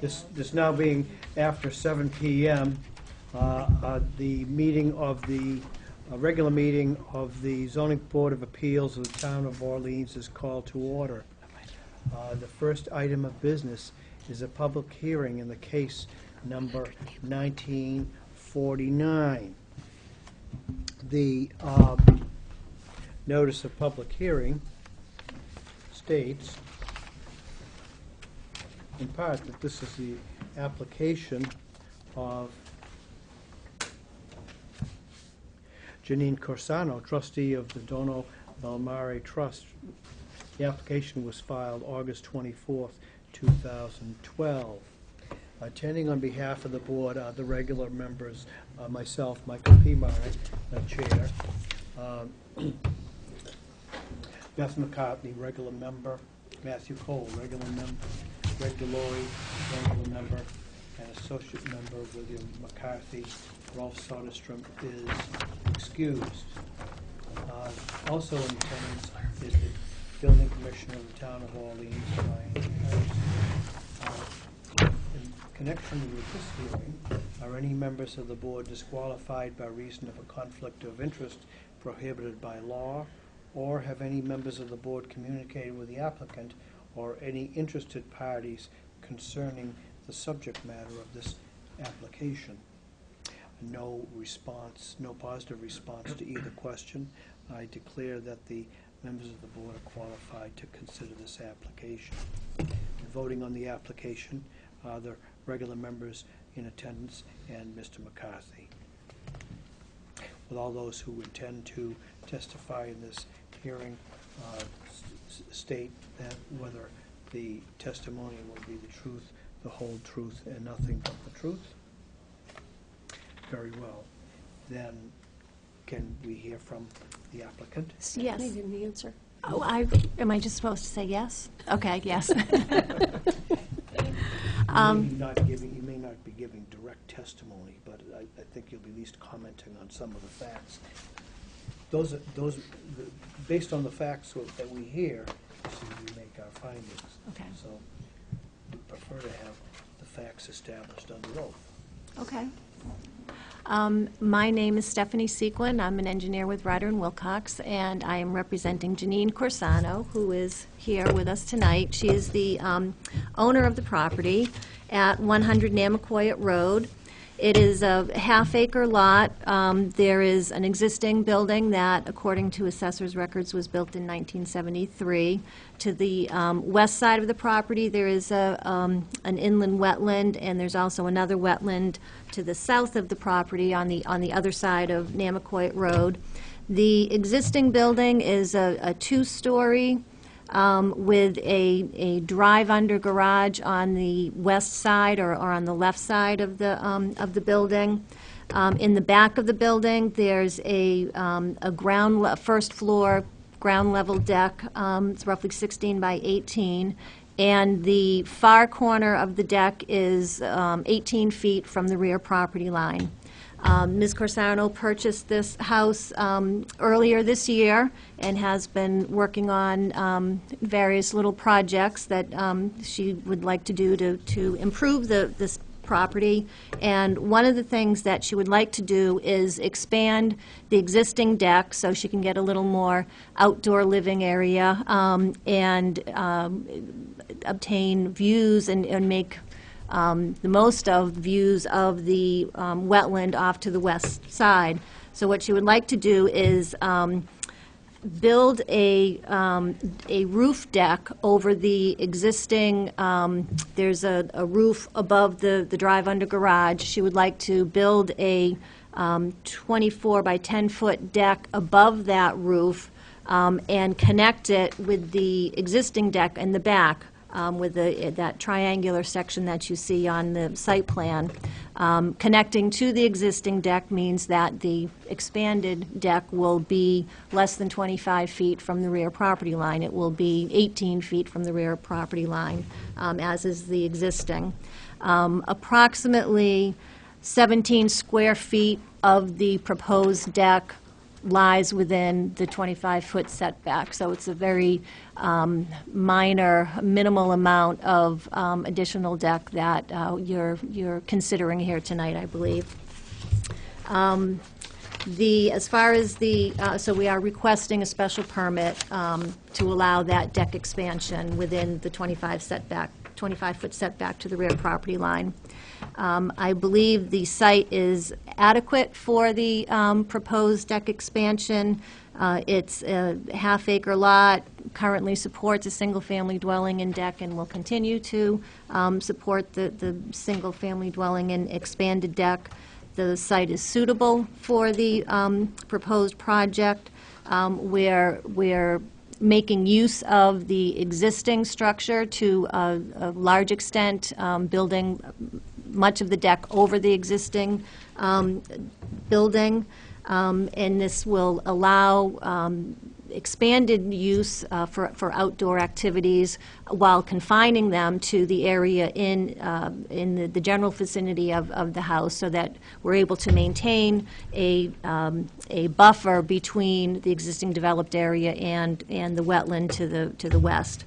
This now being after 7 p.m., the meeting of the regular meeting of the Zoning Board of Appeals of the Town of Orleans is called to order. The first item of business is a public hearing in the case number 1949. The notice of public hearing states, in part, that this is the application of Janine Corsano, trustee of the Dono Valmare Trust. The application was filed August 24th, 2012. Attending on behalf of the board are the regular members, myself, Michael P. Murray, chair, Beth McCartney, regular member, Matthew Cole, regular member, Greg Delory, regular member, and associate member William McCarthy. Ralph Soderstrom is excused. Also in attendance is the building commissioner of the town of Orleans, Ryan Harris. In connection with this hearing, are any members of the board disqualified by reason of a conflict of interest prohibited by law, or have any members of the board communicated with the applicant or any interested parties concerning the subject matter of this application? No response, no positive response to either question. I declare that the members of the board are qualified to consider this application. Voting on the application are the regular members in attendance and Mr. McCarthy. Will all those who intend to testify in this hearing state that whether the testimony will be the truth, the whole truth, and nothing but the truth? Very well. Then can we hear from the applicant? Yes. I didn't answer. Oh, am I just supposed to say yes? Okay, yes. You may not be giving direct testimony, but I think you'll be at least commenting on some of the facts. Based on the facts that we hear, we make our findings. Okay. So we prefer to have the facts established under oath. Okay. My name is Stephanie Sequin. I'm an engineer with Ryder & Wilcox, and I am representing Janine Corsano, who is here with us tonight. She is the owner of the property at 100 Namaquoyett Road. It is a half-acre lot. There is an existing building that, according to assessor's records, was built in 1973. To the west side of the property, there is an inland wetland, and there's also another wetland to the south of the property on the other side of Namaquoyett Road. The existing building is a two-story with a drive-under garage on the west side or on the left side of the building. In the back of the building, there's a first floor ground level deck. It's roughly 16 by 18, and the far corner of the deck is 18 feet from the rear property line. Ms. Corsano purchased this house earlier this year and has been working on various little projects that she would like to do to improve this property. And one of the things that she would like to do is expand the existing deck so she can get a little more outdoor living area and obtain views and make the most of views of the wetland off to the west side. So what she would like to do is build a roof deck over the existing, there's a roof above the drive-under garage. She would like to build a 24 by 10 foot deck above that roof and connect it with the existing deck in the back. With that triangular section that you see on the site plan. Connecting to the existing deck means that the expanded deck will be less than 25 feet from the rear property line. It will be 18 feet from the rear property line, as is the existing. Approximately 17 square feet of the proposed deck lies within the 25-foot setback. So it's a very minor, minimal amount of additional deck that you're considering here tonight, I believe. As far as so we are requesting a special permit to allow that deck expansion within the 25-foot setback to the rear property line. I believe the site is adequate for the proposed deck expansion. It's a half-acre lot, currently supports a single-family dwelling and deck, and will continue to support the single-family dwelling and expanded deck. The site is suitable for the proposed project. We're making use of the existing structure to a large extent, building much of the deck over the existing building, and this will allow expanded use for outdoor activities while confining them to the area in the general vicinity of the house, so that we're able to maintain a buffer between the existing developed area and the wetland to the west.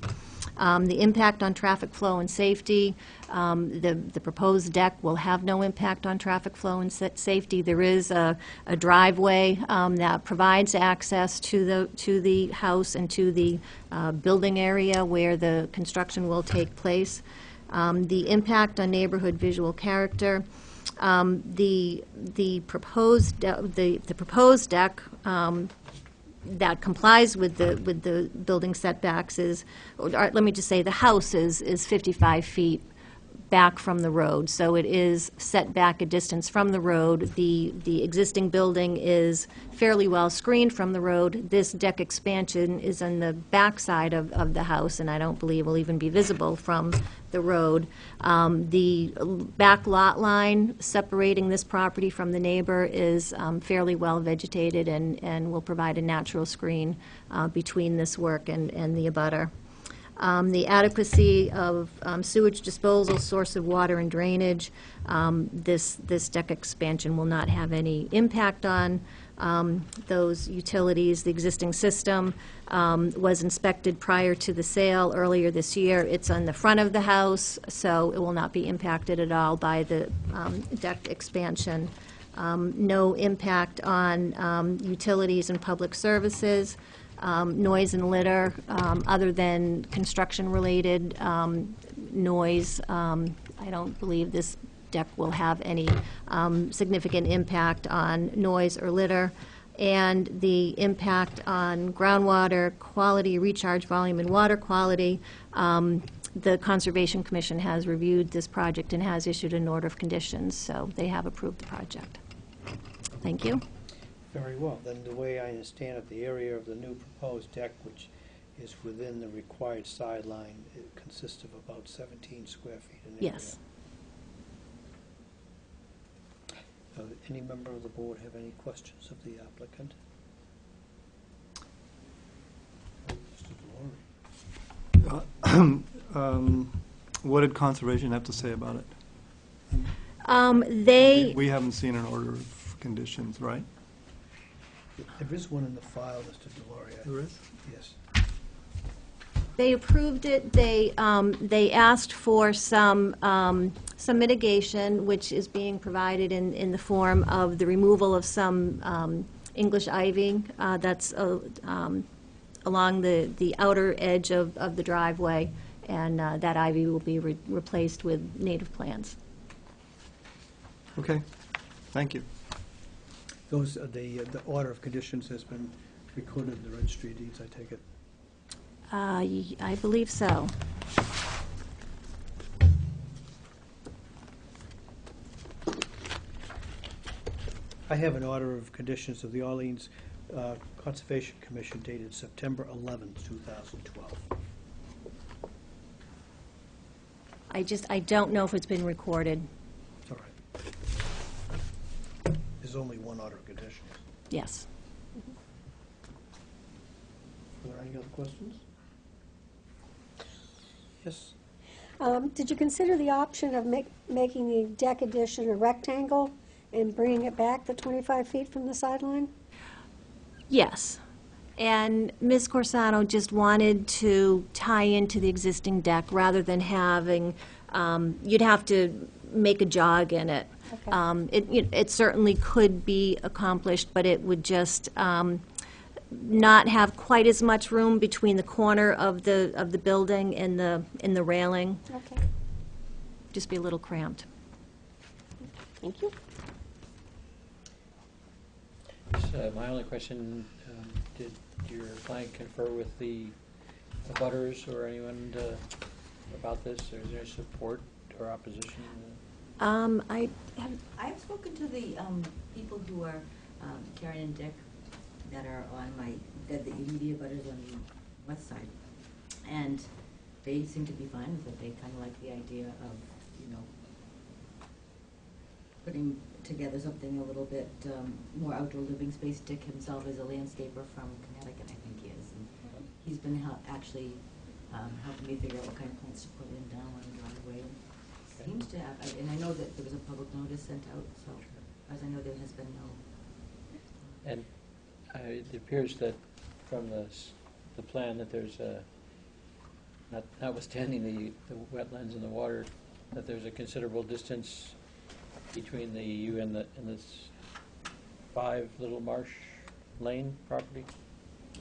The impact on traffic flow and safety, the proposed deck will have no impact on traffic flow and safety. There is a driveway that provides access to the house and to the building area where the construction will take place. The impact on neighborhood visual character, the proposed deck that complies with the building setbacks is, or let me just say, the house is 55 feet back from the road, so it is set back a distance from the road. The existing building is fairly well screened from the road. This deck expansion is on the back side of the house, and I don't believe will even be visible from the road. The back lot line separating this property from the neighbor is fairly well vegetated and will provide a natural screen between this work and the abutter. The adequacy of sewage disposal, source of water and drainage, this deck expansion will not have any impact on those utilities. The existing system was inspected prior to the sale earlier this year. It's on the front of the house, so it will not be impacted at all by the deck expansion. No impact on utilities and public services. Noise and litter, other than construction-related noise. I don't believe this deck will have any significant impact on noise or litter. And the impact on groundwater quality, recharge volume, and water quality, the Conservation Commission has reviewed this project and has issued an order of conditions, so they have approved the project. Thank you. Very well. Then the way I understand it, the area of the new proposed deck, which is within the required sideline, it consists of about 17 square feet in area. Yes. Any member of the board have any questions of the applicant? Mr. Delory. What did Conservation have to say about it? We haven't seen an order of conditions, right? There is one in the file, Mr. Delory. There is? Yes. They approved it. They asked for some mitigation, which is being provided in the form of the removal of some English ivy that's along the outer edge of the driveway, and that ivy will be replaced with native plants. Okay, thank you. Those, the order of conditions has been recorded in the registry of deeds, I take it? I believe so. I have an order of conditions of the Orleans Conservation Commission dated September 11th, 2012. I don't know if it's been recorded. It's all right. There's only one order of conditions. Yes. Are there any other questions? Yes? Did you consider the option of making the deck addition a rectangle and bringing it back the 25 feet from the sideline? Yes. And Ms. Corsano just wanted to tie into the existing deck rather than having, you'd have to make a jog in it. Okay. It certainly could be accomplished, but it would just not have quite as much room between the corner of the building and the railing. Okay, Just be a little cramped. thank you. My only question, did your client confer with the abutters or anyone about this? Or is there support or opposition? I have, I've spoken to the people who are Karen and Dick that are on the immediate butters on the west side. And they seem to be fine with it. They kind of like the idea of, putting together something a little bit more outdoor living space. Dick himself is a landscaper from Connecticut, I think he is. And he's been actually helping me figure out what kind of plants to put in down on the driveway. Seems to have, and I know that there was a public notice sent out, so as I know there has been no. And it appears that from the plan that there's notwithstanding the wetlands and the water, that there's a considerable distance between you and this 5 Little Marsh Lane property?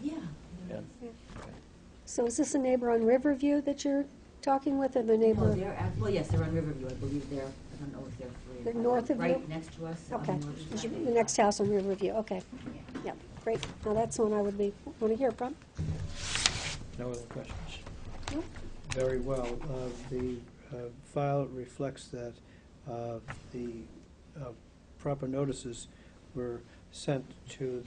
Yeah. Yeah. Okay. So is this a neighbor on Riverview that you're talking with, or the No, neighbor? well, yes, they're on Riverview. I believe I don't know if they're free. They're north of you? Right next to us. on Okay, North Side. the next house on Riverview, okay. Yeah. Yeah, great. Now that's one I would want to hear from. No other questions? Nope. Very well. The file reflects that the proper notices were sent to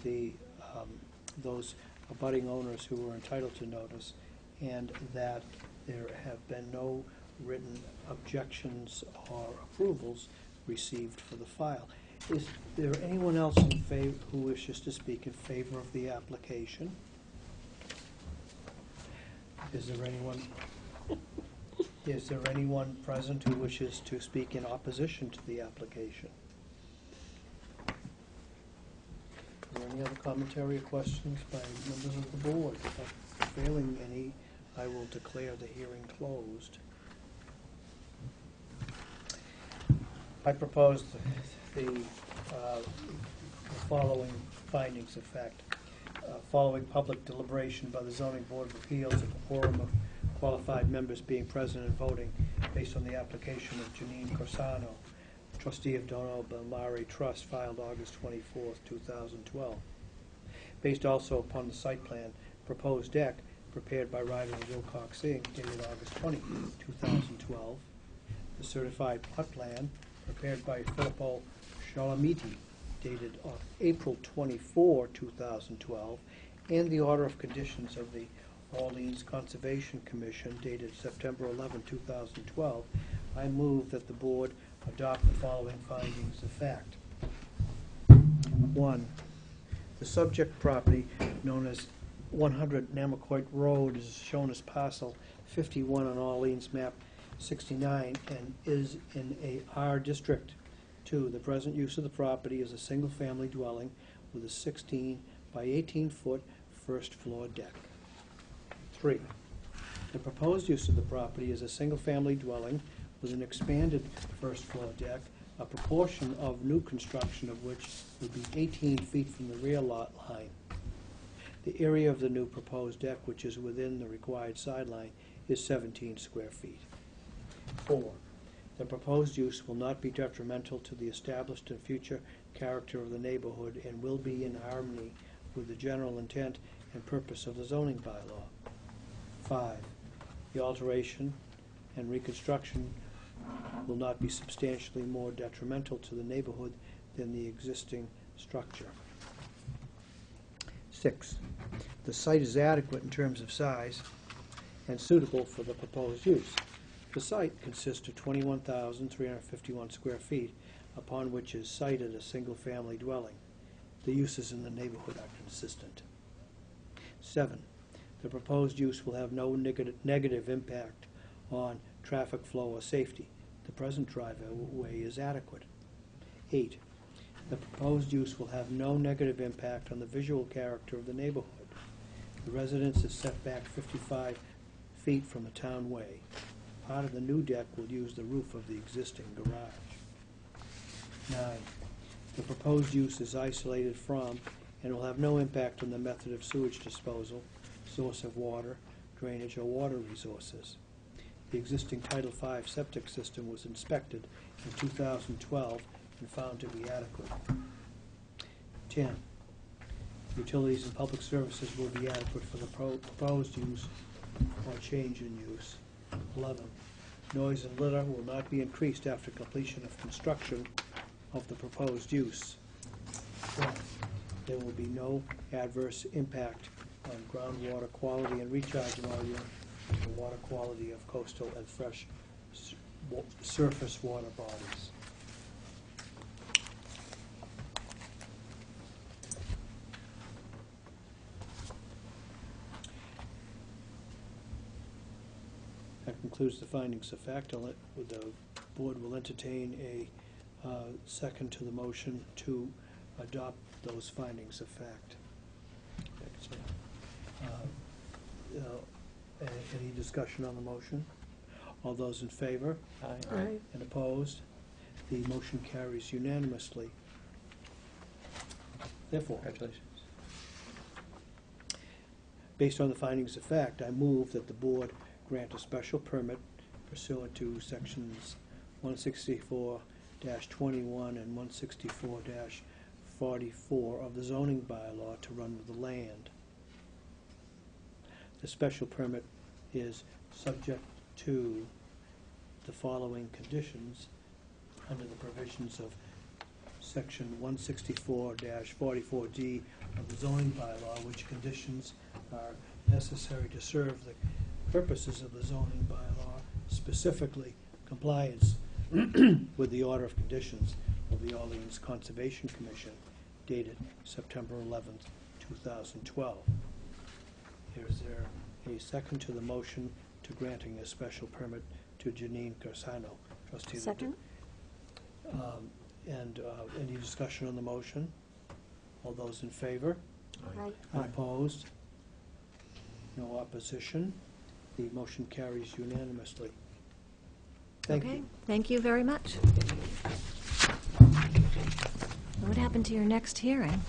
those abutting owners who were entitled to notice, and that there have been no written objections or approvals received for the file. Is there anyone else in favor who wishes to speak in favor of the application? Is there anyone present who wishes to speak in opposition to the application? Are there any other commentary or questions by members of the board? Failing any, I will declare the hearing closed. I propose the following findings of fact. Following public deliberation by the Zoning Board of Appeals, a quorum of qualified members being present and voting based on the application of Janine Corsano, trustee of Dono Belmare Trust, filed August 24th, 2012. Based also upon the site plan, proposed deck, prepared by Ryder and Wilcox Inc., dated August 20, 2012. The certified plot plan, prepared by Filippo Scialamiti, dated April 24, 2012, and the order of conditions of the Orleans Conservation Commission, dated September 11, 2012, I move that the board adopt the following findings of fact. 1. The subject property, known as 100 Namaquoit Road, is shown as parcel 51 on Orleans map 69 and is in a R district. 2. The present use of the property is a single-family dwelling with a 16 by 18-foot first floor deck. 3. The proposed use of the property is a single-family dwelling with an expanded first floor deck, a proportion of new construction of which would be 18 feet from the rear lot line. The area of the new proposed deck, which is within the required sideline, is 17 square feet. 4. The proposed use will not be detrimental to the established and future character of the neighborhood and will be in harmony with the general intent and purpose of the zoning bylaw. 5. The alteration and reconstruction will not be substantially more detrimental to the neighborhood than the existing structure. 6. The site is adequate in terms of size and suitable for the proposed use. The site consists of 21,351 square feet, upon which is sited a single-family dwelling. The uses in the neighborhood are consistent. 7. The proposed use will have no negative impact on traffic flow or safety. The present driveway is adequate. 8. The proposed use will have no negative impact on the visual character of the neighborhood. The residence is set back 55 feet from a town way. Part of the new deck will use the roof of the existing garage. 9, the proposed use is isolated from and will have no impact on the method of sewage disposal, source of water, drainage, or water resources. The existing Title V septic system was inspected in 2012 and found to be adequate. 10, utilities and public services will be adequate for the proposed use or change in use. 11, noise and litter will not be increased after completion of construction of the proposed use. 12, there will be no adverse impact on groundwater quality and recharge volume, the water quality of coastal and fresh surface water bodies. That concludes the findings of fact. The board will entertain a second to the motion to adopt those findings of fact. Any discussion on the motion? All those in favor? Aye. And opposed? The motion carries unanimously. Therefore, Congratulations. based on the findings of fact, I move that the board grant a special permit pursuant to sections 164-21 and 164-44 of the zoning bylaw to run with the land. The special permit is subject to the following conditions under the provisions of section 164-44D of the zoning bylaw, which conditions are necessary to serve the purposes of the zoning bylaw, specifically compliance with the order of conditions of the Orleans Conservation Commission dated September 11th, 2012. Is there a second to the motion to granting a special permit to Janine Corsano, trustee of the... Second? Any discussion on the motion? All those in favor? Aye. Aye. Opposed? No opposition? The motion carries unanimously. Thank Okay, you. thank you very much. What happened to your next hearing?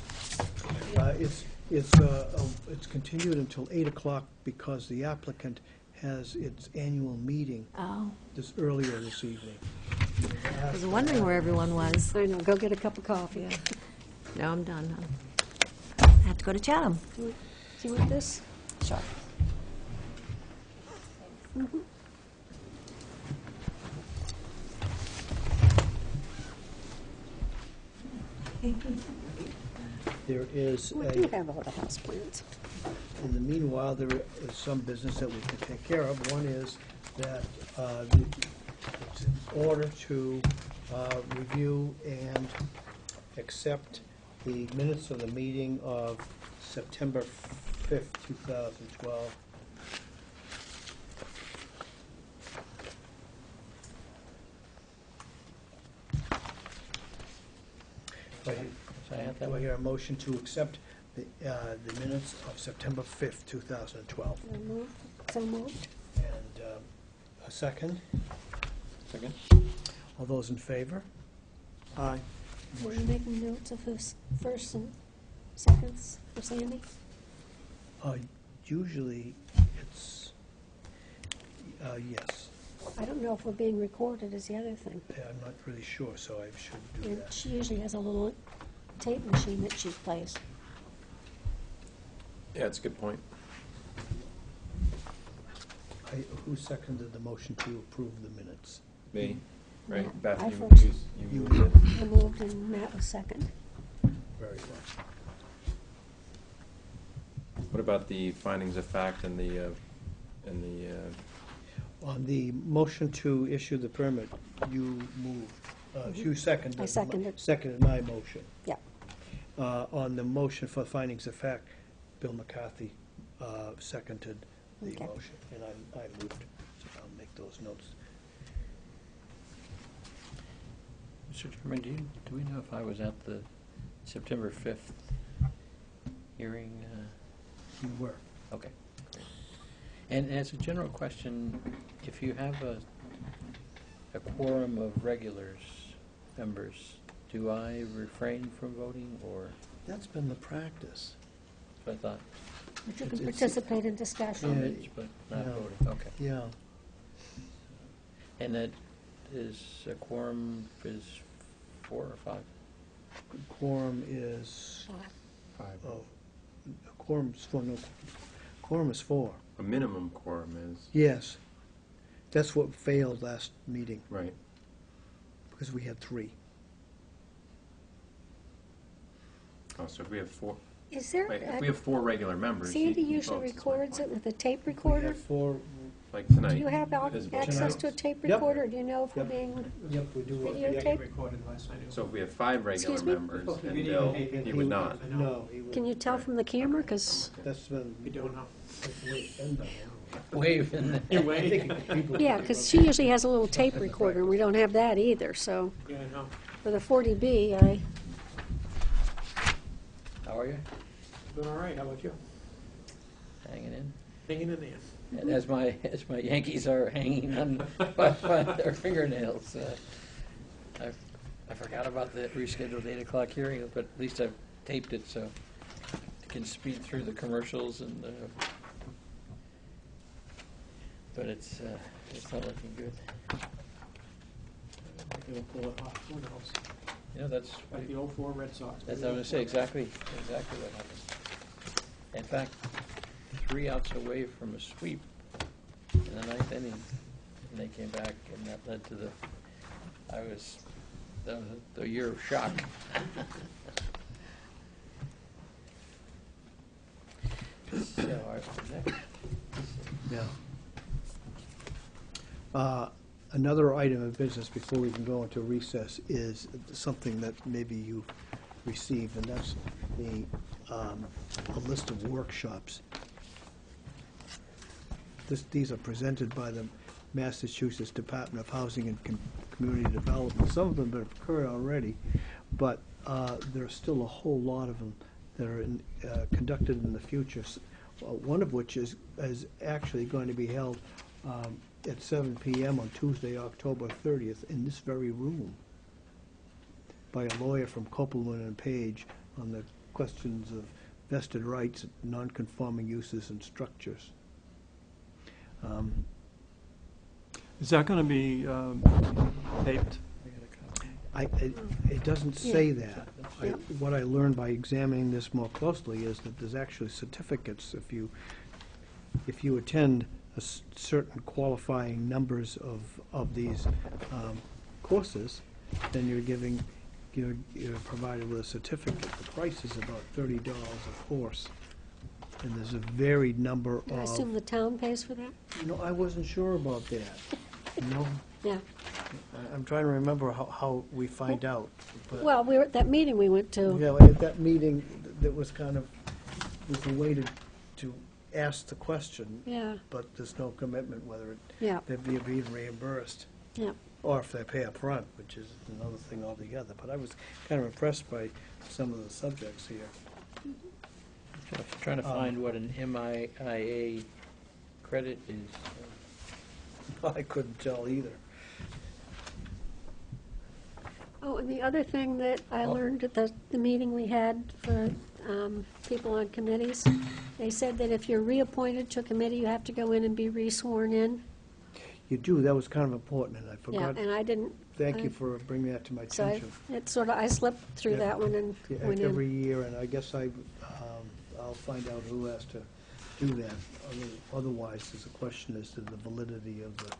It's continued until 8 o'clock because the applicant has its annual meeting Oh, earlier this evening. I was wondering where everyone was. I know, go get a cup of coffee. No, I'm done. I have to go to Chatham. Do you want this? Sure. There is We do have all the house plans. in the meanwhile, there is some business that we can take care of. One is that it's in order to review and accept the minutes of the meeting of September 5th, 2012. Do I hear a motion to accept the minutes of September 5th, 2012? So moved. And a second? Second? All those in favor? Aye. Were you making notes of who's first and seconds for Sandy? Usually, it's, yes. I don't know if we're being recorded is the other thing. I'm not really sure, so I should do And that. she usually has a little tape machine that she plays. Yeah, it's a good point. Who seconded the motion to approve the minutes? Me, right? Matt, Beth, I you first. you You- moved it. I moved and Matt was second. Very well. What about the findings of fact and the On the motion to issue the permit, you moved, you seconded. I seconded. Seconded my motion. Yeah. On the motion for findings of fact, Bill McCarthy seconded the Okay. motion, and I moved. So I'll make those notes. Mr. Chairman, do we know if I was at the September 5th hearing? You were. Okay. Great. And as a general question, if you have a quorum of regulars, members, do I refrain from voting, or That's been the practice. I thought But you can It's- participate in discussion. Yeah. comments, but not No. voting? Okay. Yeah. And that is, a quorum is 4 or 5? Quorum is, Five. oh, quorum is four, no, quorum is four. A minimum quorum is, Yes. That's what failed last meeting, right. because we had 3. Oh, so if we have 4, Is there, wait, if we have 4 regular members, Sandy he usually votes, that's my records it point. with a tape We recorder? had 4, Like Do tonight. you have visible access to a channels. tape Yep. recorder? Do you know if we're Yep. being yep, we do. videotaped? So if we have 5 regular Excuse me? members, Okay. and Video Bill, taping. he would not. No, he would. Can you tell from the camera? Because, That's been. We don't know. That's the way it's been done. Wave in the... You wait. yeah, because she usually has a little tape recorder, and we don't have that either, so Yeah, I know. for the 40B, I, How are you? Doing all right, how about you? Hanging in? Hanging in there. And as my Yankees are hanging on by their fingernails, I forgot about the rescheduled 8 o'clock hearing, but at least I've taped it so I can speed through the commercials and. But it's not looking good. It'll pull it off. Who knows? You know, that's Like the 04 Red Sox. what I was going to say. Exactly what happened. In fact, 3 outs away from a sweep in the 9th inning, and they came back, and that led to that was the year of shock. So, next. Yeah. Another item of business before we can go into recess is something that maybe you've received, and that's a list of workshops. These are presented by the Massachusetts Department of Housing and Community Development. Some of them have occurred already, but there's still a whole lot of them that are conducted in the future. One of which is actually going to be held at 7 p.m. on Tuesday, October 30th, in this very room, by a lawyer from Copeland and Page on the questions of vested rights, non-conforming uses and structures. Is that going to be taped? It doesn't say that. What I learned by examining this more closely is that there's actually certificates if you attend certain qualifying numbers of these courses, then you're provided with a certificate. The price is about $30 a course, and there's a varied number I assume of. the town pays for that? I wasn't sure about that. Yeah. I'm trying to remember how we find out. But Well, we were at that meeting we went to. yeah, at that meeting, that was was a way to ask the question, Yeah, but there's no commitment whether yeah, they'd be being reimbursed, yeah. or if they pay up front, which is another thing altogether. But I was kind of impressed by some of the subjects here. Trying to find what an MIA credit is. I couldn't tell either. Oh, and the other thing that I learned at the meeting we had for people on committees, they said that if you're reappointed to a committee, you have to go in and be re-sworn in. You do, that was kind of important, and I Yeah, forgot. and I didn't, Thank you for bringing that to my so attention. I slipped through Yeah. that one and Yeah, went every in. year, and I guess I'll find out who has to do that. Otherwise, there's a question as to the validity of the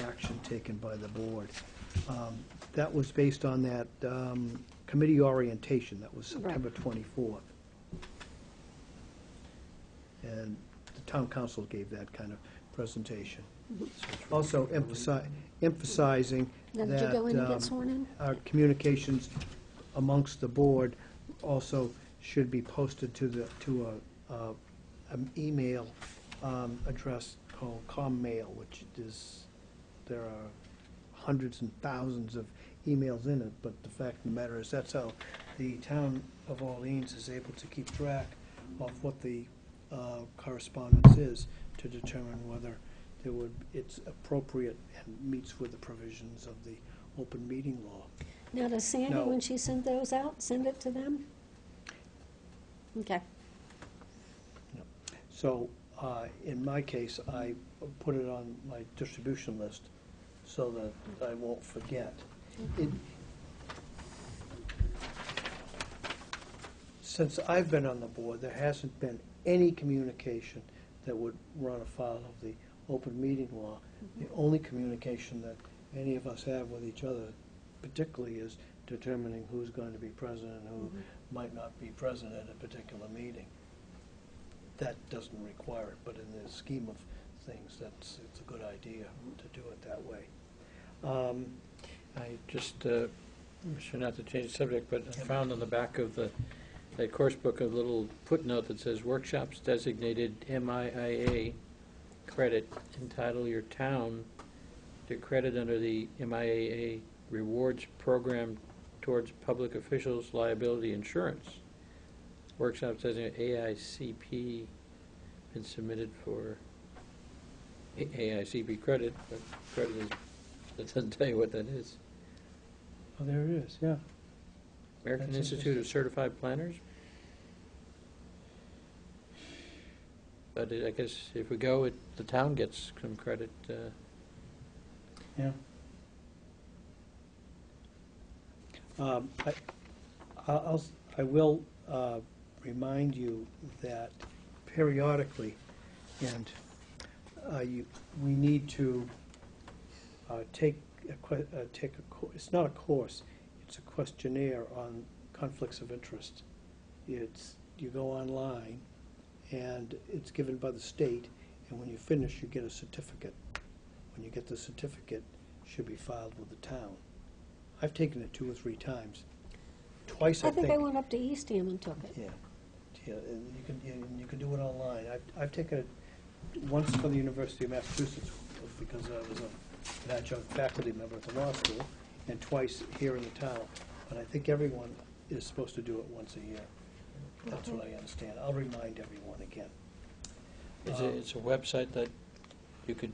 action taken by the board. That was based on that committee orientation, that was Right. September 24th. And the town council gave that kind of presentation. Also emphasizing Now, did you go in and that get sworn in? our communications amongst the board also should be posted to an email address called ComMail, which is, there are hundreds and thousands of emails in it, but the fact of the matter is, that's how the town of Orleans is able to keep track of what the correspondence is, to determine whether it's appropriate and meets with the provisions of the open meeting law. Now, does Sandy, No. when she sent those out, send it to them? Okay. So, in my case, I put it on my distribution list so that I won't forget. Since I've been on the board, there hasn't been any communication that would run afoul of the open meeting law. The only communication that any of us have with each other particularly is determining who's going to be present and who might not be present at a particular meeting. That doesn't require it, but in the scheme of things, it's a good idea to do it that way. I just, sure not to change the subject, but I found on the back of that course book a little footnote that says workshops designated MIIA credit entitle your town to credit under the MIAA rewards program towards public officials' liability insurance. Workshops designated AICP been submitted for AICP credit, but credit is, that doesn't tell you what that is. Oh, there it is, yeah. American That's Institute of Certified Planners? But I guess if we go, the town gets some credit. Yeah. I will remind you that periodically, and we need to take it's not a course, it's a questionnaire on conflicts of interest. You go online, and it's given by the state, and when you finish, you get a certificate. When you get the certificate, it should be filed with the town. I've taken it 2 or 3 times. Twice, I think. I think I went up to Eastham and took it. Yeah, and you can do it online. I've taken it once for the University of Massachusetts because I was an adjunct faculty member at the law school, and twice here in the town. But I think everyone is supposed to do it once a year. That's what I understand. I'll remind everyone again. It's a website that you could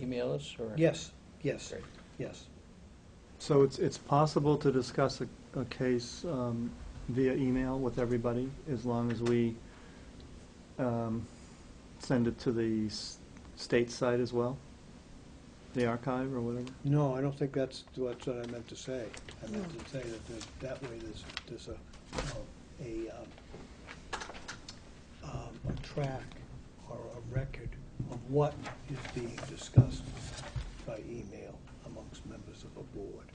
email us, or? Yes. Great. So it's possible to discuss a case via email with everybody, as long as we send it to the state site as well? The archive or whatever? No, I don't think that's what I meant to say. I meant to say that way there's a track or a record of what is being discussed by email amongst members of a board.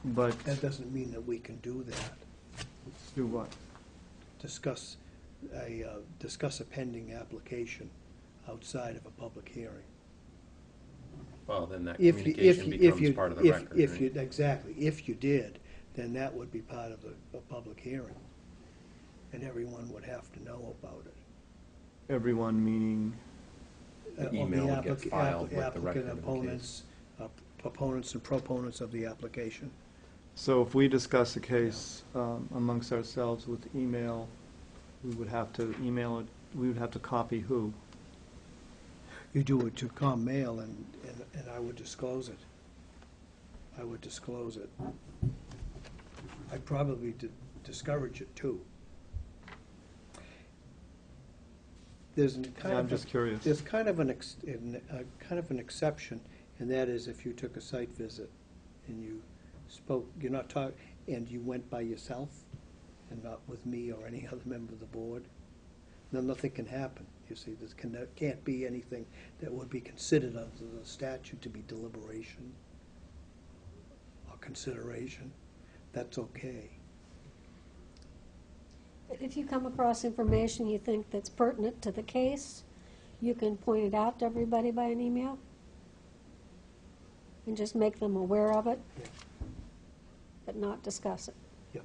But That doesn't mean that we can do that. do what? Discuss a pending application outside of a public hearing. Well, then that If communication becomes part of the record, right? Exactly. If you did, then that would be part of a public hearing, and everyone would have to know about it. Everyone meaning, The email would get filed with the applicant, record of the opponents, opponents and proponents of the application. so if we discuss a case amongst ourselves with email, we would have to email it, we would have to copy who? You do it to ComMail, and I would disclose it. I would disclose it. I'd probably discourage it, too. I'm just curious. There's kind of an exception, and that is if you took a site visit and you spoke, you're not talking, and you went by yourself and not with me or any other member of the board, then nothing can happen. You see, there can't be anything that would be considered under the statute to be deliberation or consideration. That's okay. If you come across information you think that's pertinent to the case, you can point it out to everybody by an email and just make them aware of it, Yeah. but not discuss it. Yep.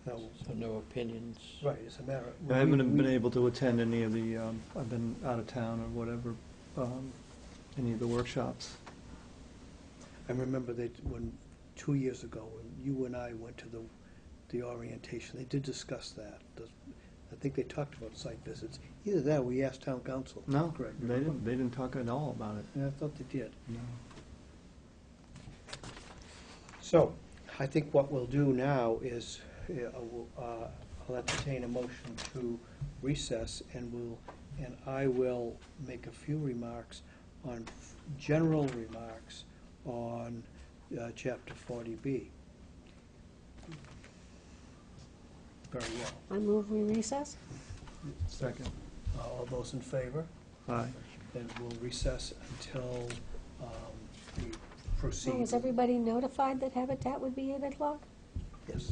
Now, So no opinions? right, it's a matter. I haven't been able to attend any of the, I've been out of town or whatever, any of the workshops. I remember that when, 2 years ago, when you and I went to the orientation, they did discuss that. I think they talked about site visits. Either that, or we asked town council. No, Correct. they didn't talk at all about it. Yeah, I thought they did. No. So, I think what we'll do now is, I'll entertain a motion to recess, and I will make a few remarks general remarks on Chapter 40B. Very well. I move we recess? Second. All those in favor? Aye. Then we'll recess until we proceed. So was everybody notified that Habitat would be 8 o'clock? Yes.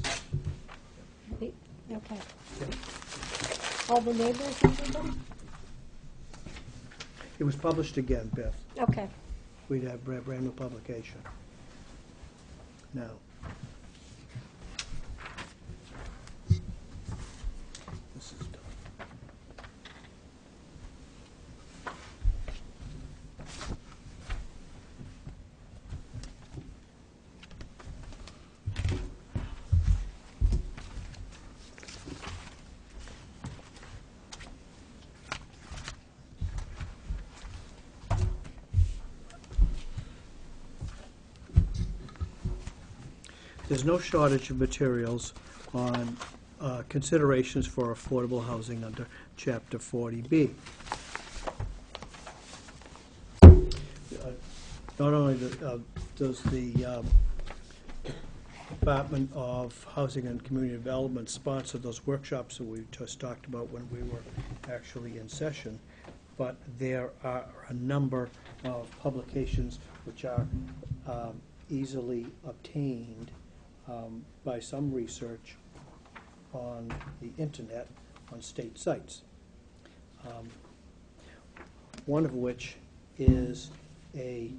Okay. Yep. All the neighbors, everybody? It was published again, Beth. Okay. We'd have brand new publication. Now. This is done. There's no shortage of materials on considerations for affordable housing under Chapter 40B. Not only does the Department of Housing and Community Development sponsor those workshops that we just talked about when we were actually in session, but there are a number of publications which are easily obtained by some research on the internet on state sites. One of which is a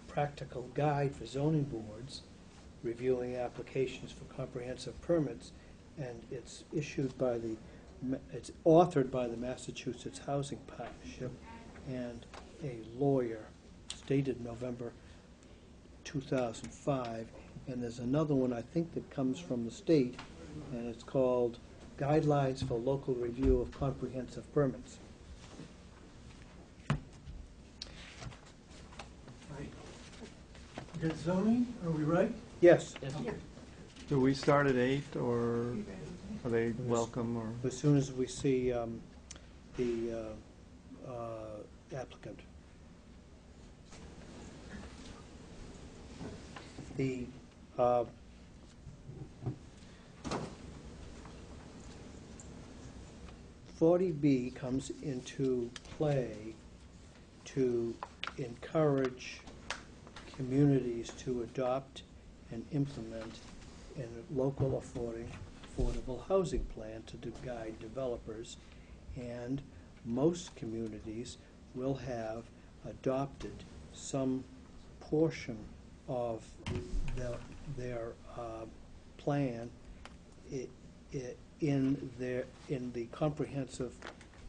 practical guide for zoning boards reviewing applications for comprehensive permits, and it's it's authored by the Massachusetts Housing Partnership and a lawyer, dated November 2005. And there's another one, I think, that comes from the state, and it's called Guidelines for Local Review of Comprehensive Permits. Good zoning, are we right? Yes, Do we start at 8, or are they welcome, or? as soon as we see the applicant. The 40B comes into play to encourage communities to adopt and implement a local affordable housing plan to guide developers, and most communities will have adopted some portion of their plan in the comprehensive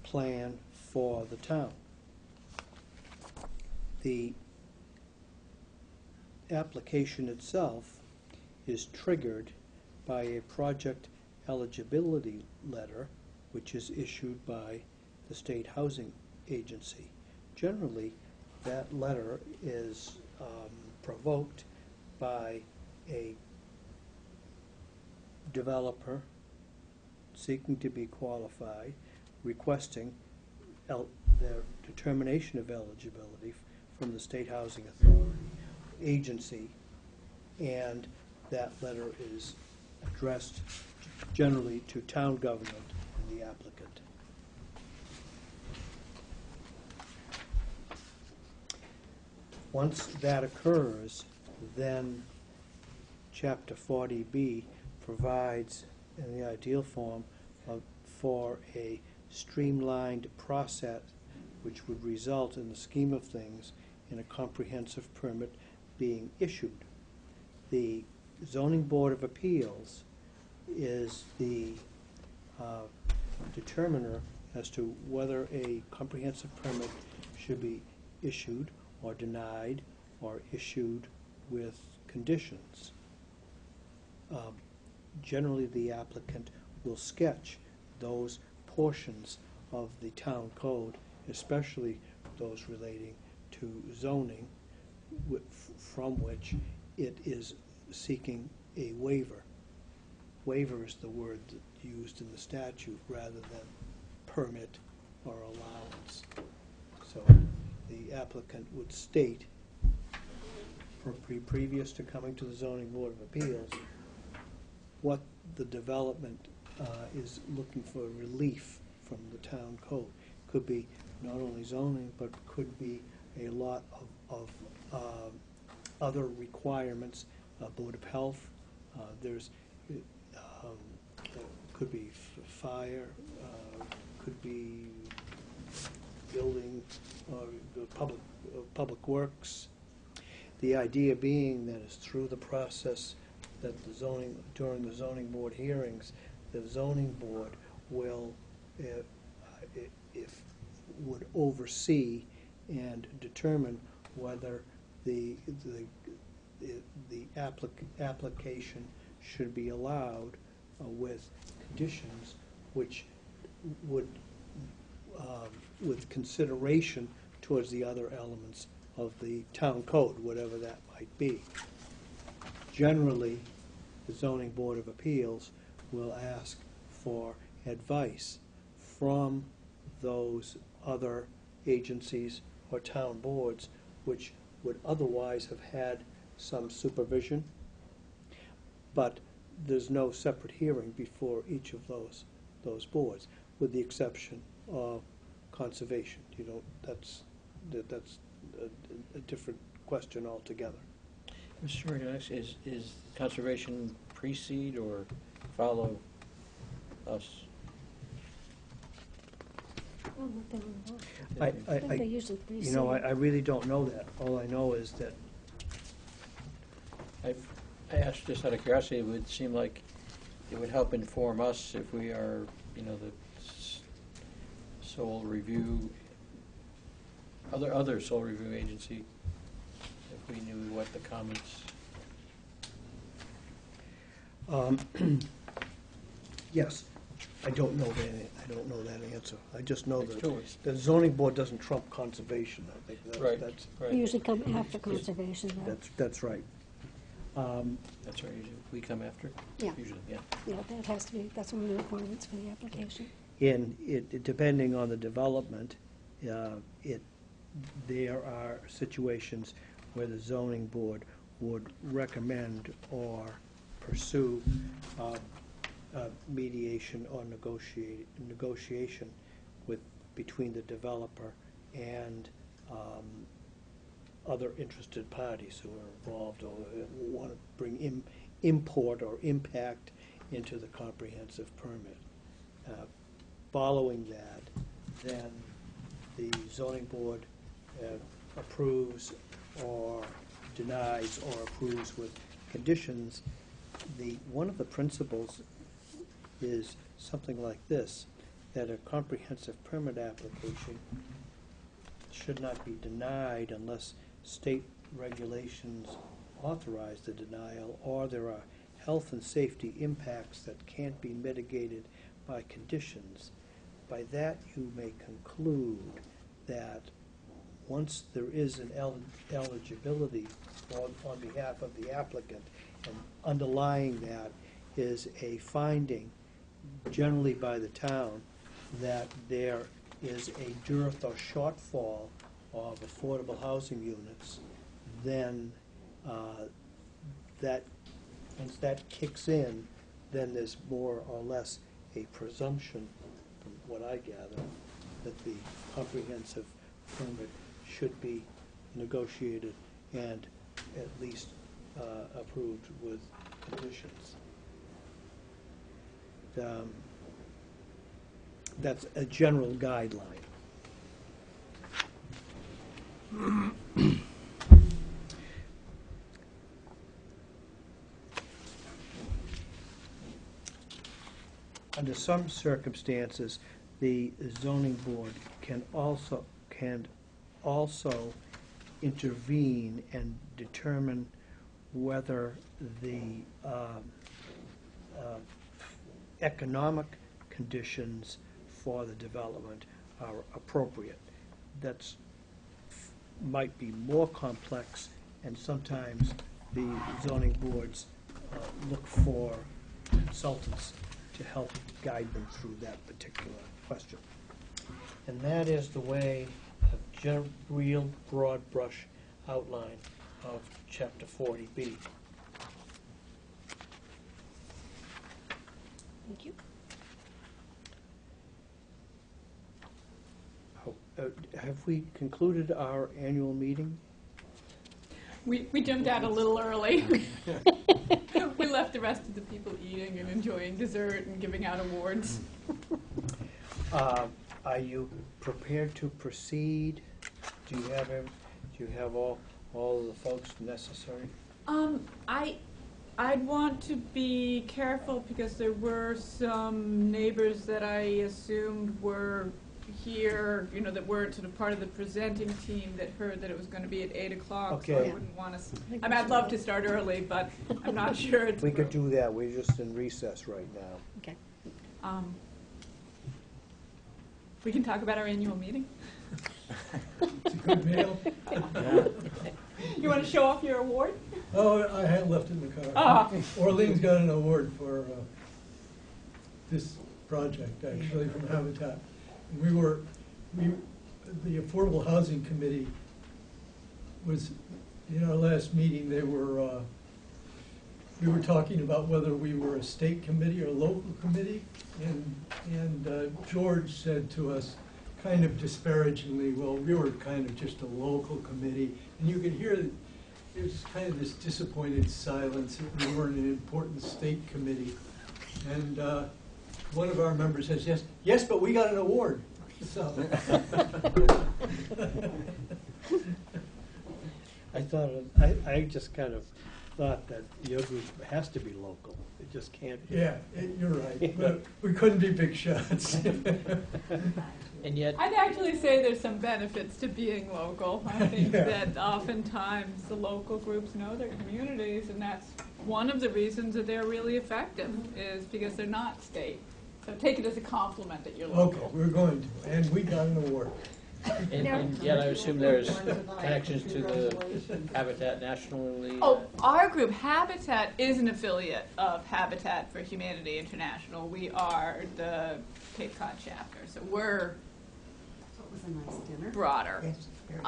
plan for the town. The application itself is triggered by a project eligibility letter, which is issued by the State Housing Agency. Generally, that letter is provoked by a developer seeking to be qualified, requesting their determination of eligibility from the State Housing Authority agency, and that letter is addressed generally to town government and the applicant. Once that occurs, then Chapter 40B provides, in the ideal form, for a streamlined process which would result, in the scheme of things, in a comprehensive permit being issued. The Zoning Board of Appeals is the determiner as to whether a comprehensive permit should be issued or denied or issued with conditions. Generally, the applicant will sketch those portions of the town code, especially those relating to zoning, from which it is seeking a waiver. Waiver is the word used in the statute rather than permit or allowance. So the applicant would state, previous to coming to the Zoning Board of Appeals, what the development is looking for relief from the town code. Could be not only zoning, but could be a lot of other requirements, Board of Health. There's could be fire, could be building, public works. The idea being that it's through the process that during the zoning board hearings, the zoning board will, would oversee and determine whether the application should be allowed with conditions which would, with consideration towards the other elements of the town code, whatever that might be. Generally, the Zoning Board of Appeals will ask for advice from those other agencies or town boards which would otherwise have had some supervision, but there's no separate hearing before each of those boards, with the exception of conservation. You know, that's a different question altogether. Mr. Chairman, is conservation precede or follow us? Oh, what they want. I think they usually precede. You know, I really don't know that. All I know is that I asked just out of curiosity. It would seem like it would help inform us if we are, you know, the sole review, other sole review agency, if we knew what the comments. Yes, I don't know that answer. I just know It's that choice. the zoning board doesn't trump conservation. I think Right. that's They usually come after conservation, though. that's right. That's right. Usually we come after. Yeah. Usually, yeah. Yeah, that has to be, that's one of the requirements for the application. In it, depending on the development, there are situations where the zoning board would recommend or pursue mediation or negotiation between the developer and other interested parties who are involved or want to bring import or impact into the comprehensive permit. Following that, then the zoning board approves or denies or approves with conditions. One of the principles is something like this, that a comprehensive permit application should not be denied unless state regulations authorize the denial or there are health and safety impacts that can't be mitigated by conditions. By that, you may conclude that once there is an eligibility on behalf of the applicant, and underlying that is a finding, generally by the town, that there is a dearth or shortfall of affordable housing units, then once that kicks in, then there's more or less a presumption, from what I gather, that the comprehensive permit should be negotiated and at least approved with conditions. That's a general guideline. Under some circumstances, the zoning board can also intervene and determine whether the economic conditions for the development are appropriate. That's, might be more complex, and sometimes the zoning boards look for consultants to help guide them through that particular question. And that is the way, a real broad brush outline of Chapter 40B. Thank you. Have we concluded our annual meeting? We jumped out a little early. We left the rest of the people eating and enjoying dessert and giving out awards. Are you prepared to proceed? Do you have all of the folks necessary? I'd want to be careful because there were some neighbors that I assumed were here, you know, that weren't sort of part of the presenting team that heard that it was going to be at 8 o'clock. So I Okay. wouldn't want to. I mean, I'd love to start early, but I'm not sure it's. We could do that. We're just in recess right now. Okay. We can talk about our annual meeting. It's a good meal. You want to show off your award? Oh, I had left it in the car. Ah. Orleans got an award for this project, actually, from Habitat. And the Affordable Housing Committee was, in our last meeting, we were talking about whether we were a state committee or a local committee, and George said to us, kind of disparagingly, well, we were kind of just a local committee, and you could hear there's kind of this disappointed silence that we weren't an important state committee. And one of our members says, yes, but we got an award. So. I just kind of thought that your group has to be local. It just can't be. Yeah, you're right, but we couldn't be big shots. And yet, I'd actually say there's some benefits to being local. I think Yeah. that oftentimes the local groups know their communities, and that's one of the reasons that they're really effective, is because they're not state. So take it as a compliment that you're Okay, local. we're going to, and we got an award. and yet I assume there's connections to the Habitat nationally. Oh, our group, Habitat, is an affiliate of Habitat for Humanity International. We are the Cape Cod chapter, so we're It was a nice dinner. broader. Yes, very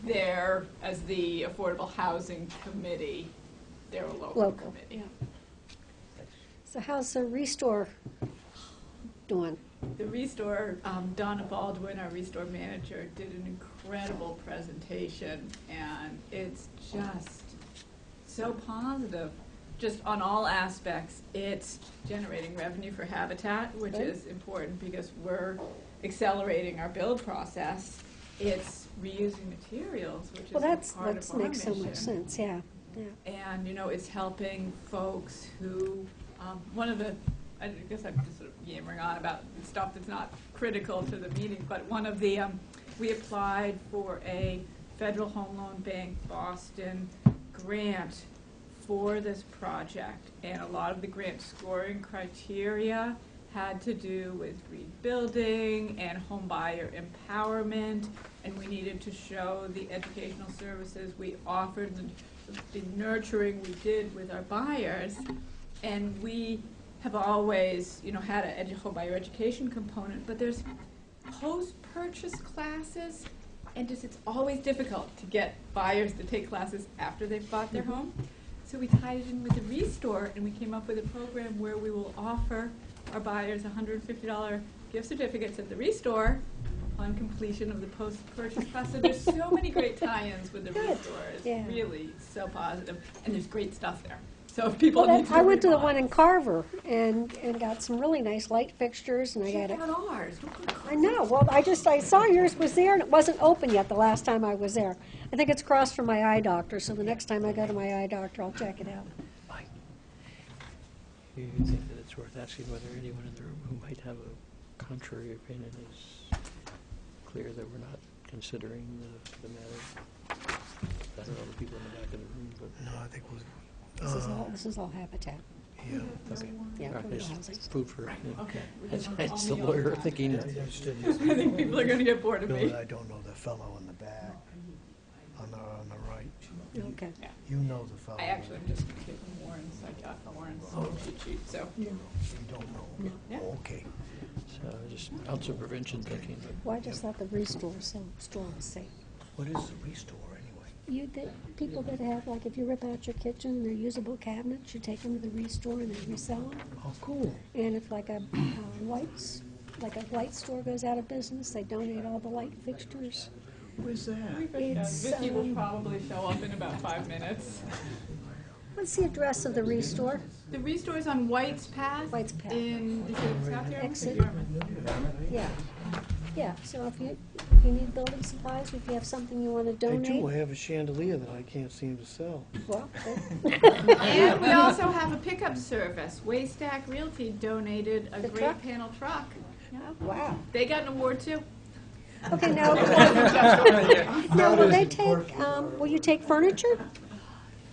They're, as the Affordable Housing Committee, they're a local Local, committee. So how's the Restore doing? The Restore, Donna Baldwin, our Restore manager, did an incredible presentation, and it's just so positive, just on all aspects. It's generating revenue for Habitat, which Good. is important because we're accelerating our build process. It's reusing materials, which Well, is part that of our makes so mission. much sense, yeah. And, you know, it's helping folks who, one of the, I guess I'm just sort of yammering on about stuff that's not critical to the meeting, but one of the, we applied for a Federal Home Loan Bank Boston grant for this project, and a lot of the grant scoring criteria had to do with rebuilding and home buyer empowerment, and we needed to show the educational services we offered, the nurturing we did with our buyers, and we have always, you know, had a home buyer education component, but there's post-purchase classes, and just it's always difficult to get buyers to take classes after they've bought their home. So we tied it in with the Restore, and we came up with a program where we will offer our buyers $150 gift certificates at the Restore on completion of the post-purchase class. So there's so many great tie-ins with the Good. Restore. It's Yeah. really so positive, and there's great stuff there. So if people Well, need to I went to the read one in Carver and got some really nice light fixtures, and I got check it. out ours. I know, well, I saw yours was there, and it wasn't open yet the last time I was there. I think it's across from my eye doctor, so the next time I go to my eye doctor, I'll check it out. Do you think that it's worth asking whether anyone in the room who might have a contrary opinion is clear that we're not considering the matter. I don't know the people in the back of the room, but. No, I think This is all Habitat. yeah. Okay. Yeah, All right, for the it's housing. food for, yeah. Okay. It's the lawyer thinking, I just I didn't, think people are gonna get bored of Bill, me. I don't know the fellow in the back, on the right. Okay. You know the fellow. I actually am just gonna give them Warren's, I got Warren's cheat sheet, so. You don't know? Yeah. Oh, okay. so just ounce of prevention thinking, but. Well, I just thought the restore store was safe. What is the restore anyway? People that have, like, if you rip out your kitchen, they're usable cabinets, you take them to the restore and they resell them. Oh, cool. And if like a light store goes out of business, they donate all the light fixtures. Where's that? It's, Vicky will probably show up in about 5 minutes. What's the address of the restore? The restore is on White's Path. White's Path. In, is it South Yarmouth? Exit. Yarmouth. Yeah. Yeah, so if you need building supplies, if you have something you want to They do donate, have a chandelier that I can't seem to sell. well, And we also have a pickup service. Waystack Realty donated a The great truck? panel truck. Yeah. wow. They got an award too. Okay, now, now, will you take furniture?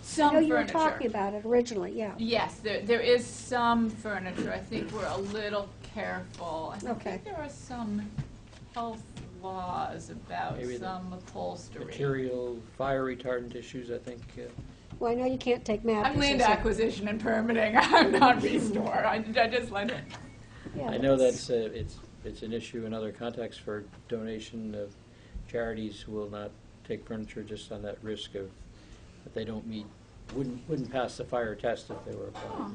Some No, you were furniture. talking about it originally, yeah. Yes, there is some furniture. I think we're a little careful. I Okay. think there are some health laws about Maybe the some upholstery. material, fire retardant issues, I think. Well, I know you can't take mattresses. I'm land acquisition and permitting. I'm not restore. I just let it. Yeah, I know that's, it's an issue in other contexts for donation of charities who will not take furniture just on that risk of, that they don't meet, wouldn't pass the fire test if they were applied.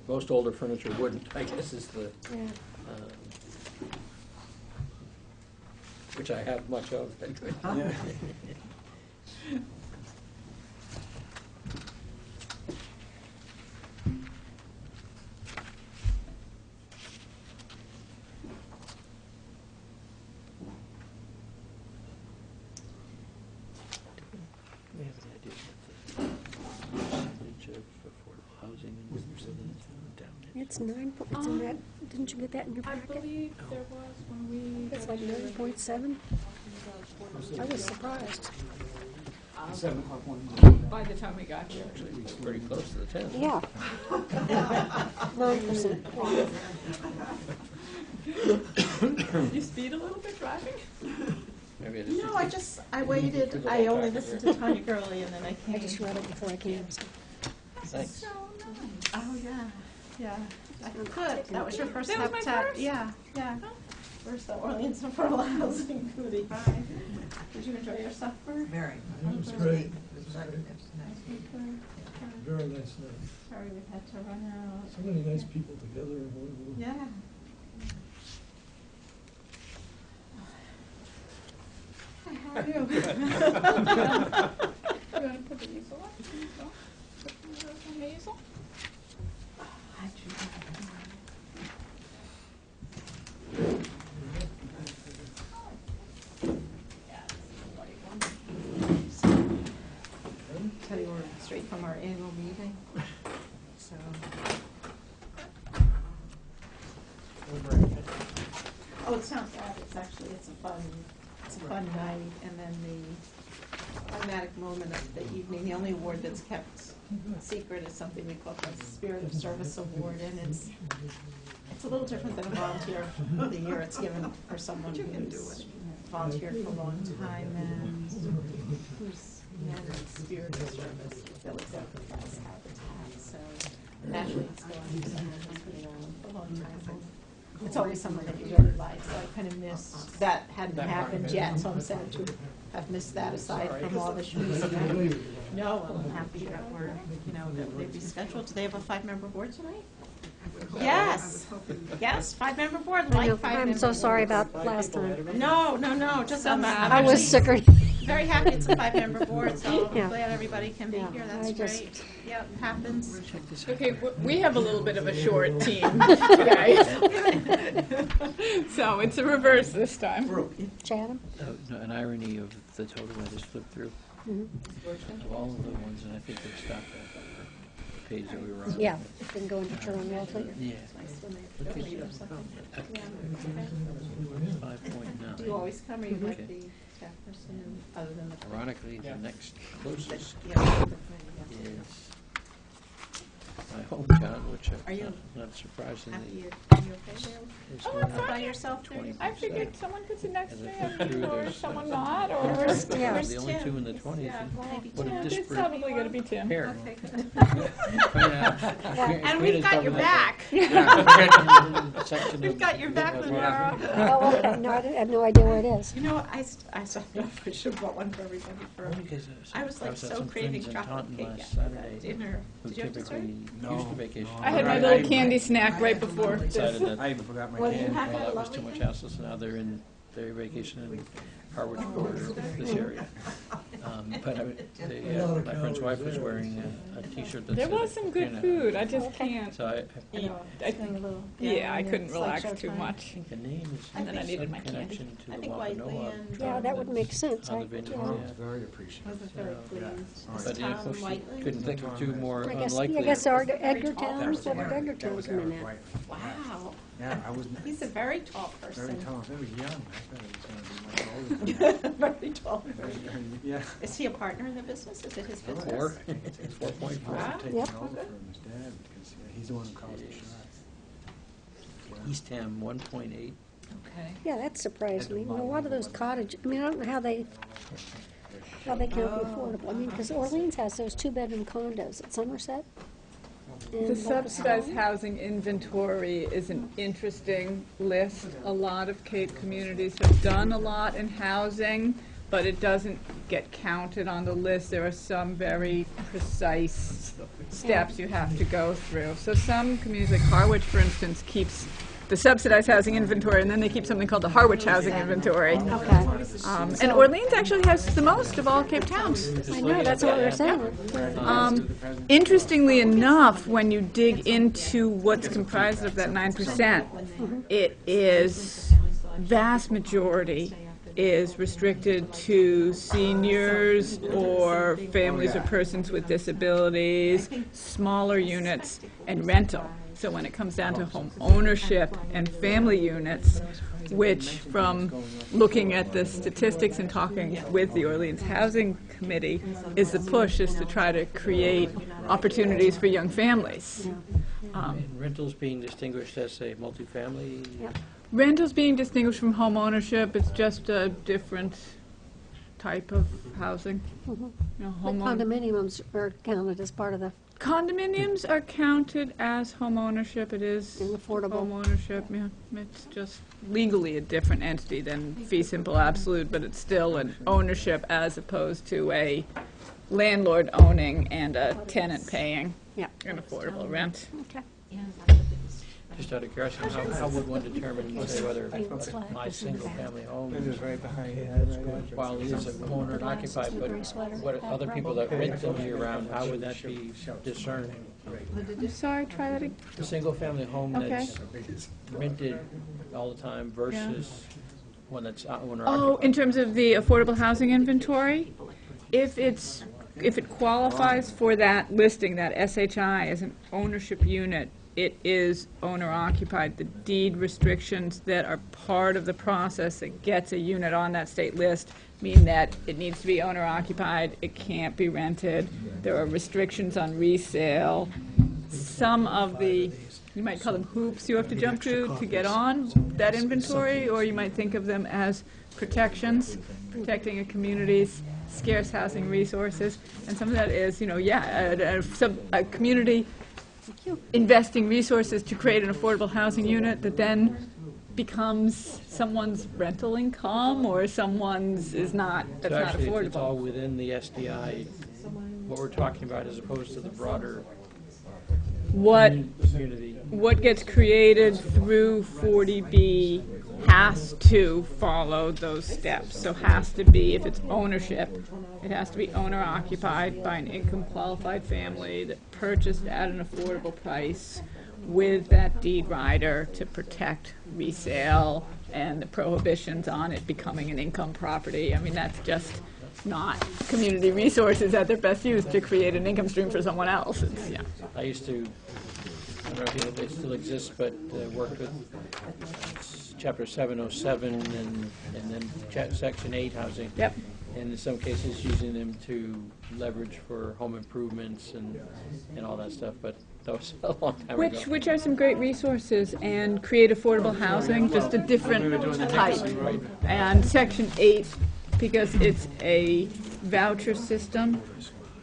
Most older furniture wouldn't, I guess is the, Yeah. which I have much of. We have an idea what the percentage of affordable housing in down there. It's it's in that, didn't you get that in your I packet? believe there was when we. It's like 9.7? I was surprised. By the time we got here. Actually, it's pretty close to the 10. Yeah. 9%. You speed a little bit driving? Maybe it is. No, I waited, I only listened to Tanya Gurley and then I came. I just read it before I came. Thanks. So nice. Oh, yeah, yeah. I I'm could, taking that was your it. first That was my Habitat, first? yeah, yeah. First Orleans Affordable Housing Committee. Did you enjoy your supper? It was great. It was great. Very nice night. Sorry, we've had to run out. So many nice people together in one room. Yeah. Hi, how are you? You want to put the easel on? Put the easel? Tell you we're straight from our annual meeting, so. Oh, it's not bad, it's actually, it's a fun night, and then the climatic moment of the evening, the only award that's kept secret is something we call the Spirit of Service Award, and it's a little different than a volunteer of the year. It's given for someone who's volunteered for a long time and who's managed spirit of service. That was their best habitat. So naturally, it's going to someone who's been around for a long time. It's always someone that you really like. So I kind of missed that hadn't happened yet. So I'm sad to have missed that aside from all the schmoozing. No, I'm happy that we're, that they've rescheduled. Do they have a 5-member board tonight? Yes, yes, 5-member board, I know, like 5 I'm members. so sorry about last time. No, just I'm I was actually sicker. very happy it's a 5-member board, so Yeah. I'm glad everybody can be Yeah, here, I that's just- great. Yep, happens. Okay, we have a little bit of a short team today. So it's a reverse this time. Chatham? An irony of the total I just flipped through, of all of the ones, and I think they've stopped at the page that we were on. Yeah, it didn't go into Sherwin Wealthy. Yeah. Don't leave or something. Yeah, okay. 5.9. Do you always come, or you let Okay. the staff person other than the. Ironically, the next closest Yeah. is my hometown, which Are you not Happy surprisingly you're okay there? is Oh, one it's of By yourself there? 20%. I figured someone could sit next As to I me, flip through, or there's, someone uh, not, or. Where's the Where's only Tim? two in the 20s. Yeah, and maybe What a Tim. It's disparate probably gonna be Tim. pair. Okay. And And we've got your back. We've got your back, Lenora. Oh, okay, no, I have no idea where it is. You know, I should have bought one for everybody for. I was like at so some craving friends in chocolate Taunton cake last after Saturday that dinner. who Did you have dessert? typically used to vacation. I had my little candy snack right before Decided this. that, even forgot my Well, you can. have well, had a that was too lovely much day. hassle, so now they're in their vacation in Harwich or this area. But my friend's wife was wearing a T-shirt that There said, was some good you know, food, I just can't So I eat. I It's been a think, little- yeah, I couldn't it's relax like too showtime. much. think the name is And then I needed my some candy. connection to I the think Whiteley Wampanoag and- Yeah, that would make sense. on I- the vineyard, yeah. Oh, yeah. it's very appreciated. Wasn't very pleased. Yeah. But Tom of course, you Whiteley? couldn't think of two more I guess, unlikely. I guess Edgar That Towns, was what would Eric. Edgar That Towns was come in Eric at? White. Wow. Yeah, I was He's a very tall person. very tall, very young. I thought he was going to be much older. Very tall. Yeah. Is he a partner in the business? Is it his business? 4, He's 4.4. Wow. taking Yep. over from his dad because he's the one who calls the shots. Eastham 1.8. Okay. Yeah, that surprised me. You know, a lot of those cottage, I mean, I don't know how they can't be affordable. I mean, because Orleans has those two-bedroom condos at Somerset. The And subsidized housing inventory is an interesting list. A lot of Cape communities have done a lot in housing, but it doesn't get counted on the list. There are some very precise steps you have to go through. So some communities, like Harwich, for instance, keeps the subsidized housing inventory, and then they keep something called the Harwich housing inventory. Okay. And Orleans actually has the most of all Cape towns. I know, that's what we're saying. Interestingly enough, when you dig into what's comprised of that 9%, it is, vast majority is restricted to seniors or families or persons with disabilities, smaller units, and rental. So when it comes down to home ownership and family units, which from looking at the statistics and talking with the Orleans Housing Committee, is the push is to try to create opportunities for young families. And rentals being distinguished as a multifamily. Yep. Rentals being distinguished from home ownership, it's just a different type of housing. You know, But home own- condominiums are counted as part of the, Condominiums are counted as home ownership. It is And affordable. home ownership. Yeah, it's just legally a different entity than fee simple absolute, but it's still an ownership as opposed to a landlord owning and a tenant paying yeah. an affordable rent. Okay. Just out of curiosity, how would one determine, say, whether my single-family home, It was right behind you. while it is a owner and occupied, but what other people that rent them year-round, how would that be discerned? I'm sorry, try that again. A single-family home Okay. that's rented all the time versus one that's owner Oh, occupied? in terms of the affordable housing inventory, if it qualifies for that listing, that SHI as an ownership unit, it is owner-occupied. The deed restrictions that are part of the process that gets a unit on that state list mean that it needs to be owner-occupied, it can't be rented, there are restrictions on resale. Some of the, you might call them hoops you have to jump to get on that inventory, or you might think of them as protections, protecting a community's scarce housing resources. And some of that is, a community investing resources to create an affordable housing unit that then becomes someone's rental income or someone's that's So not actually, it's all affordable. within the SDI, what we're talking about, as opposed to the broader What community. what gets created through 40B has to follow those steps. So has to be, if it's ownership, it has to be owner-occupied by an income-qualified family that purchased at an affordable price with that deed rider to protect resale and the prohibitions on it becoming an income property. I mean, that's just not community resources at their best use to create an income stream for someone else. It's, yeah. I used to, I don't know if it still exists, but worked with Chapter 707 and then Section 8 housing. Yep. And in some cases, using them to leverage for home improvements and all that stuff, but that was a long time ago. Which are some great resources, and create affordable housing, just a different type. And Section 8, because it's a voucher system,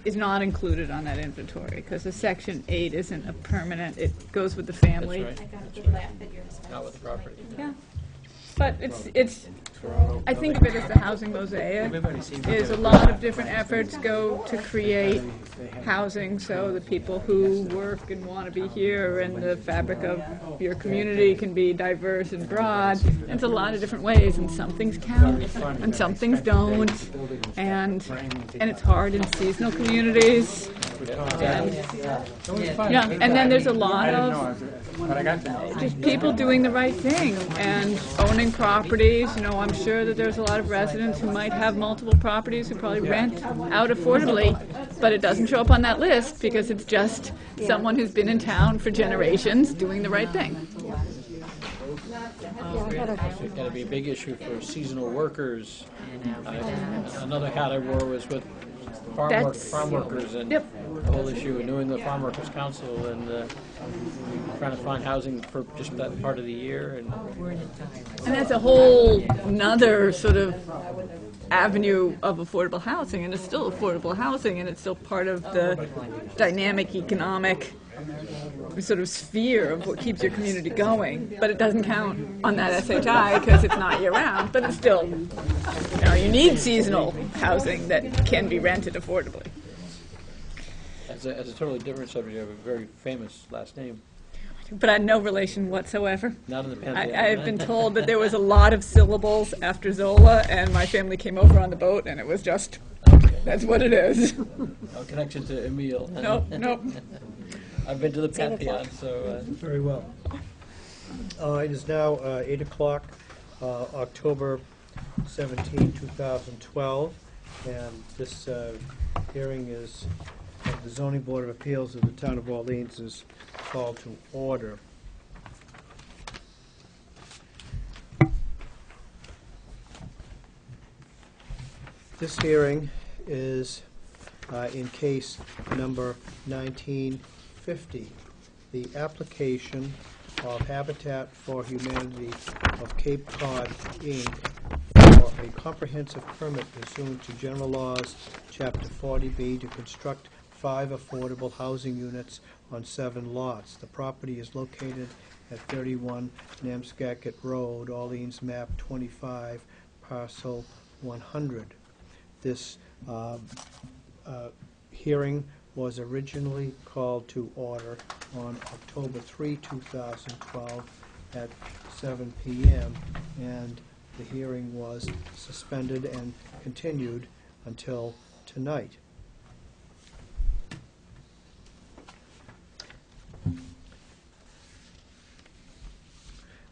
is not included on that inventory, because the Section 8 isn't a permanent, it goes with the family. That's right. Not with the property. Yeah. But it's, I think of it as the housing mosaic. Is a lot of different efforts go to create housing so the people who work and want to be here and the fabric of your community can be diverse and broad. It's a lot of different ways, and some things count and some things don't. And it's hard in seasonal communities. And, yeah, and then there's a lot of just people doing the right thing and owning properties. You know, I'm sure that there's a lot of residents who might have multiple properties who probably rent out affordably, but it doesn't show up on that list because it's just someone who's been in town for generations doing the right thing. It's got to be a big issue for seasonal workers. Another hat I wore was with farm workers, and the whole issue of New England Farm Workers Council, and trying to find housing for just that part of the year. And that's a whole another sort of avenue of affordable housing, and it's still affordable housing, and it's still part of the dynamic economic sort of sphere of what keeps your community going, but it doesn't count on that SHI because it's not year-round, but it's still, you know, you need seasonal housing that can be rented affordably. As a totally different subject, you have a very famous last name. But I had no relation whatsoever. Not in the pantheon. I've been told that there was a lot of syllables after Zola, and my family came over on the boat, and it was just, that's what it is. No connection to Emile. Nope. I've been to the Pantheon, so... Very well. It is now 8 o'clock, October 17, 2012, and this hearing is of the Zoning Board of Appeals of the Town of Orleans is called to order. This hearing is in case number 1950, the application of Habitat for Humanity of Cape Cod, Inc. for a comprehensive permit pursuant to General Laws, Chapter 40B, to construct 5 affordable housing units on 7 lots. The property is located at 31 Namscacket Road, Orleans, map 25, parcel 100. This hearing was originally called to order on October 3, 2012 at 7 p.m. and the hearing was suspended and continued until tonight.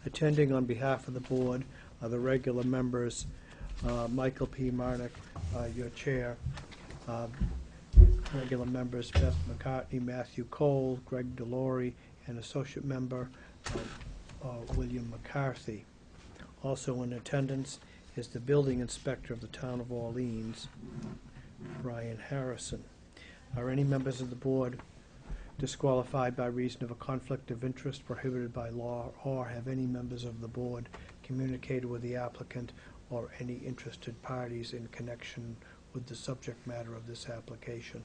Attending on behalf of the board are the regular members, Michael P. Marnick, your chair, regular members Beth McCartney, Matthew Cole, Greg DeLore, and associate member William McCarthy. Also in attendance is the building inspector of the town of Orleans, Brian Harrison. Are any members of the board disqualified by reason of a conflict of interest prohibited by law, or have any members of the board communicated with the applicant or any interested parties in connection with the subject matter of this application?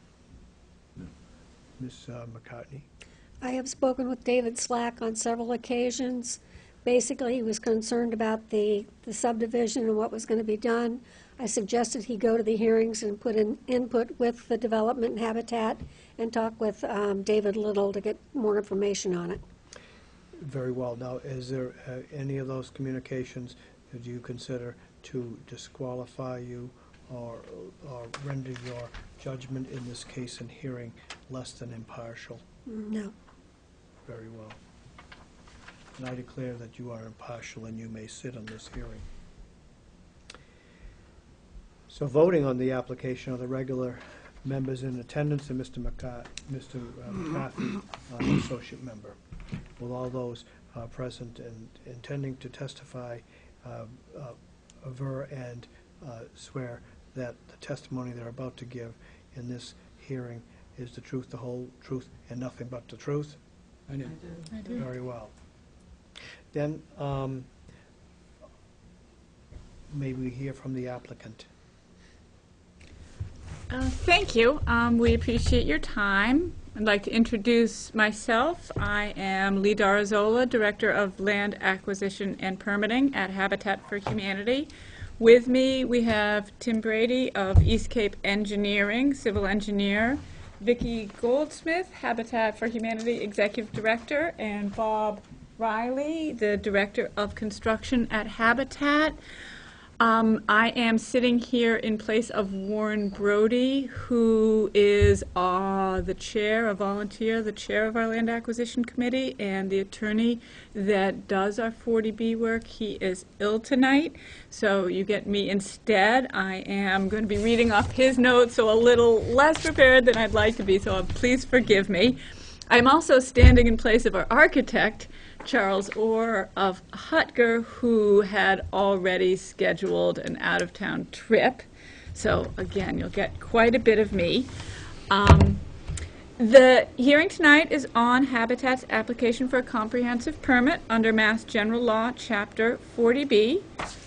No. Ms. McCartney? I have spoken with David Slack on several occasions. Basically, he was concerned about the subdivision and what was going to be done. I suggested he go to the hearings and put in input with the development and habitat and talk with David Little to get more information on it. Very well. Now, is there any of those communications that you consider to disqualify you or render your judgment in this case and hearing less than impartial? No. Very well. And I declare that you are impartial and you may sit on this hearing. So voting on the application are the regular members in attendance and Mr. McCarthy, associate member. Will all those present and intending to testify aver and swear that the testimony they're about to give in this hearing is the truth, the whole truth, and nothing but the truth? I do. Very well. Then, may we hear from the applicant? Thank you. We appreciate your time. I'd like to introduce myself. I am Lee Darazola, Director of Land Acquisition and Permitting at Habitat for Humanity. With me, we have Tim Brady of East Cape Engineering, civil engineer, Vicki Goldsmith, Habitat for Humanity Executive Director, and Bob Riley, the Director of Construction at Habitat. I am sitting here in place of Warren Brody, who is the chair, a volunteer, the chair of our Land Acquisition Committee, and the attorney that does our 40B work. He is ill tonight, so you get me instead. I am going to be reading off his notes, so a little less prepared than I'd like to be, so please forgive me. I'm also standing in place of our architect, Charles Orr of Hutger, who had already scheduled an out-of-town trip. So again, you'll get quite a bit of me. The hearing tonight is on Habitat's application for a comprehensive permit under Mass General Law, Chapter 40B.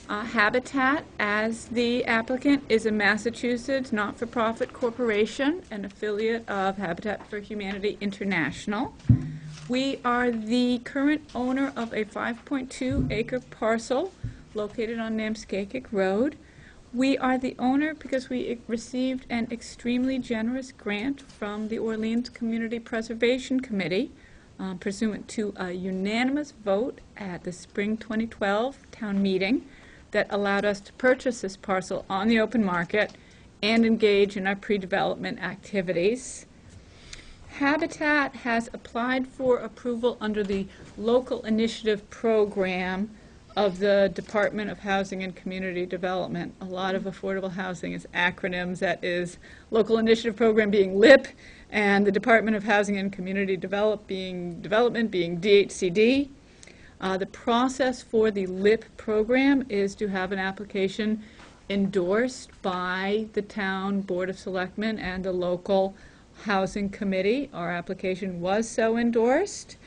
Habitat, as the applicant, is a Massachusetts not-for-profit corporation, an affiliate of Habitat for Humanity International. We are the current owner of a 5.2-acre parcel located on Namskakik Road. We are the owner because we received an extremely generous grant from the Orleans Community Preservation Committee, pursuant to a unanimous vote at the spring 2012 town meeting that allowed us to purchase this parcel on the open market and engage in our pre-development activities. Habitat has applied for approval under the Local Initiative Program of the Department of Housing and Community Development. A lot of affordable housing is acronyms. That is Local Initiative Program being LIP, and the Department of Housing and Community Development being DHCD. The process for the LIP program is to have an application endorsed by the town Board of Selectmen and the local Housing Committee. Our application was so endorsed.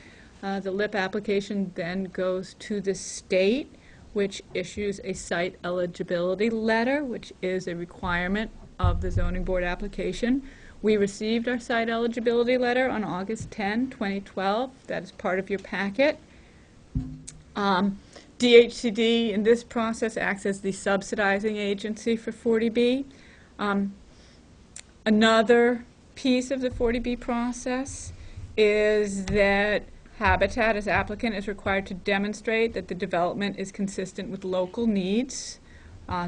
The LIP application then goes to the state, which issues a site eligibility letter, which is a requirement of the zoning board application. We received our site eligibility letter on August 10, 2012. That is part of your packet. DHCD in this process acts as the subsidizing agency for 40B. Another piece of the 40B process is that Habitat, as applicant, is required to demonstrate that the development is consistent with local needs.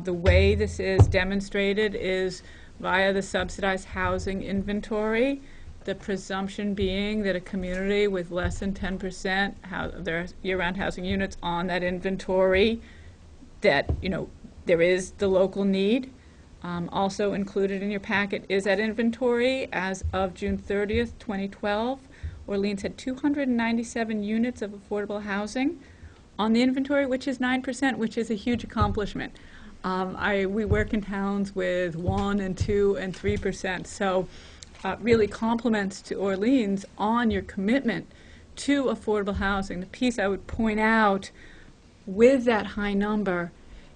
The way this is demonstrated is via the subsidized housing inventory, the presumption being that a community with less than 10% of their year-round housing units on that inventory, that, there is the local need. Also included in your packet is that inventory. As of June 30th, 2012, Orleans had 297 units of affordable housing on the inventory, which is 9%, which is a huge accomplishment. We work in towns with 1% and 2% and 3%, so really compliments to Orleans on your commitment to affordable housing. The piece I would point out with that high number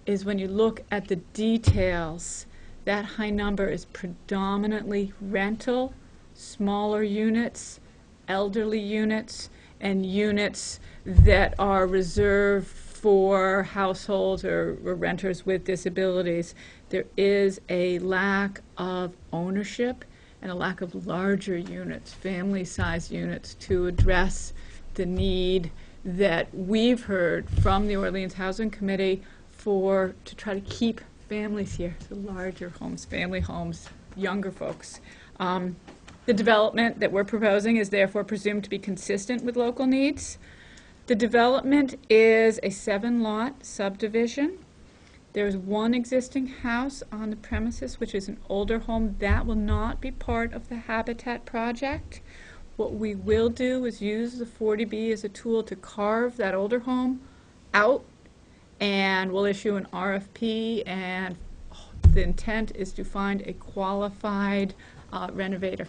is when you look at the details, that high number is predominantly rental, smaller units, elderly units, and units that are reserved for households or renters with disabilities. There is a lack of ownership and a lack of larger units, family-sized units, to address the need that we've heard from the Orleans Housing Committee to try to keep families here, so larger homes, family homes, younger folks. The development that we're proposing is therefore presumed to be consistent with local needs. The development is a 7-lot subdivision. There's one existing house on the premises, which is an older home. That will not be part of the Habitat project. What we will do is use the 40B as a tool to carve that older home out, and we'll issue an RFP, and the intent is to find a qualified renovator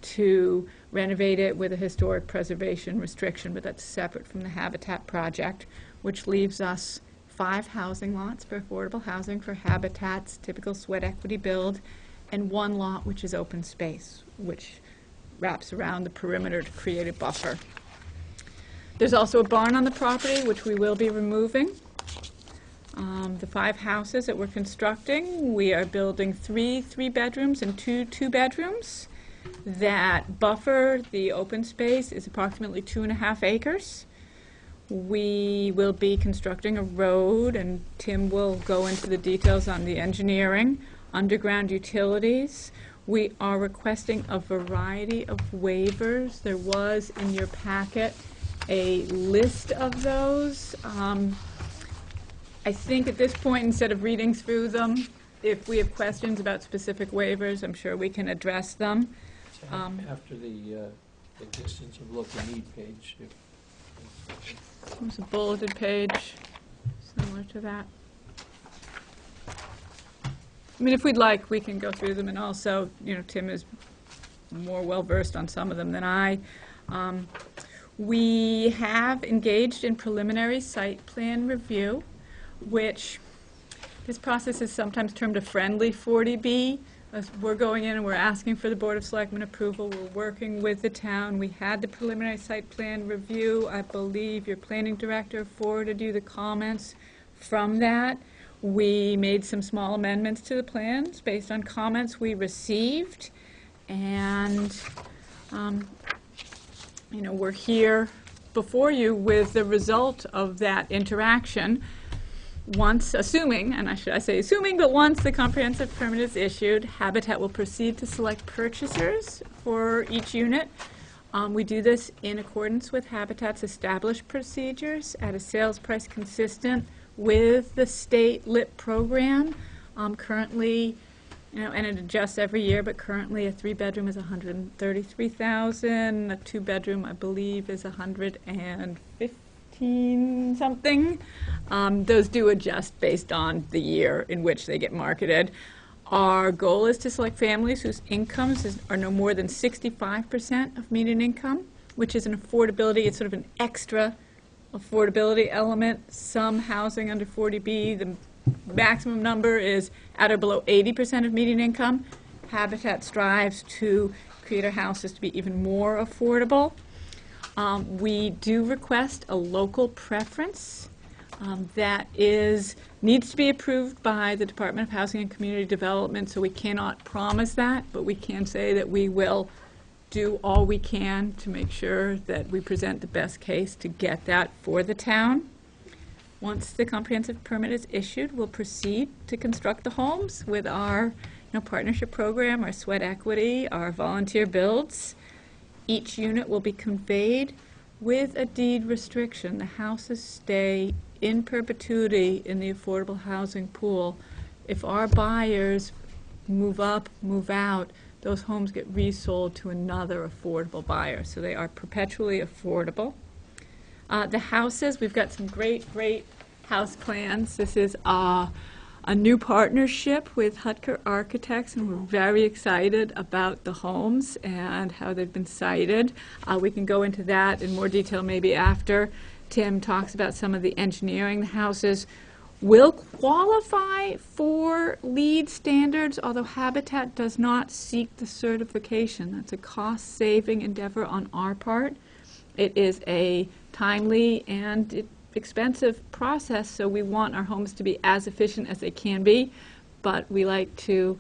to renovate it with a historic preservation restriction, but that's separate from the Habitat project, which leaves us 5 housing lots for affordable housing for Habitat's typical sweat equity build, and 1 lot which is open space, which wraps around the perimeter to create a buffer. There's also a barn on the property, which we will be removing. The 5 houses that we're constructing, we are building 3 3-bedrooms and 2 2-bedrooms. That buffer, the open space, is approximately 2.5 acres. We will be constructing a road, and Tim will go into the details on the engineering, underground utilities. We are requesting a variety of waivers. There was in your packet a list of those. I think at this point, instead of reading through them, if we have questions about specific waivers, I'm sure we can address them. After the existence of local need page, There's a bulleted page similar to that. I mean, if we'd like, we can go through them, and also, you know, Tim is more well-versed on some of them than I. We have engaged in preliminary site plan review, which this process is sometimes termed a friendly 40B. We're going in and we're asking for the Board of Selectmen approval. We're working with the town. We had the preliminary site plan review. I believe your planning director forwarded you the comments from that. We made some small amendments to the plans based on comments we received. And, you know, we're here before you with the result of that interaction. Once, assuming, and I say assuming, but once the comprehensive permit is issued, Habitat will proceed to select purchasers for each unit. We do this in accordance with Habitat's established procedures at a sales price consistent with the state LIP program. Currently, you know, and it adjusts every year, but currently a 3-bedroom is $133,000, a 2-bedroom, I believe, is $115 something. Those do adjust based on the year in which they get marketed. Our goal is to select families whose incomes are no more than 65% of median income, which is an affordability, it's sort of an extra affordability element. Some housing under 40B, the maximum number is at or below 80% of median income. Habitat strives to create our houses to be even more affordable. We do request a local preference that needs to be approved by the Department of Housing and Community Development, so we cannot promise that, but we can say that we will do all we can to make sure that we present the best case to get that for the town. Once the comprehensive permit is issued, we'll proceed to construct the homes with our partnership program, our sweat equity, our volunteer builds. Each unit will be conveyed with a deed restriction. The houses stay in perpetuity in the affordable housing pool. If our buyers move up, move out, those homes get resold to another affordable buyer. So they are perpetually affordable. The houses, we've got some great house plans. This is a new partnership with Hutker Architects, and we're very excited about the homes and how they've been sited. We can go into that in more detail maybe after Tim talks about some of the engineering. The houses will qualify for LEED standards, although Habitat does not seek the certification. That's a cost-saving endeavor on our part. It is a timely and expensive process, so we want our homes to be as efficient as they can be, but we like to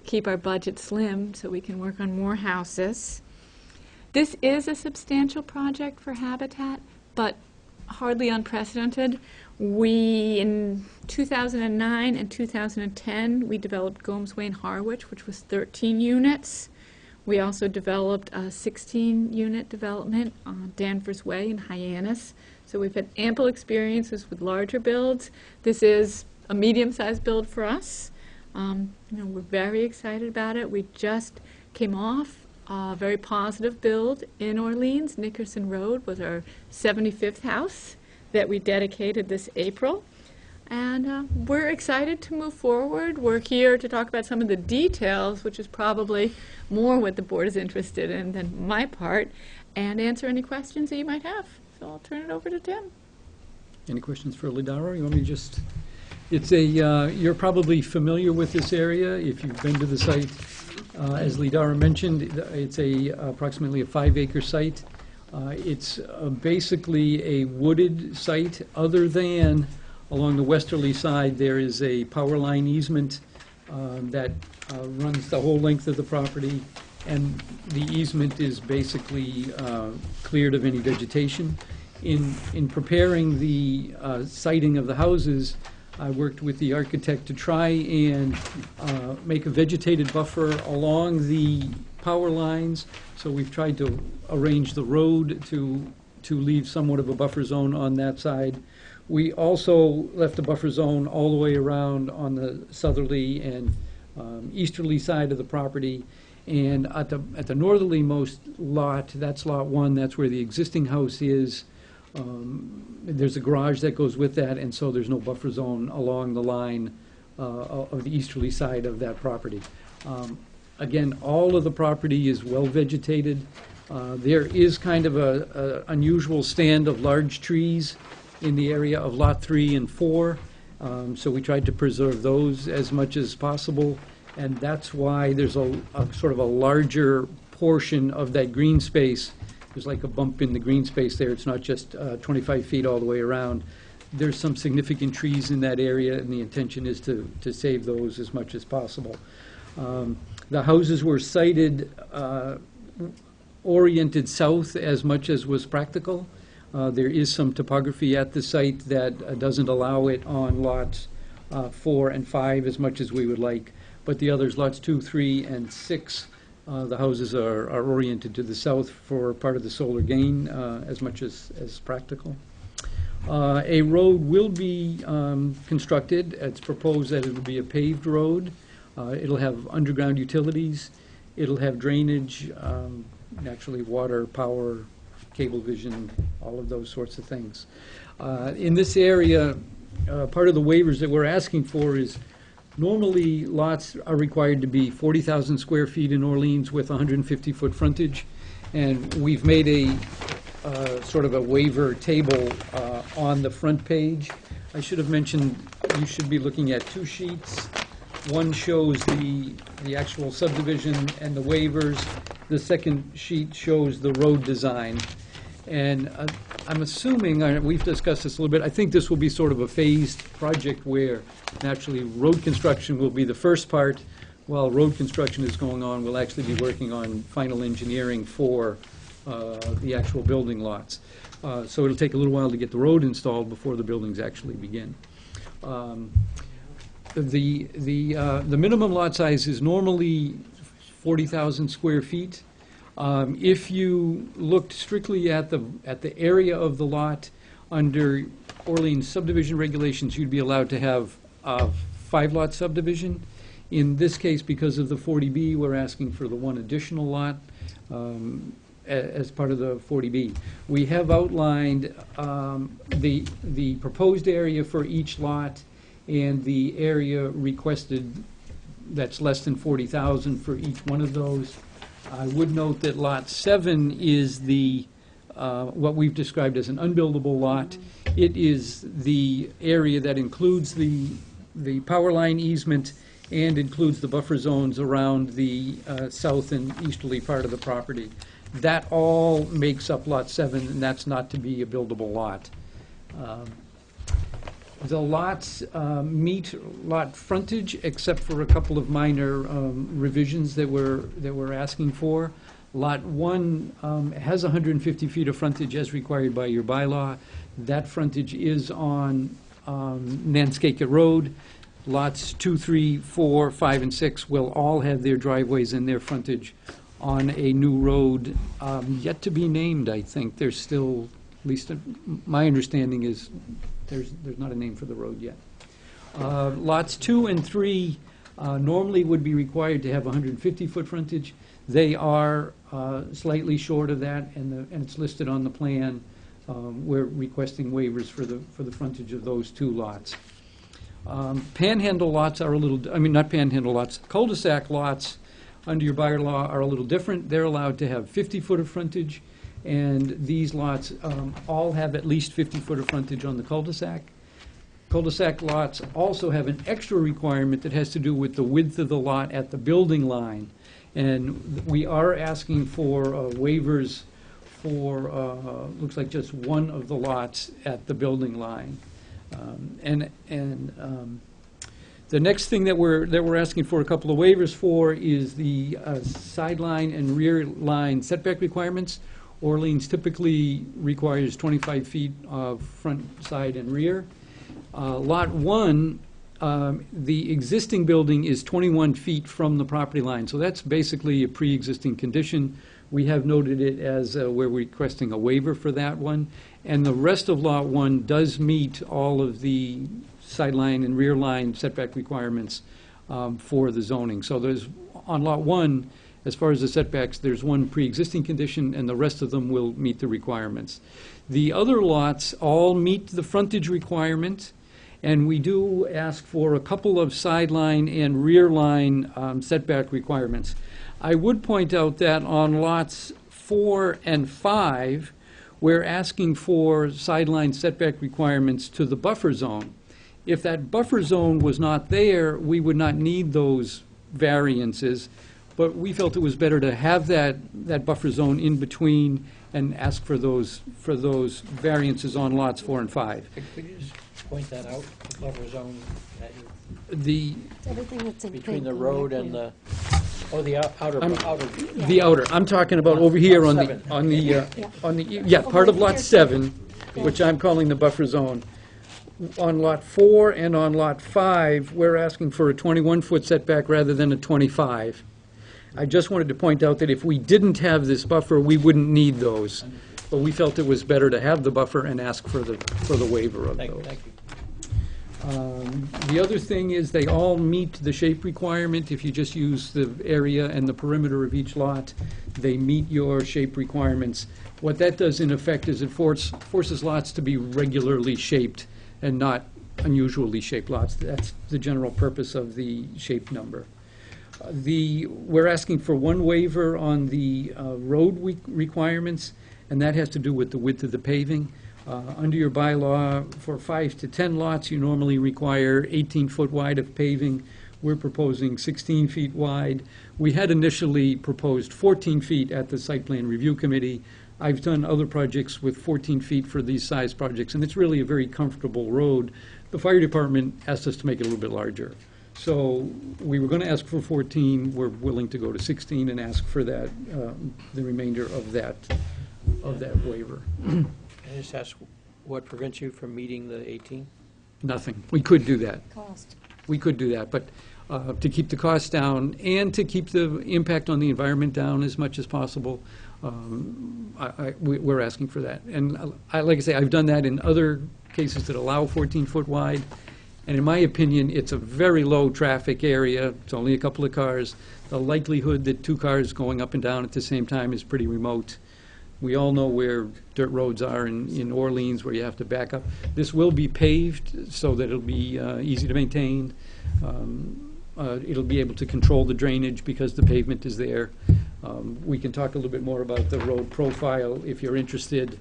keep our budget slim so we can work on more houses. This is a substantial project for Habitat, but hardly unprecedented. In 2009 and 2010, we developed Gomes Wayne Harwich, which was 13 units. We also developed a 16-unit development on Danvers Way in Hyannis. So we've had ample experiences with larger builds. This is a medium-sized build for us. We're very excited about it. We just came off very positive build in Orleans. Nickerson Road was our 75th house that we dedicated this April. And we're excited to move forward. We're here to talk about some of the details, which is probably more what the board is interested in than my part, and answer any questions that you might have. So I'll turn it over to Tim. Any questions for Lidara? You want me to just, it's a, you're probably familiar with this area if you've been to the site. As Lidara mentioned, it's approximately a 5-acre site. It's basically a wooded site, other than along the westerly side there is a power line easement that runs the whole length of the property, and the easement is basically cleared of any vegetation. In preparing the siting of the houses, I worked with the architect to try and make a vegetated buffer along the power lines. So we've tried to arrange the road to leave somewhat of a buffer zone on that side. We also left a buffer zone all the way around on the southerly and easterly side of the property. And at the northerly-most lot, that's lot 1, that's where the existing house is. There's a garage that goes with that, and so there's no buffer zone along the line of the easterly side of that property. Again, all of the property is well vegetated. There is kind of a unusual stand of large trees in the area of lot 3 and 4, so we tried to preserve those as much as possible, and that's why there's a sort of a larger portion of that green space. There's like a bump in the green space there. It's not just 25 feet all the way around. There's some significant trees in that area, and the intention is to save those as much as possible. The houses were sited oriented south as much as was practical. There is some topography at the site that doesn't allow it on lots 4 and 5 as much as we would like, but the others, lots 2, 3, and 6, the houses are oriented to the south for part of the solar gain as much as practical. A road will be constructed. It's proposed that it will be a paved road. It'll have underground utilities. It'll have drainage, naturally water, power, Cablevision, all of those sorts of things. In this area, part of the waivers that we're asking for is normally lots are required to be 40,000 square feet in Orleans with 150-foot frontage, and we've made a sort of a waiver table on the front page. I should have mentioned you should be looking at 2 sheets. One shows the actual subdivision and the waivers. The second sheet shows the road design. And I'm assuming, we've discussed this a little bit, I think this will be sort of a phased project where naturally road construction will be the first part. While road construction is going on, we'll actually be working on final engineering for the actual building lots. So it'll take a little while to get the road installed before the buildings actually begin. The minimum lot size is normally 40,000 square feet. If you looked strictly at the area of the lot under Orleans subdivision regulations, you'd be allowed to have a 5-lot subdivision. In this case, because of the 40B, we're asking for the 1 additional lot as part of the 40B. We have outlined the proposed area for each lot and the area requested that's less than 40,000 for each one of those. I would note that lot 7 is the what we've described as an unbuildable lot. It is the area that includes the power line easement and includes the buffer zones around the south and easterly part of the property. That all makes up lot 7, and that's not to be a buildable lot. The lots meet lot frontage, except for a couple of minor revisions that we're asking for. Lot 1 has 150 feet of frontage as required by your bylaw. That frontage is on Nanskaket Road. Lots 2, 3, 4, 5, and 6 will all have their driveways and their frontage on a new road yet to be named, I think. There's still, at least my understanding is, there's not a name for the road yet. Lots 2 and 3 normally would be required to have 150-foot frontage. They are slightly short of that, and it's listed on the plan. We're requesting waivers for the frontage of those two lots. Panhandle lots are a little, not panhandle lots, cul-de-sac lots under your bylaw are a little different. They're allowed to have 50-foot of frontage, and these lots all have at least 50-foot of frontage on the cul-de-sac. Cul-de-sac lots also have an extra requirement that has to do with the width of the lot at the building line. And we are asking for waivers for, looks like just one of the lots at the building line. The next thing that we're asking for a couple of waivers for is the sideline and rear line setback requirements. Orleans typically requires 25 feet of front, side, and rear. Lot 1, the existing building is 21 feet from the property line, so that's basically a pre-existing condition. We have noted it as we're requesting a waiver for that one. And the rest of Lot 1 does meet all of the sideline and rear line setback requirements for the zoning. So there's, on Lot 1, as far as the setbacks, there's one pre-existing condition, and the rest of them will meet the requirements. The other lots all meet the frontage requirement, and we do ask for a couple of sideline and rear line setback requirements. I would point out that on lots 4 and 5, we're asking for sideline setback requirements to the buffer zone. If that buffer zone was not there, we would not need those variances, but we felt it was better to have that buffer zone in between and ask for those variances on lots 4 and 5. Could you just point that out, the buffer zone, The Everything that's in between pink the on road that and plan. the outer. The outer, I'm talking about over here on part of lot 7, which I'm calling the buffer zone. On lot 4 and on lot 5, we're asking for a 21-foot setback rather than a 25. I just wanted to point out that if we didn't have this buffer, we wouldn't need those. But we felt it was better to have the buffer and ask for the waiver of those. Thank you. The other thing is they all meet the shape requirement. If you just use the area and the perimeter of each lot, they meet your shape requirements. What that does in effect is it forces lots to be regularly shaped and not unusually shaped lots. That's the general purpose of the shape number. We're asking for one waiver on the road requirements, and that has to do with the width of the paving. Under your bylaw, for 5 to 10 lots, you normally require 18-foot wide of paving. We're proposing 16 feet wide. We had initially proposed 14 feet at the Site Plan Review Committee. I've done other projects with 14 feet for these size projects, and it's really a very comfortable road. The fire department asked us to make it a little bit larger. So we were going to ask for 14. We're willing to go to 16 and ask for that, the remainder of that waiver. Can I just ask, what prevents you from meeting the 18? Nothing. We could do that. Cost. We could do that, but to keep the costs down and to keep the impact on the environment down as much as possible, we're asking for that. And like I say, I've done that in other cases that allow 14-foot wide, and in my opinion, it's a very low traffic area. It's only a couple of cars. The likelihood that 2 cars going up and down at the same time is pretty remote. We all know where dirt roads are in Orleans, where you have to back up. This will be paved so that it'll be easy to maintain. It'll be able to control the drainage because the pavement is there. We can talk a little bit more about the road profile if you're interested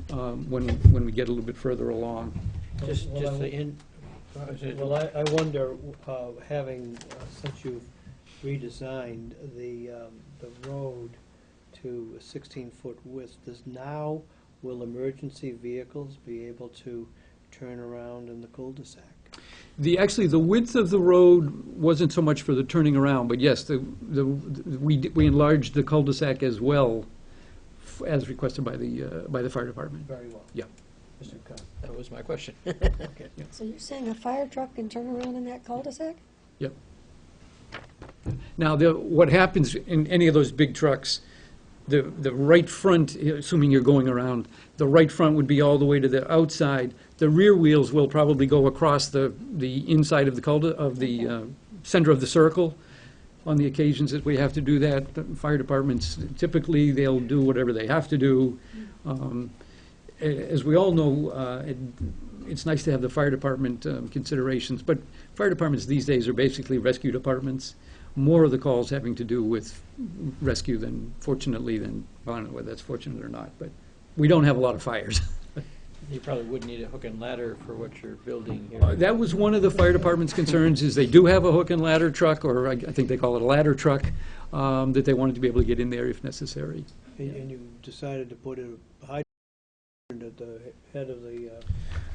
when we get a little bit further along. Well, I wonder, having, since you've redesigned the road to a 16-foot width, will emergency vehicles be able to turn around in the cul-de-sac? Actually, the width of the road wasn't so much for the turning around, but yes, we enlarged the cul-de-sac as well, as requested by the fire department. Very well. Yeah. Mr. Cobb. That was my question. Okay. So you're saying a fire truck can turn around in that cul-de-sac? Yep. Now, what happens in any of those big trucks, the right front, assuming you're going around, the right front would be all the way to the outside. The rear wheels will probably go across the inside of the center of the circle on the occasions that we have to do that. The fire departments, typically, they'll do whatever they have to do. As we all know, it's nice to have the fire department considerations, but fire departments these days are basically rescue departments. More of the calls having to do with rescue than, fortunately, than, well, I don't know whether that's fortunate or not, but we don't have a lot of fires. You probably wouldn't need a hook and ladder for what you're building here. That was one of the fire department's concerns, is they do have a hook and ladder truck, or I think they call it a ladder truck, that they wanted to be able to get in there if necessary. And you decided to put a hydrant at the head of the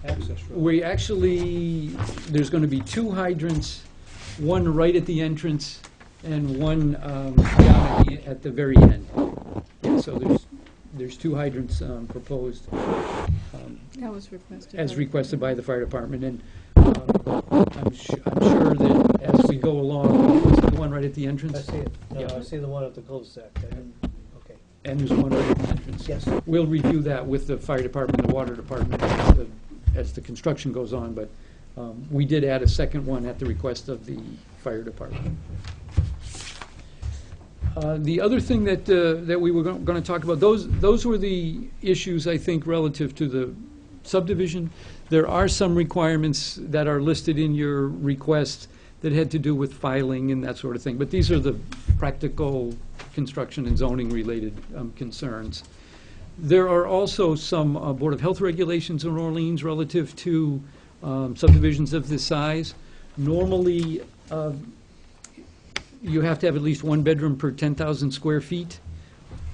access road. We actually, there's going to be 2 hydrants, one right at the entrance and one down at the very end. Yeah, so there's 2 hydrants proposed. That was requested. As requested by the fire department, and I'm sure that as we go along, is the one right at the entrance? I see it. No, Yeah. I see the one at the cul-de-sac. Okay. And there's one right at the entrance. Yes. We'll review that with the fire department, the water department, as the construction goes on, but we did add a second one at the request of the fire department. The other thing that we were going to talk about, those were the issues, I think, relative to the subdivision. There are some requirements that are listed in your request that had to do with filing and that sort of thing, but these are the practical construction and zoning related concerns. There are also some Board of Health regulations in Orleans relative to subdivisions of this size. Normally, you have to have at least 1 bedroom per 10,000 square feet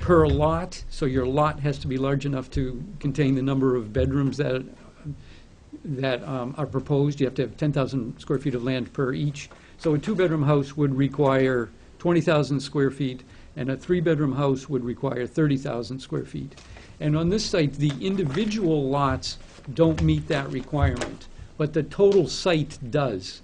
per lot, so your lot has to be large enough to contain the number of bedrooms that are proposed. You have to have 10,000 square feet of land per each. So a 2-bedroom house would require 20,000 square feet, and a 3-bedroom house would require 30,000 square feet. And on this site, the individual lots don't meet that requirement, but the total site does.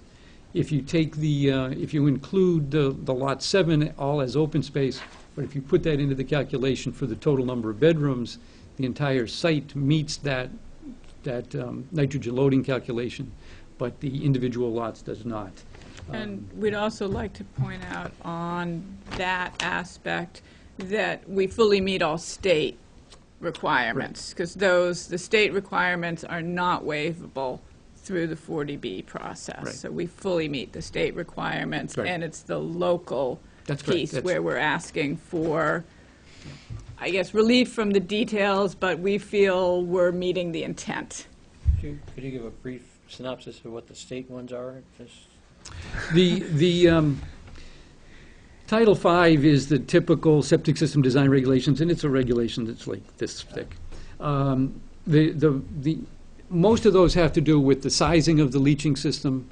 If you take if you include the lot 7 all as open space, but if you put that into the calculation for the total number of bedrooms, the entire site meets that nitrogen loading calculation, but the individual lots does not. And we'd also like to point out on that aspect that we fully meet all state requirements, because the state requirements are not waivable through the 40B process. Right. So we fully meet the state requirements, Right. and it's the local That's correct. piece That's- where we're asking for, I guess, relief from the details, but we feel we're meeting the intent. Could you give a brief synopsis of what the state ones are? Just The Title V is the typical septic system design regulations, and it's a regulation that's like this thick. Most of those have to do with the sizing of the leaching system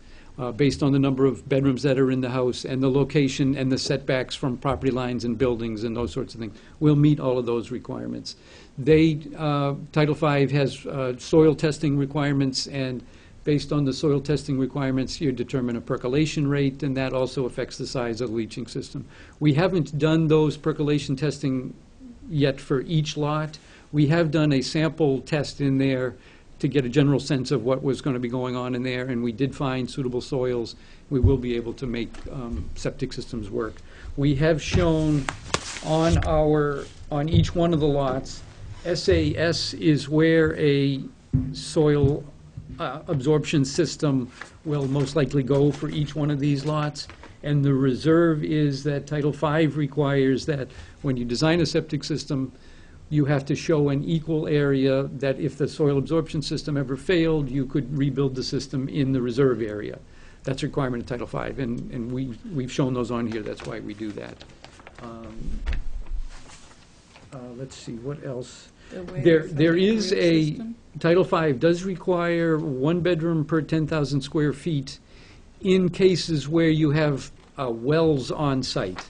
based on the number of bedrooms that are in the house and the location and the setbacks from property lines and buildings and those sorts of things. We'll meet all of those requirements. Title V has soil testing requirements, and based on the soil testing requirements, you determine a percolation rate, and that also affects the size of the leaching system. We haven't done those percolation testing yet for each lot. We have done a sample test in there to get a general sense of what was going to be going on in there, and we did find suitable soils. We will be able to make septic systems work. We have shown on each one of the lots, SAS is where a soil absorption system will most likely go for each one of these lots. And the reserve is that Title V requires that when you design a septic system, you have to show an equal area that if the soil absorption system ever failed, you could rebuild the system in the reserve area. That's a requirement of Title V, and we've shown those on here. That's why we do that. Let's see, what else? There is a, Title V does require 1 bedroom per 10,000 square feet in cases where you have wells on site.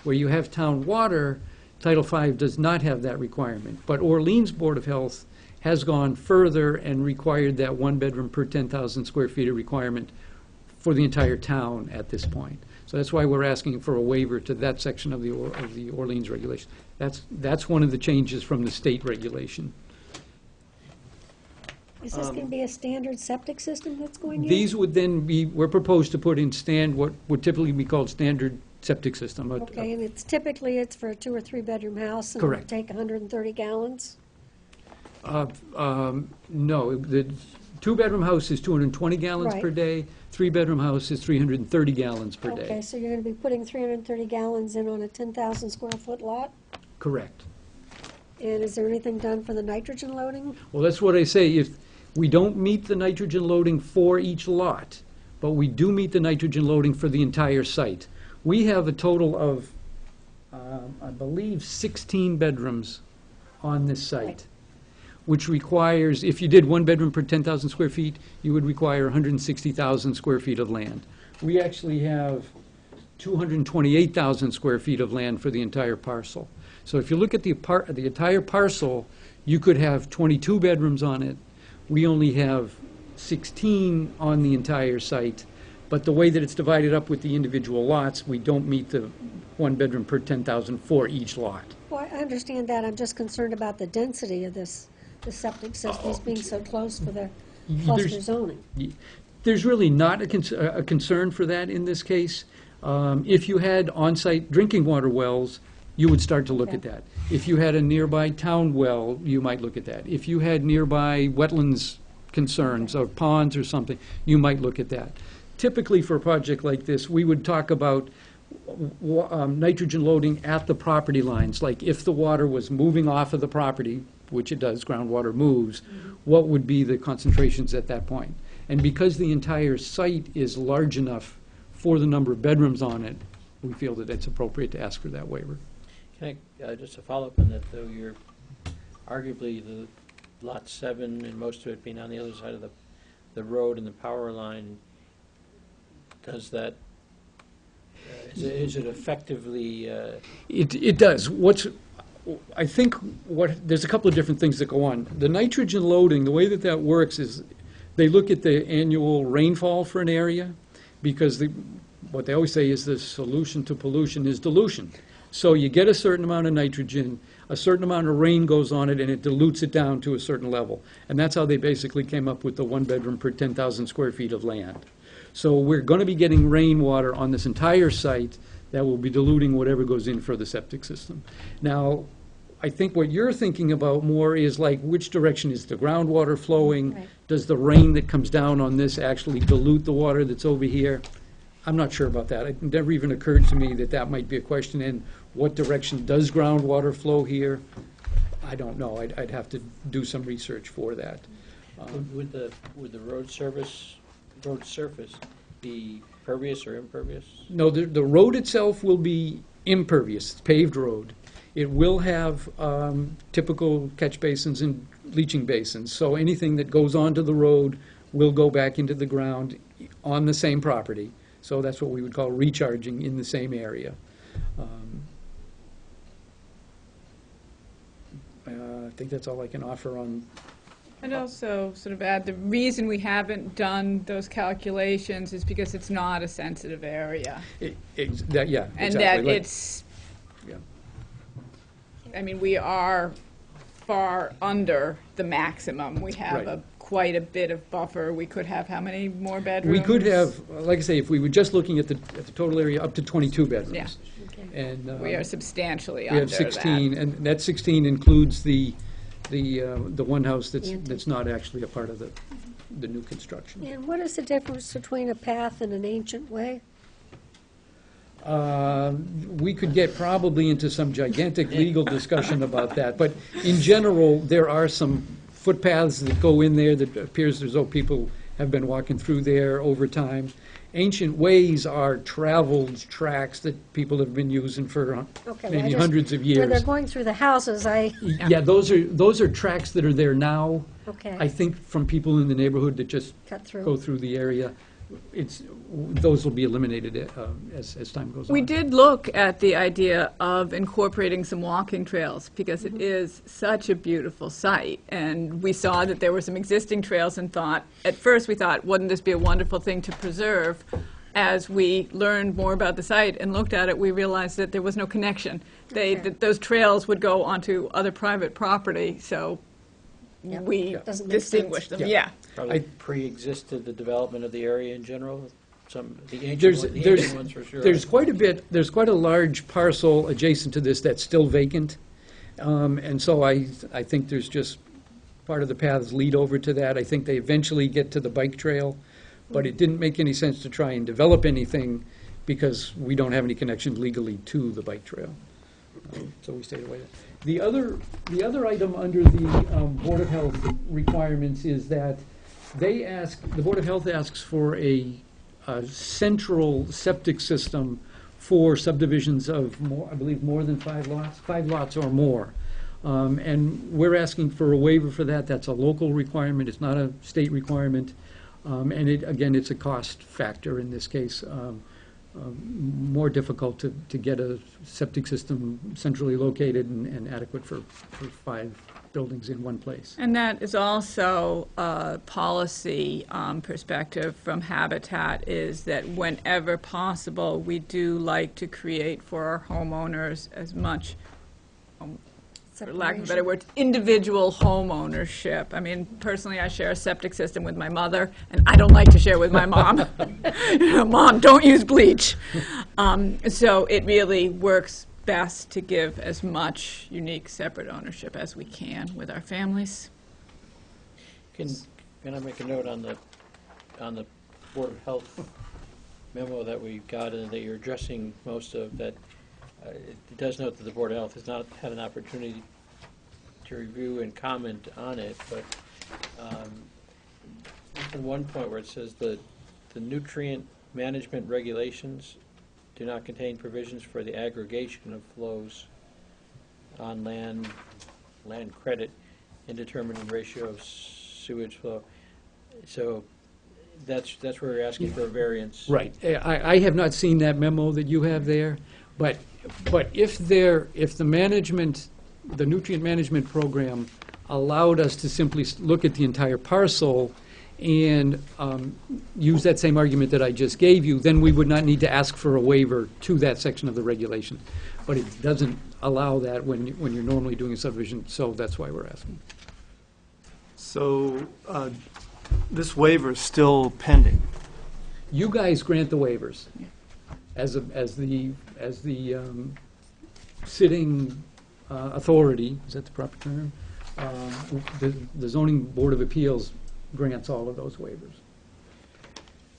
Where you have town water, Title V does not have that requirement. But Orleans Board of Health has gone further and required that 1 bedroom per 10,000 square feet of requirement for the entire town at this point. So that's why we're asking for a waiver to that section of the Orleans regulation. That's one of the changes from the state regulation. Is this going to be a standard septic system that's going in? These would then be, we're proposed to put in what would typically be called standard septic system. Okay, and it's typically, it's for a 2 or 3 bedroom house? And Correct. it'll take 130 gallons? No, the 2-bedroom house is 220 gallons per Right. day, 3-bedroom house is 330 gallons per Okay, day. so you're going to be putting 330 gallons in on a 10,000 square foot lot? Correct. And is there anything done for the nitrogen loading? Well, that's what I say, if we don't meet the nitrogen loading for each lot, but we do meet the nitrogen loading for the entire site. We have a total of, I believe, 16 bedrooms on this site, Right. which requires, if you did 1 bedroom per 10,000 square feet, you would require 160,000 square feet of land. We actually have 228,000 square feet of land for the entire parcel. So if you look at the entire parcel, you could have 22 bedrooms on it. We only have 16 on the entire site, but the way that it's divided up with the individual lots, we don't meet the 1 bedroom per 10,000 for each lot. Well, I understand that. I'm just concerned about the density of this, the septic systems being so close for the cluster There's- zoning. There's really not a concern for that in this case. If you had on-site drinking water wells, you would start to look at Okay. that. If you had a nearby town well, you might look at that. If you had nearby wetlands concerns or ponds or something, you might look at that. Typically, for a project like this, we would talk about nitrogen loading at the property lines, like if the water was moving off of the property, which it does, groundwater moves, what would be the concentrations at that point? And because the entire site is large enough for the number of bedrooms on it, we feel that it's appropriate to ask for that waiver. Can I, just to follow up on that, though, you're arguably the lot 7 and most of it being on the other side of the road and the power line, does that, is it effectively, It does. I think there's a couple of different things that go on. The nitrogen loading, the way that works is they look at the annual rainfall for an area, because what they always say is the solution to pollution is dilution. So you get a certain amount of nitrogen, a certain amount of rain goes on it, and it dilutes it down to a certain level. And that's how they basically came up with the 1 bedroom per 10,000 square feet of land. So we're going to be getting rainwater on this entire site that will be diluting whatever goes in for the septic system. Now, I think what you're thinking about more is like, which direction is the groundwater flowing? Right. Does the rain that comes down on this actually dilute the water that's over here? I'm not sure about that. It never even occurred to me that that might be a question. And what direction does groundwater flow here? I don't know. I'd have to do some research for that. would the road surface be pervious or impervious? No, the road itself will be impervious, it's paved road. It will have typical catch basins and leaching basins, so anything that goes onto the road will go back into the ground on the same property. So that's what we would call recharging in the same area. I think that's all I can offer on. I'd also sort of add, the reason we haven't done those calculations is because it's not a sensitive area. Yeah, And exactly. that Like- it's, Yeah. I mean, we are far under the maximum. We have Right. quite a bit of buffer. We could have how many more bedrooms? We could have, like I say, if we were just looking at the total area, up to 22 bedrooms. Yeah. And We are substantially we under have that. 16, and that 16 includes the one house Antique. that's not actually a part of the new construction. And what is the difference between a path and an ancient way? We could get probably into some gigantic legal discussion about that, but in general, there are some footpaths that go in there that appears as though people have been walking through there over time. Ancient ways are traveled tracks that people have been using for Okay, well, I maybe just- hundreds of Where they're years. going through the houses, Yeah, those are tracks that are there now, I okay, think, from people in the neighborhood that just cut go through. through the area. Those will be eliminated as time goes on. We did look at the idea of incorporating some walking trails because it is such a beautiful site. And we saw that there were some existing trails and thought, at first we thought, wouldn't this be a wonderful thing to preserve? As we learned more about the site and looked at it, we realized that there was no connection. Okay. That those trails would go onto other private property, so Yep. we Doesn't make distinguish them, Yeah. yeah. Probably pre-existed the development of the area in general, the There's- ancient ones for sure. There's quite a large parcel adjacent to this that's still vacant. And so I think there's just, part of the paths lead over to that. I think they eventually get to the bike trail, but it didn't make any sense to try and develop anything because we don't have any connection legally to the bike trail. So we stayed away. The other item under the Board of Health requirements is that the Board of Health asks for a central septic system for subdivisions of more, I believe, more than 5 lots or more. And we're asking for a waiver for that. That's a local requirement. It's not a state requirement. And again, it's a cost factor in this case. More difficult to get a septic system centrally located and adequate for 5 buildings in one place. And that is also a policy perspective from Habitat, is that whenever possible, we do like to create for our homeowners as much, for lack of a better word, individual home ownership. I mean, personally, I share a septic system with my mother, and I don't like to share with my mom. Mom, don't use bleach. So it really works best to give as much unique separate ownership as we can with our families. Can I make a note on the Board of Health memo that we got and that you're addressing most of that? It does note that the Board of Health has not had an opportunity to review and comment on it, but at one point where it says the nutrient management regulations do not contain provisions for the aggregation of flows on land credit in determining ratio of sewage flow. So that's where we're asking for a variance. Right. I have not seen that memo that you have there, but if the nutrient management program allowed us to simply look at the entire parcel and use that same argument that I just gave you, then we would not need to ask for a waiver to that section of the regulation. But it doesn't allow that when you're normally doing a subdivision, so that's why we're asking. So this waiver is still pending. You guys grant the waivers as the sitting authority, is that the proper term? The Zoning Board of Appeals grants all of those waivers.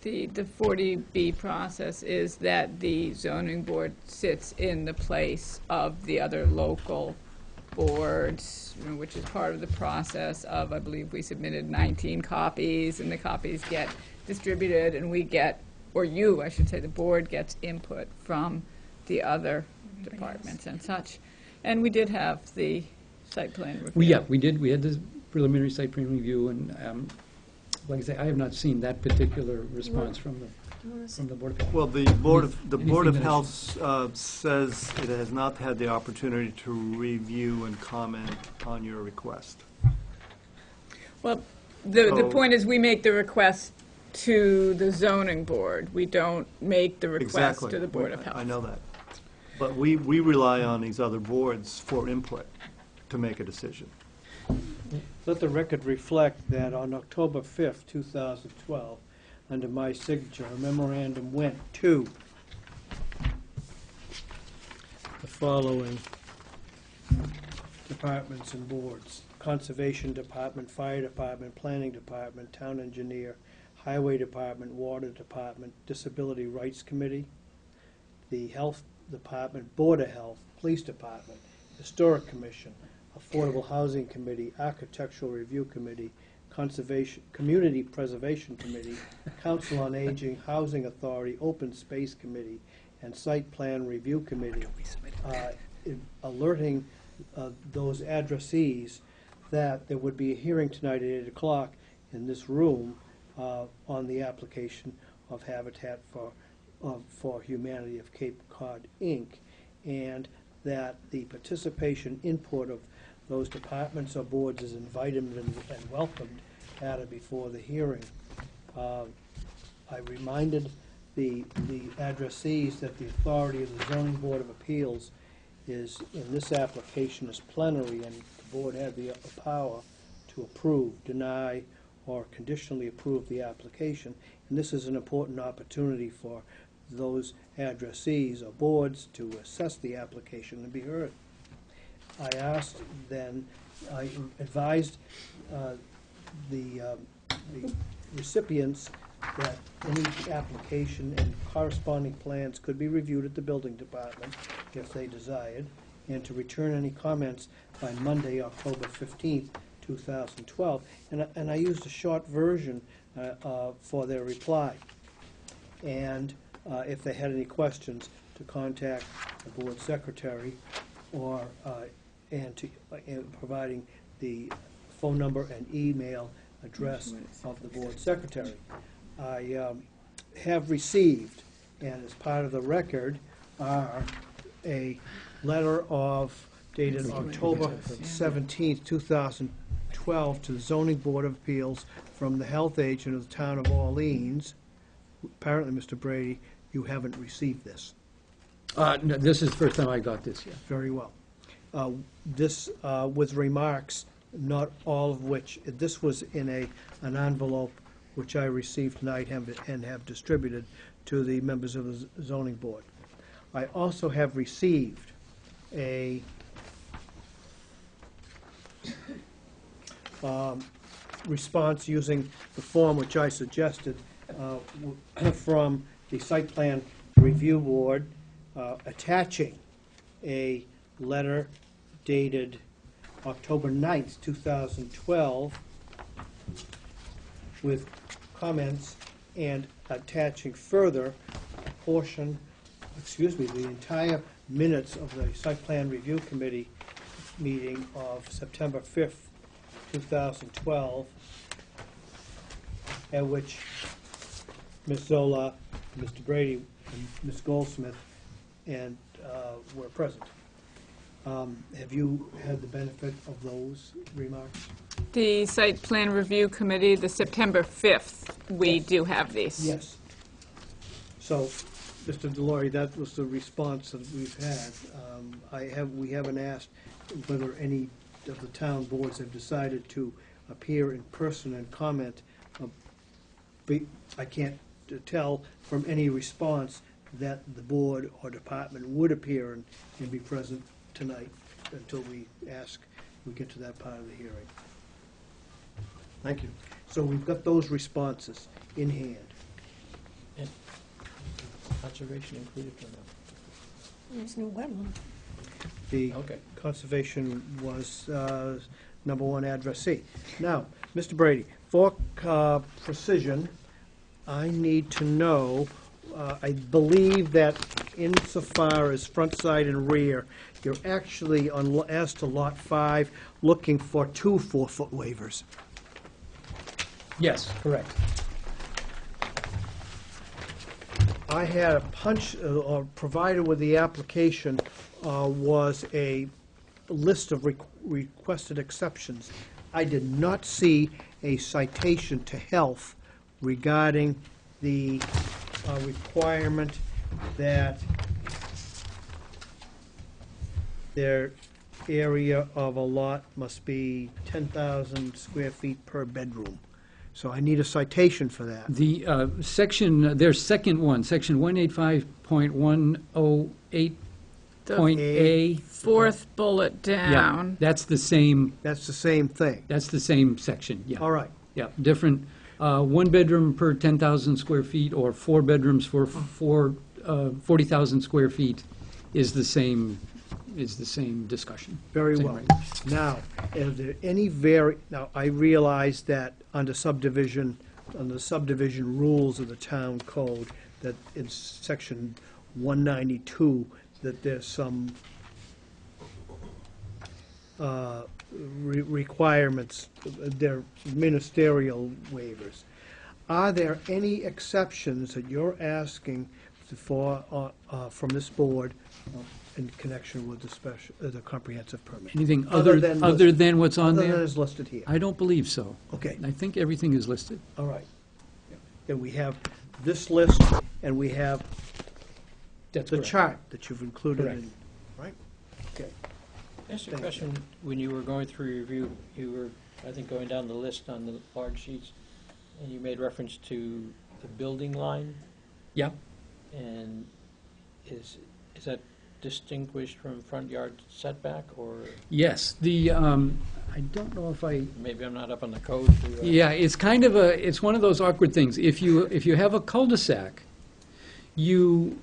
The 40B process is that the zoning board sits in the place of the other local boards, which is part of the process of, I believe we submitted 19 copies, and the copies get distributed, and we get, or you, I should say, the board gets input from the other departments and such. And we did have the site plan review. We did. We had the preliminary site plan review, and like I say, I have not seen that particular response from the Board of Health. Well, the Board of Health says it has not had the opportunity to review and comment on your request. Well, the point is, we make the request to the zoning board. We don't make the request Exactly. to the Board of Health. I know that. But we rely on these other boards for input to make a decision. Let the record reflect that on October 5th, 2012, under my signature, a memorandum went to the following departments and boards: Conservation Department, Fire Department, Planning Department, Town Engineer, Highway Department, Water Department, Disability Rights Committee, the Health Department, Board of Health, Police Department, Historic Commission, Affordable Housing Committee, Architectural Review Committee, Conservation, Community Preservation Committee, Council on Aging, Housing Authority, Open Space Committee, and Site Plan Review Committee, alerting those addressees that there would be a hearing tonight at 8 o'clock in this room on the application of Habitat for Humanity of Cape Cod, Inc., and that the participation input of those departments or boards is invited and welcomed at or before the hearing. I reminded the addressees that the authority of the Zoning Board of Appeals is, in this application, is plenary, and the board had the power to approve, deny, or conditionally approve the application. And this is an important opportunity for those addressees or boards to assess the application and be heard. I advised the recipients that any application and corresponding plans could be reviewed at the building department if they desired, and to return any comments by Monday, October 15th, 2012. And I used a short version for their reply. And if they had any questions, to contact the board secretary, or providing the phone number and email address of the board secretary. I have received, and as part of the record, are a letter dated October 17th, 2012, to the Zoning Board of Appeals from the health agent of the town of Orleans. Apparently, Mr. Brady, you haven't received this. No, this is the first time I got this, yeah. Very well. This with remarks, not all of which, this was in an envelope which I received tonight and have distributed to the members of the zoning board. I also have received a response using the form which I suggested from the Site Plan Review Board, attaching a letter dated October 9th, 2012, with comments, and attaching further a portion, the entire minutes of the Site Plan Review Committee meeting of September 5th, 2012, at which Ms. Zola, Mr. Brady, and Ms. Goldsmith were present. Have you had the benefit of those remarks? The Site Plan Review Committee, the September 5th, we do have these. Yes. So, Mr. Delory, that was the response that we've had. We haven't asked whether any of the town boards have decided to appear in person and comment. I can't tell from any response that the board or department would appear and be present tonight until we get to that part of the hearing. Thank you. So we've got those responses in hand. And conservation included or no? There's no wetland. The Okay. conservation was number one addressee. Now, Mr. Brady, for precision, I need to know, I believe that insofar as front, side, and rear, you're actually, as to Lot 5, looking for 2 4-foot waivers. Yes, correct. I had a provided with the application was a list of requested exceptions. I did not see a citation to health regarding the requirement that their area of a lot must be 10,000 square feet per bedroom. So I need a citation for that. The section, their second one, section 185.108.A. Fourth bullet Yeah, down. that's the same, That's the same thing. that's the same section, yeah. All right. Yeah, different, 1 bedroom per 10,000 square feet, or 4 bedrooms for 40,000 square feet is the same discussion. Very Same well. rate. Now, is there any now, I realize that under the subdivision rules of the town code, that in section 192, that there's some requirements, they're ministerial waivers. Are there any exceptions that you're asking for from this board in connection with the comprehensive permit? Anything Other than what's on Other there? than is listed here? I don't believe so. Okay, I think everything is listed. all right. Then we have this list, and we have That's the correct. chart that you've included Correct. in, right? Okay. Ask a Thank question. When you were going through your review, you were I think going down the list on the large sheets, and you made reference to the building line, Yeah, and is that distinguished from front yard setback, or yes, I don't know if I, maybe I'm not up on the code? to, yeah, it's kind of it's one of those awkward things. If you have a cul-de-sac, you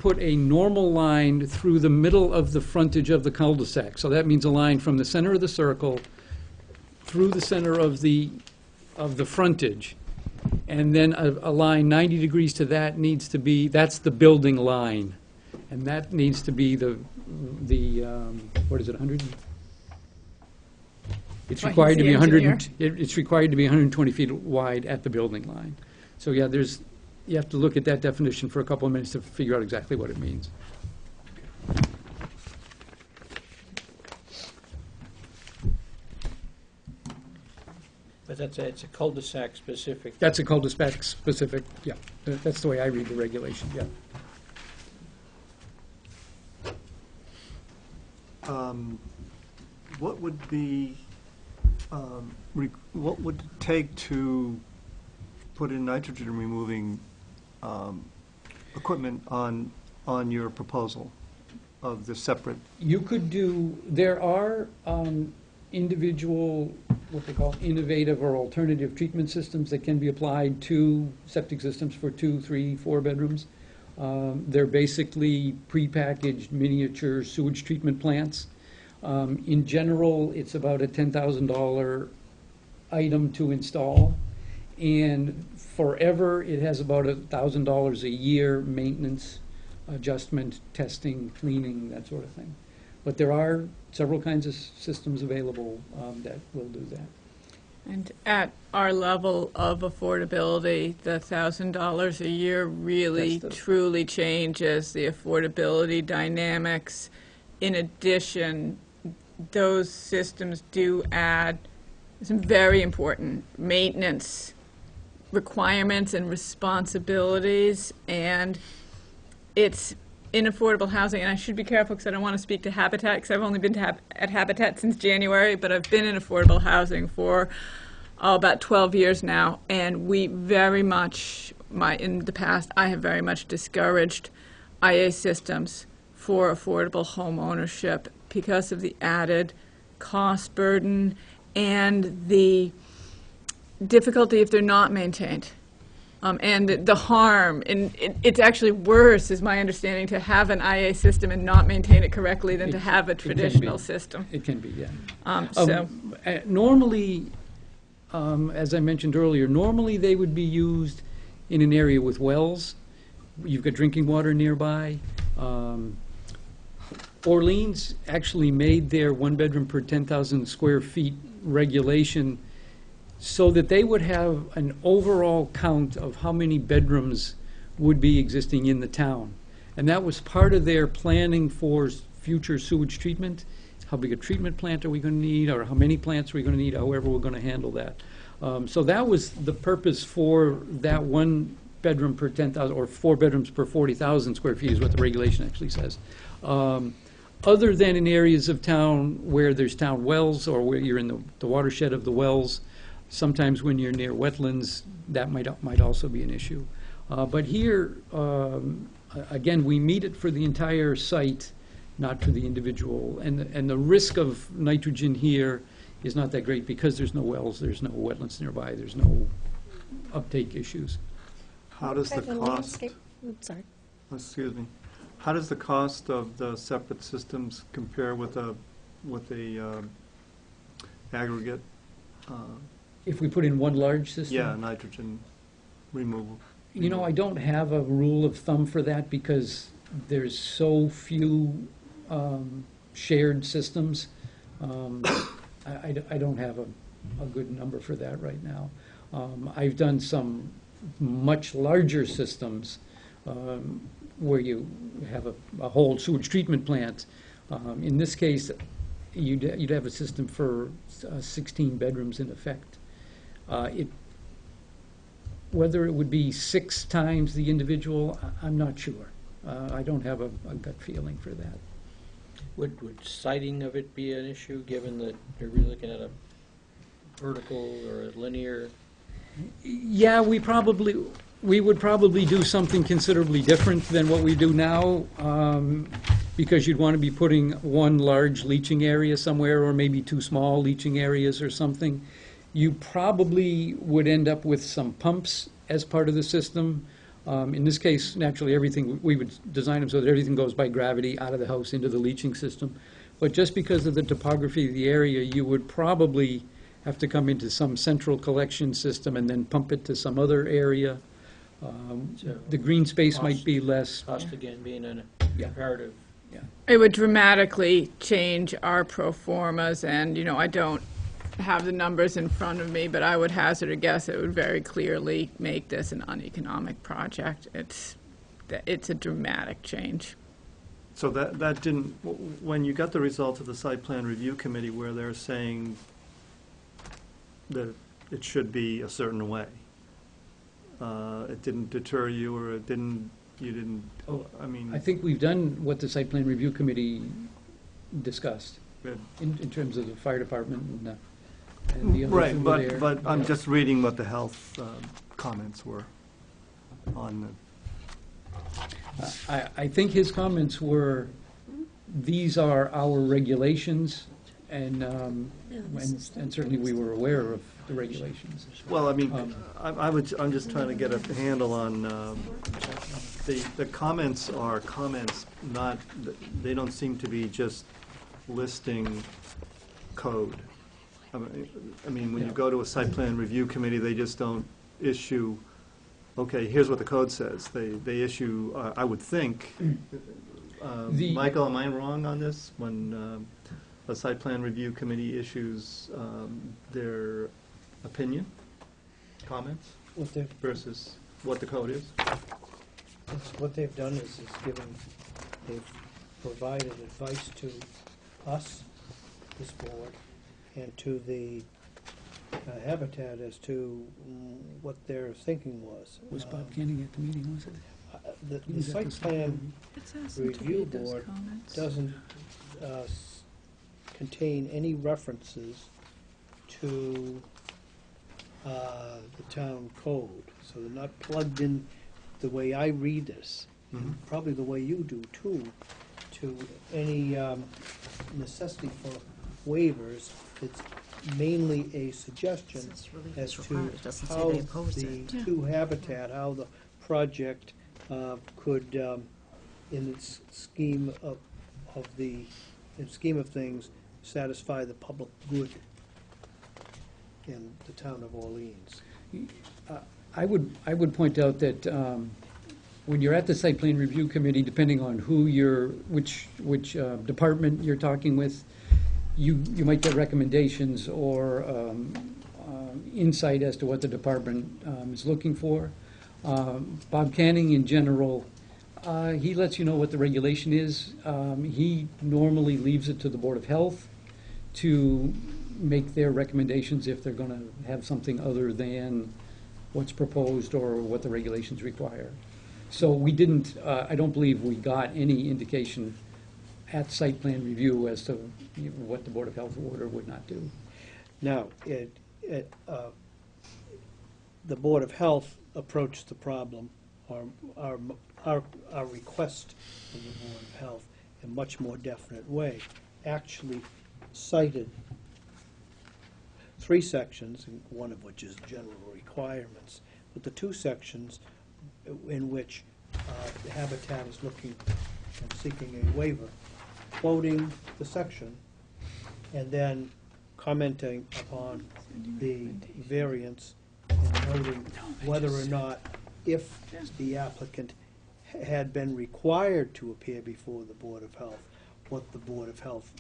put a normal line through the middle of the frontage of the cul-de-sac. So that means a line from the center of the circle through the center of the frontage. And then a line 90 degrees to that needs to be, that's the building line. And that needs to be the what is it, 100? It's Well, required he's to the be 100, engineer. it's required to be 120 feet wide at the building line. So yeah, you have to look at that definition for a couple of minutes to figure out exactly what it means. But it's a cul-de-sac specific. That's a cul-de-sac specific, yeah. That's the way I read the regulation, yeah. What would be, what would it take to put in nitrogen removing equipment on your proposal of the separate? You could do, there are individual, what they call innovative or alternative treatment systems that can be applied to septic systems for 2, 3, 4 bedrooms. They're basically prepackaged miniature sewage treatment plants. In general, it's about a $10,000 item to install. And forever, it has about $1,000 a year maintenance, adjustment, testing, cleaning, that sort of thing. But there are several kinds of systems available that will do that. And at our level of affordability, the $1,000 a year really truly changes the affordability dynamics. In addition, those systems do add some very important maintenance requirements and responsibilities, and it's in affordable housing, and I should be careful because I don't want to speak to Habitat, because I've only been at Habitat since January, but I've been in affordable housing for about 12 years now, and we very much, in the past, I have very much discouraged IA systems for affordable home ownership because of the added cost burden and the difficulty if they're not maintained. And the harm, and it's actually worse, is my understanding, to have an IA system and not maintain it correctly than to have a traditional system. It can be, yeah. So, Normally, as I mentioned earlier, normally they would be used in an area with wells. You've got drinking water nearby. Orleans actually made their 1 bedroom per 10,000 square feet regulation so that they would have an overall count of how many bedrooms would be existing in the town. And that was part of their planning for future sewage treatment. How big a treatment plant are we going to need, or how many plants are we going to need, however we're going to handle that. So that was the purpose for that 1 bedroom per 10,000, or 4 bedrooms per 40,000 square feet is what the regulation actually says. Other than in areas of town where there's town wells, or where you're in the watershed of the wells, sometimes when you're near wetlands, that might also be an issue. But here, again, we meet it for the entire site, not for the individual. And the risk of nitrogen here is not that great because there's no wells, there's no wetlands nearby, there's no uptake issues. How does the cost, Sorry. excuse me, how does the cost of the separate systems compare with a aggregate? If we put in one large system? Yeah, nitrogen removal. You know, I don't have a rule of thumb for that because there's so few shared systems. I don't have a good number for that right now. I've done some much larger systems where you have a whole sewage treatment plant. In this case, you'd have a system for 16 bedrooms in effect. Whether it would be 6 times the individual, I'm not sure. I don't have a gut feeling for that. Would siting of it be an issue, given that you're really looking at a vertical or a linear? Yeah, we would probably do something considerably different than what we do now, because you'd want to be putting one large leaching area somewhere, or maybe two small leaching areas or something. You probably would end up with some pumps as part of the system. In this case, naturally, everything, we would design them so that everything goes by gravity out of the house into the leaching system. But just because of the topography of the area, you would probably have to come into some central collection system and then pump it to some other area. So The green space cost- might be less. Cost again being a Yeah. comparative. It would dramatically change our pro formas, and, you know, I don't have the numbers in front of me, but I would hazard a guess it would very clearly make this an uneconomic project. It's a dramatic change. So that didn't, when you got the results of the site plan review committee where they're saying that it should be a certain way, it didn't deter you, or you didn't, I mean. I think we've done what the site plan review committee discussed Good. in terms of the fire department and the others Right, who were there. but I'm Yeah. just reading what the health comments were on the. I think his comments were, these are our regulations, and certainly we were aware of the regulations. Well, I mean, Um, I'm just trying to get a handle on, the comments are comments, not, they don't seem to be just listing code. I mean, when you Yeah. go to a site plan review committee, they just don't issue, okay, here's what the code says. They issue, I would think, The- Michael, am I wrong on this? When a site plan review committee issues their opinion, comments, What they've, versus what the code is? what they've done is they've provided advice to us, this board, and to the Habitat as to what their thinking was. Was Bob Canning at the meeting, was it? The He was at site the plan Let's ask them to review read those board comments. doesn't contain any references to the town code, so they're not plugged in the way I read this, and probably the way you do too, to any necessity for waivers. It's mainly a suggestion as to how the two Habitat, how the project could, in its scheme of things, satisfy the public good in the town of Orleans. I would point out that when you're at the site plan review committee, depending on which department you're talking with, you might get recommendations or insight as to what the department is looking for. Bob Canning, in general, he lets you know what the regulation is. He normally leaves it to the Board of Health to make their recommendations if they're going to have something other than what's proposed or what the regulations require. So we didn't, I don't believe we got any indication at site plan review as to what the Board of Health would or would not do. Now, the Board of Health approached the problem, or our request of the Board of Health, in a much more definite way. Actually cited 3 sections, one of which is general requirements, but the 2 sections in which Habitat is looking and seeking a waiver, quoting the section, and then commenting upon the variance and noting whether or not, if the applicant had been required to appear before the Board of Health, what the Board of Health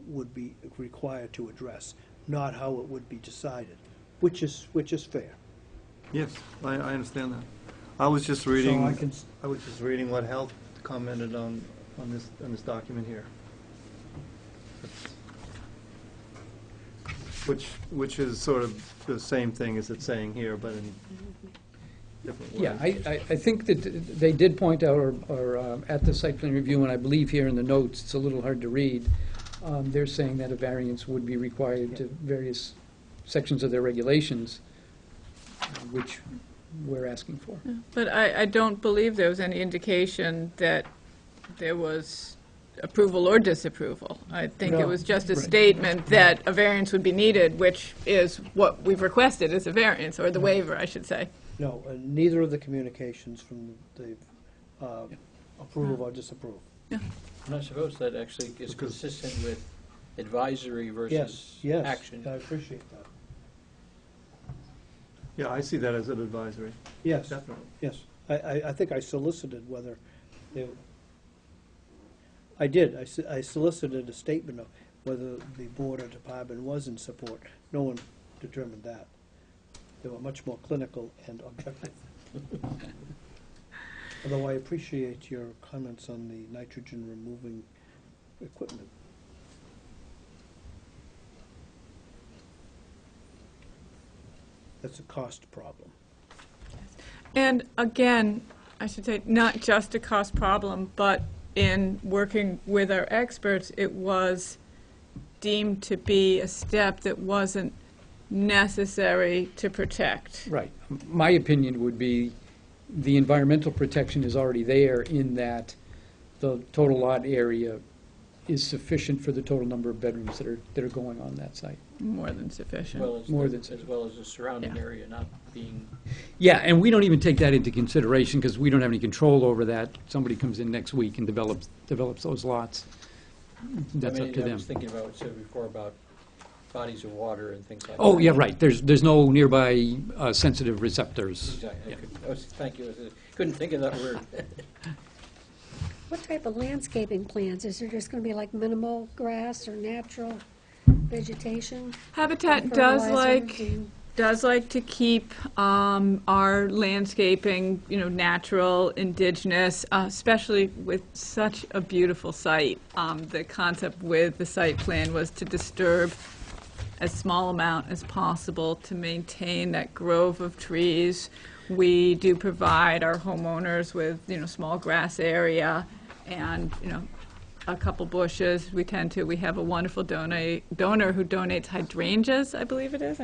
would be required to address, not how it would be decided, which is fair. Yes, I understand that. I was just reading, So I can I was just reading what health commented on this document here. Which is sort of the same thing as it's saying here, but in different ways. Yeah, I think that they did point out, or at the site plan review, and I believe here in the notes, it's a little hard to read, they're saying that a variance would be required to various sections of their regulations, which we're asking for. But I don't believe there was any indication that there was approval or disapproval. I think it No. was just a Right. statement that a variance would be needed, which is what we've requested as a variance, or the waiver, I should say. No, neither of the communications from the approve or disapprove. And I suppose that actually is consistent with advisory versus Yes, yes, action. I appreciate that. Yeah, I see that as an advisory, Yes, definitely. yes. I think I solicited whether they, I did, I solicited a statement of whether the board or department was in support. No one determined that. They were much more clinical and objective. Although I appreciate your comments on the nitrogen removing equipment. That's a cost problem. And again, I should say, not just a cost problem, but in working with our experts, it was deemed to be a step that wasn't necessary to protect. Right. My opinion would be the environmental protection is already there in that the total lot area is sufficient for the total number of bedrooms that are going on that site. More than sufficient. More than As well as the surrounding Yeah. area not being, Yeah, and we don't even take that into consideration because we don't have any control over that. Somebody comes in next week and develops those lots. That's up to I them. was thinking about, what I said before about bodies of water and things like that. Oh, yeah, right. There's no nearby sensitive receptors. Exactly. Yeah. Thank you. Couldn't think of that word. What type of landscaping plans? Is there just gonna be like minimal grass or natural vegetation? Habitat Fertilizer does like to keep our landscaping, natural, indigenous, especially with such a beautiful site. The concept with the site plan was to disturb as small amount as possible to maintain that grove of trees. We do provide our homeowners with, small grass area and, a couple bushes. We have a wonderful donor who donates hydrangeas, I believe it is,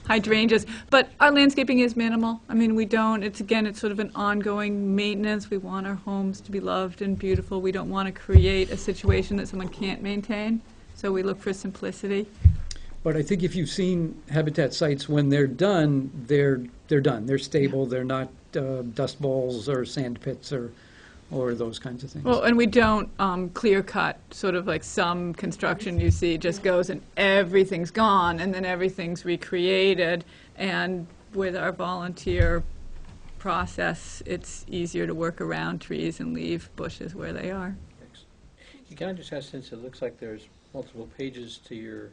hydrangeas. But our landscaping is minimal. I mean, it's sort of an ongoing maintenance. We want our homes to be loved and beautiful. We don't want to create a situation that someone can't maintain. So we look for simplicity. But I think if you've seen habitat sites, when they're done, they're done. They're stable. They're not dust balls or sand pits or those kinds of things. Well, and we don't clear cut, sort of like some construction you see just goes and everything's gone and then everything's recreated. And with our volunteer process, it's easier to work around trees and leave bushes where they are. Can I just ask, since it looks like there's multiple pages to your,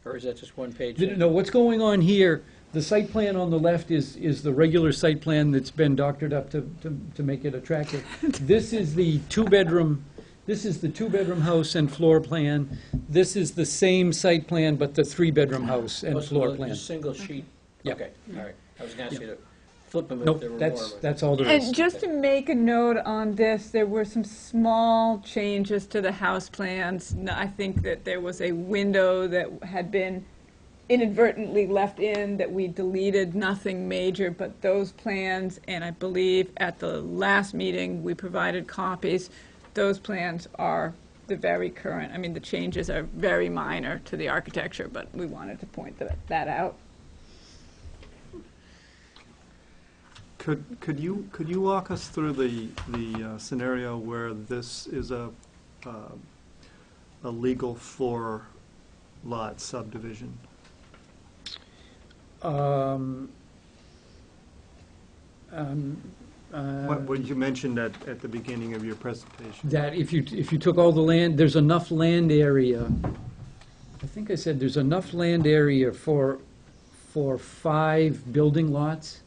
or is that just one page? No, what's going on here, the site plan on the left is the regular site plan that's been doctored up to make it attractive. This is the two-bedroom house and floor plan. This is the same site plan, but the three-bedroom house and floor plan. Just single sheet? Yeah. Okay, all right. I was going to ask you to flip them if Nope, there were more. that's all there is. And just to make a note on this, there were some small changes to the house plans. I think that there was a window that had been inadvertently left in that we deleted, nothing major, but those plans, and I believe at the last meeting, we provided copies. Those plans are the very current. I mean, the changes are very minor to the architecture, but we wanted to point that out. Could you walk us through the scenario where this is a legal 4-lot subdivision? What you mentioned at the beginning of your presentation. That if you took all the land, there's enough land area, I think I said there's enough land area for 5 building lots.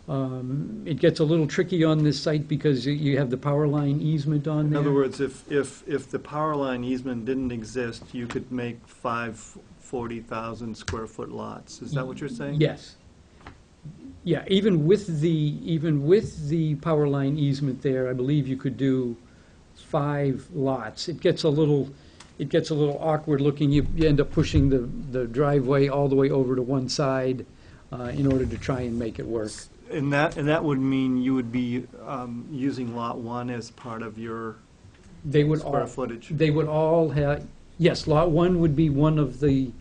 It gets a little tricky on this site because you have the power line easement on In there. other words, if the power line easement didn't exist, you could make 5 40,000 square foot lots. Is that what you're saying? Yes. Yeah, even with the power line easement there, I believe you could do 5 lots. It gets a little it gets a little awkward looking. You end up pushing the driveway all the way over to one side in order to try and make it work. And that would mean you would be using Lot 1 as part of your square footage? They would all have, yes, Lot 1 would be one of the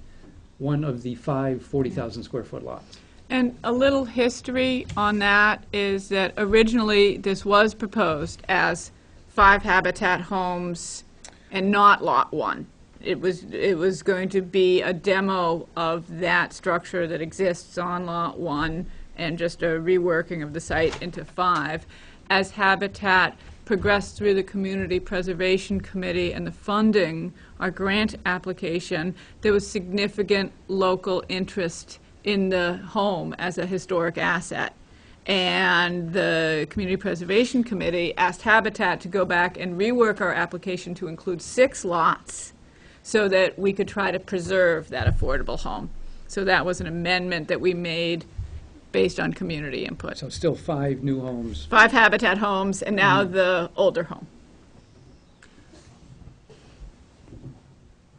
5 40,000 square foot lots. And a little history on that is that originally this was proposed as 5 Habitat homes and not Lot 1. It was going to be a demo of that structure that exists on Lot 1 and just a reworking of the site into 5. As Habitat progressed through the Community Preservation Committee and the funding, our grant application, there was significant local interest in the home as a historic asset. And the Community Preservation Committee asked Habitat to go back and rework our application to include 6 lots so that we could try to preserve that affordable home. So that was an amendment that we made based on community input. So still 5 new homes. 5 Habitat homes and now the older home.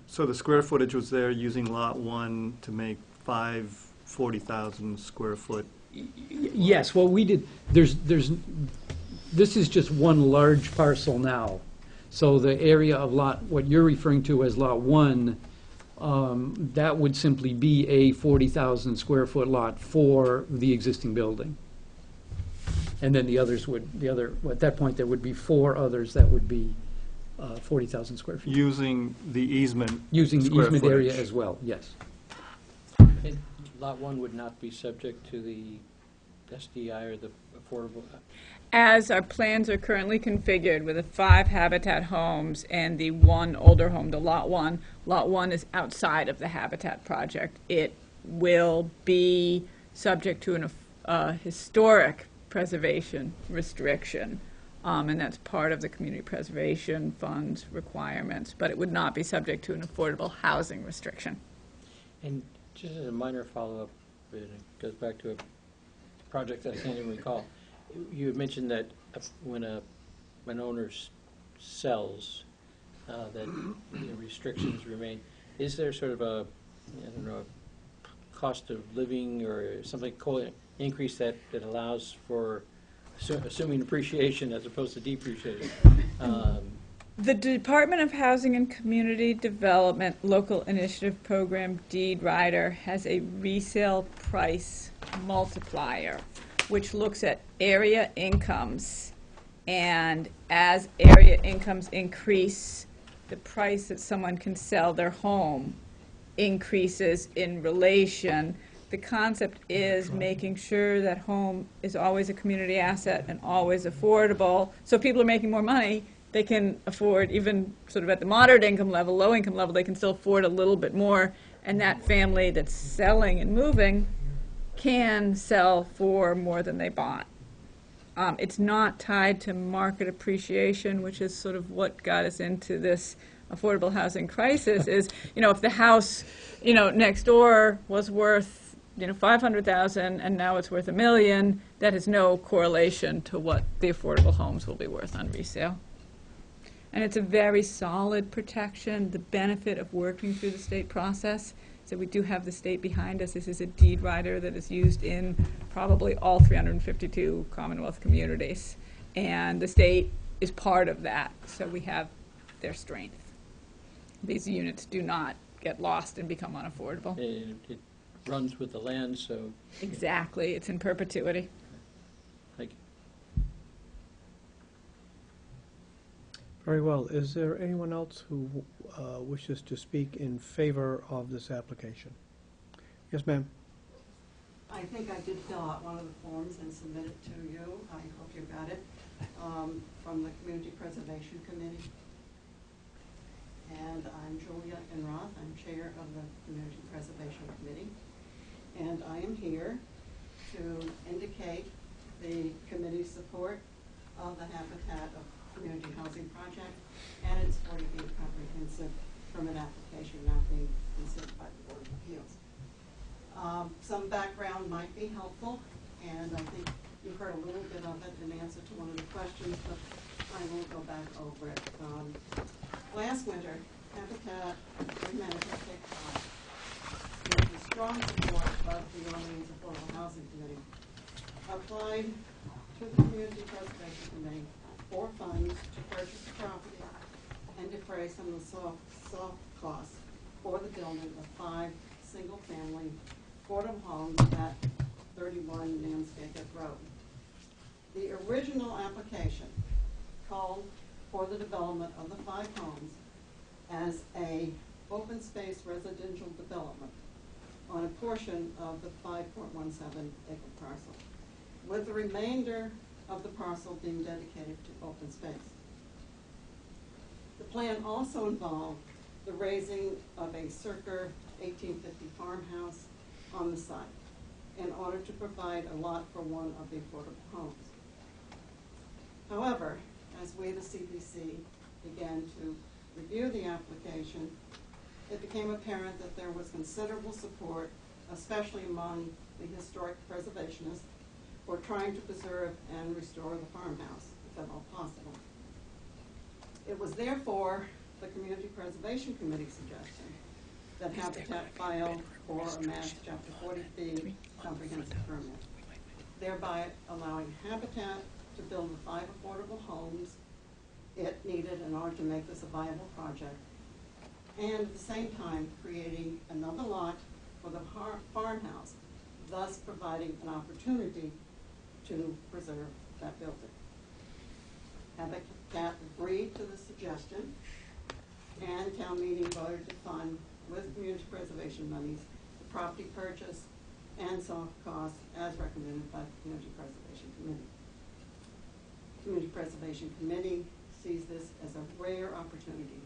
So the square footage was there using Lot 1 to make 5 40,000 square foot. Yes, well, we did, this is just one large parcel now. So the area of what you're referring to as Lot 1, that would simply be a 40,000 square foot lot for the existing building. And then at that point, there would be 4 others that would be 40,000 square feet. Using the easement Using the square easement footage. area as well, yes. And Lot 1 would not be subject to the SDI or the affordable? As our plans are currently configured with the 5 Habitat homes and the 1 older home, the Lot 1 is outside of the Habitat project. It will be subject to a historic preservation restriction, and that's part of the Community Preservation Fund's requirements, but it would not be subject to an affordable housing restriction. And just as a minor follow-up, it goes back to a project that I can't even recall. You had mentioned that when an owner sells, that restrictions remain. Is there sort of a cost of living or something increase that allows for assuming appreciation as opposed to depreciation? The Department of Housing and Community Development Local Initiative Program Deed Rider has a resale price multiplier, which looks at area incomes, and as area incomes increase, the price that someone can sell their home increases in relation. The concept is making sure that home is always a community asset and always affordable, so people are making more money. They can afford, even sort of at the moderate income level, low income level, they can still afford a little bit more, and that family that's selling and moving can sell for more than they bought. It's not tied to market appreciation, which is sort of what got us into this affordable housing crisis, is, if the house, next door was worth, $500,000 and now it's worth $1 million, that has no correlation to what the affordable homes will be worth on resale. And it's a very solid protection. The benefit of working through the state process is that we do have the state behind us. This is a deed rider that is used in probably all 352 Commonwealth communities. And the state is part of that, so we have their strength. These units do not get lost and become unaffordable. It runs with the land, so... Exactly. It's in perpetuity. Thank you. Very well. Is there anyone else who wishes to speak in favor of this application? Yes, ma'am. I think I did fill out one of the forms and submit it to you. I hope you got it, from the Community Preservation Committee. And I'm Julia Enroth. I'm chair of the Community Preservation Committee. And I am here to indicate the committee's support of the Habitat of Community Housing Project and its 40B comprehensive permit application now being considered by the Board of Appeals. Some background might be helpful, and I think you've heard a little bit of it in answer to one of the questions, but I will go back over it. Last winter, Habitat for Humanity Cape Cod, with the strong support of the Orleans Affordable Housing Committee, applied to the Community Preservation Committee for funds to purchase the property and defray some of the soft costs for the building of 5 single-family affordable homes at 31 Nantucket Road. The original application called for the development of the 5 homes as a open space residential development on a portion of the 5.17 acre parcel, with the remainder of the parcel being dedicated to open space. The plan also involved the raising of a circa 1850 farmhouse on the site in order to provide a lot for one of the affordable homes. However, as we, the CPC, began to review the application, it became apparent that there was considerable support, especially among the historic preservationists, for trying to preserve and restore the farmhouse, if at all possible. It was therefore the Community Preservation Committee's suggestion that Habitat file for a Mass Chapter 40B comprehensive permit, thereby allowing Habitat to build the 5 affordable homes it needed in order to make this a viable project, and at the same time creating another lot for the farmhouse, thus providing an opportunity to preserve that building. Habitat agreed to the suggestion, and town meeting voted to fund, with community preservation monies, the property purchase and soft costs as recommended by the Community Preservation Committee. The Community Preservation Committee sees this as a rare opportunity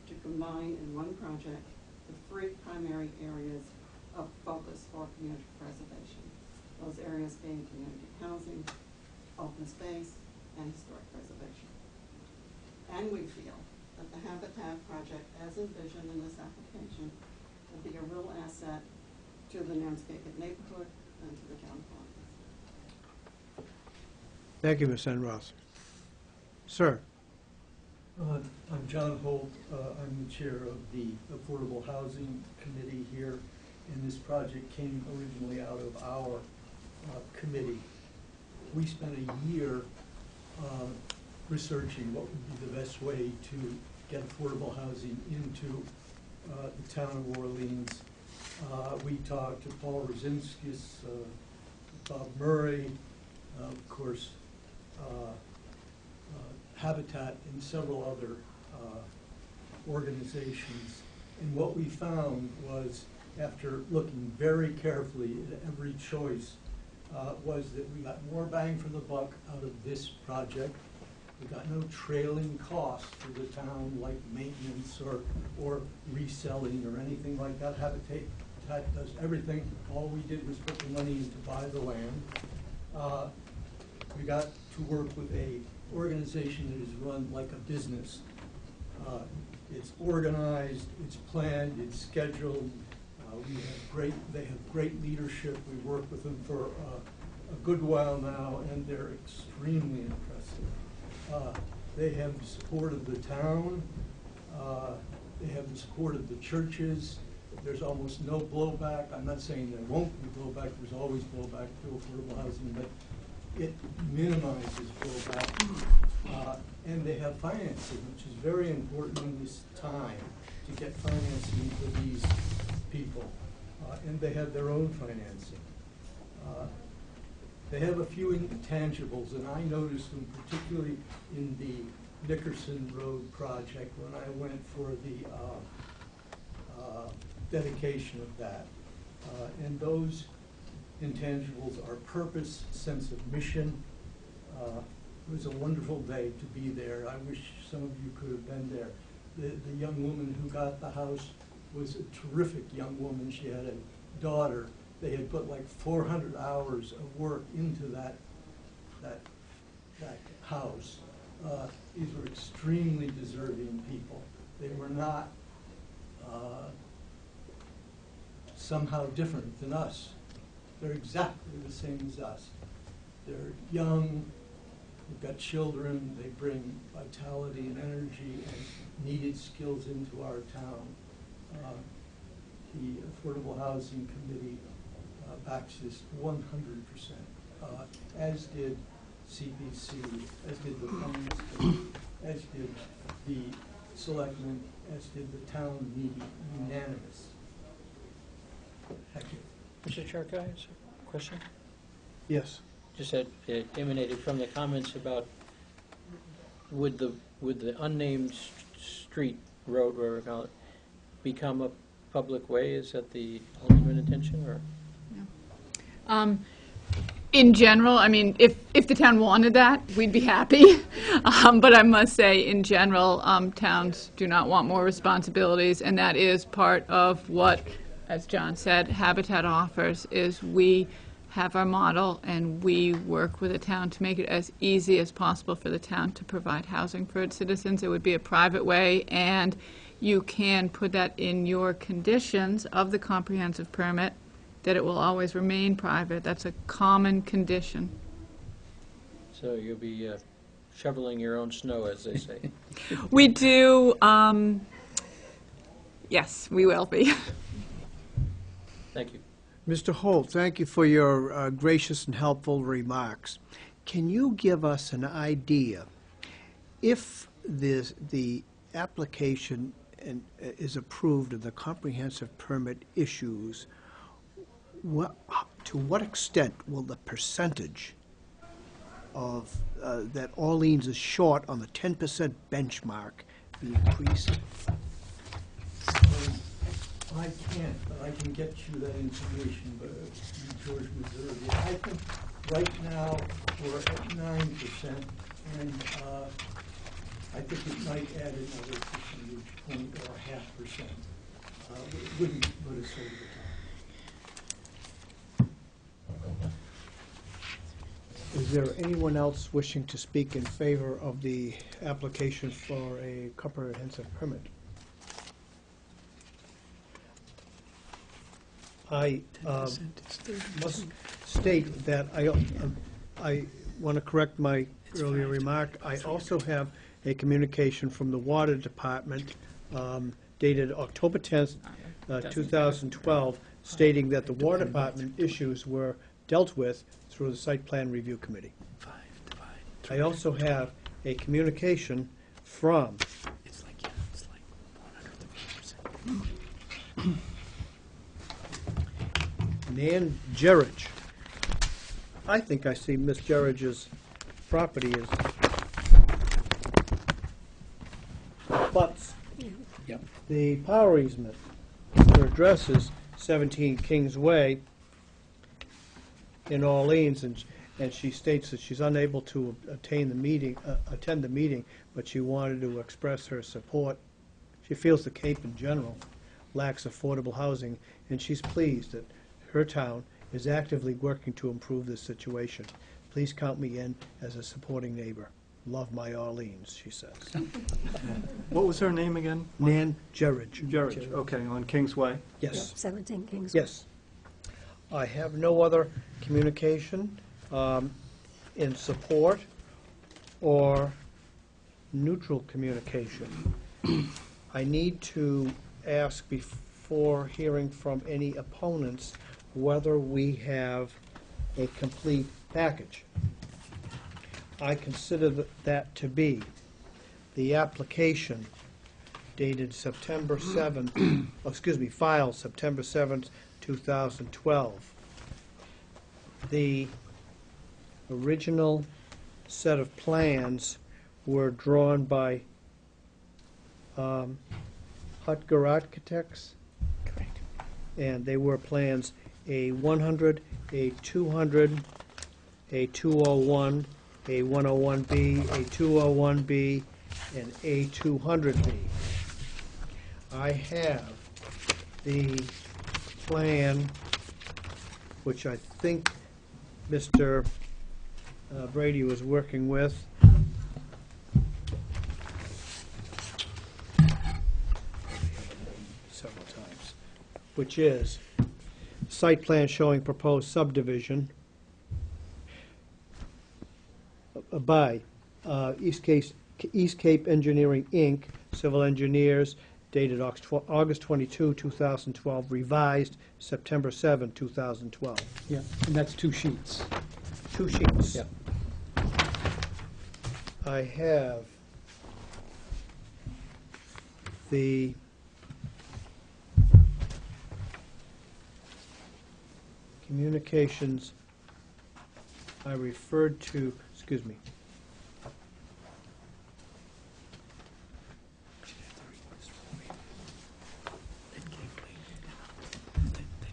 to combine in one project the 3 primary areas of focus for community preservation. Those areas being community housing, open space, and historic preservation. And we feel that the Habitat project, as envisioned in this application, will be a real asset to the Nantucket neighborhood and to the town of Orleans. Thank you, Ms. Enroth. Sir? I'm John Holt. I'm the chair of the Affordable Housing Committee here, and this project came originally out of our committee. We spent a year researching what would be the best way to get affordable housing into the town of Orleans. We talked to Paul Rosinskis, Bob Murray, of course, Habitat, and several other organizations. And what we found was, after looking very carefully at every choice, was that we got more bang for the buck out of this project. We got no trailing cost for the town, like maintenance or reselling or anything like that. Habitat does everything. All we did was put the money in to buy the land. We got to work with a organization that is run like a business. It's organized, it's planned, it's scheduled. They have great leadership. We worked with them for a good while now, and they're extremely impressive. They have the support of the town. They have the support of the churches. There's almost no blowback. I'm not saying there won't be blowback. There's always blowback to affordable housing, but it minimizes blowback. And they have financing, which is very important in this time, to get financing for these people. And they have their own financing. They have a few intangibles, and I noticed them particularly in the Nickerson Road project when I went for the dedication of that. And those intangibles are purpose, sense of mission. It was a wonderful day to be there. I wish some of you could have been there. The young woman who got the house was a terrific young woman. She had a daughter. They had put like 400 hours of work into that house. These were extremely deserving people. They were not somehow different than us. They're exactly the same as us. They're young, We've got children, they bring vitality and energy and needed skills into our town. The Affordable Housing Committee backs this 100%, as did CPC, as did the Finance Committee, as did the Selectmen, as did the town meeting, unanimous. Thank you. Mr. Chair, can I ask a question? Yes. Just that it emanated from the comments about would the unnamed street, road, whatever we call it, become a public way? Is that the ultimate intention, or? In general, I mean, if the town wanted that, we'd be happy. But I must say, in general, towns do not want more responsibilities, and that is part of what, as John said, Habitat offers, is we have our model and we work with the town to make it as easy as possible for the town to provide housing for its citizens. It would be a private way, and you can put that in your conditions of the comprehensive permit, that it will always remain private. That's a common condition. So you'll be shoveling your own snow, as they say. We do, yes, we will be. Thank you. Mr. Holt, thank you for your gracious and helpful remarks. Can you give us an idea, if the application is approved and the comprehensive permit issues, to what extent will the percentage of that Orleans is short on the 10% benchmark be increased? I can't, but I can get you that information, but George Missouri. I think right now we're at 9%, and I think it might add another percentage point or 0.5%. It wouldn't put us over the top. Is there anyone else wishing to speak in favor of the application for a comprehensive permit? I must state that I want to correct my earlier remark. I also have a communication from the Water Department dated October 10th, 2012, stating that the Water Department issues were dealt with through the Site Plan Review Committee. I also have a communication from Nan Gerridge. I think I see Miss Gerridge's property is butts. Yep. The power easement. Her address is 17 Kings Way in Orleans, and she states that she's unable to attend the meeting, but she wanted to express her support. She feels the Cape in general lacks affordable housing, and she's pleased that her town is actively working to improve this situation. Please count me in as a supporting neighbor. Love my Orleans, she says. What was her name again? Nan Gerridge. Gerridge, okay, on Kingsway. Yes. 17 Kings. Yes. I have no other communication in support or neutral communication. I need to ask before hearing from any opponents whether we have a complete package. I consider that to be the application dated September 7th, filed September 7th, 2012. The original set of plans were drawn by Hutger Architects. Correct. And they were plans A100, A200, A201, A101B, A201B, and A200B. I have the plan, which I think Mr. Brady was working with. Several times, which is site plan showing proposed subdivision, by East Cape Engineering, Inc., Civil Engineers, dated August 22, 2012, revised September 7, 2012. Yeah, and that's 2 sheets. 2 sheets. Yep. I have the communications I referred to, excuse me.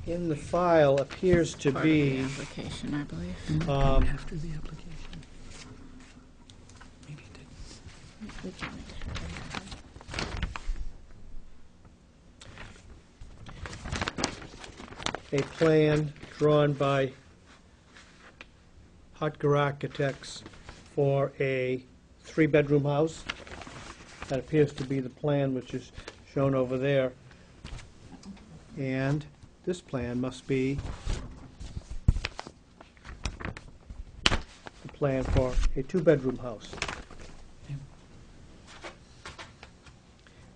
In the file appears to be, application, I believe. After the application. Maybe it didn't. a plan drawn by Hutger Architects for a 3-bedroom house. That appears to be the plan which is shown over there. And this plan must be the plan for a 2-bedroom house.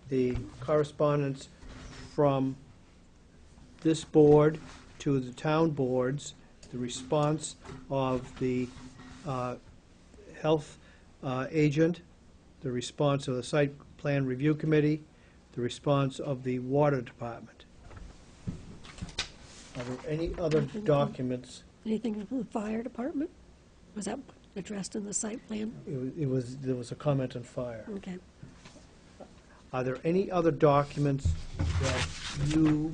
The correspondence from this board to the town boards, the response of the health agent, the response of the site plan review committee, the response of the water department. Are there any other documents? Anything from the fire department? Was that addressed in the site plan? There was a comment on fire. Okay. Are there any other documents that you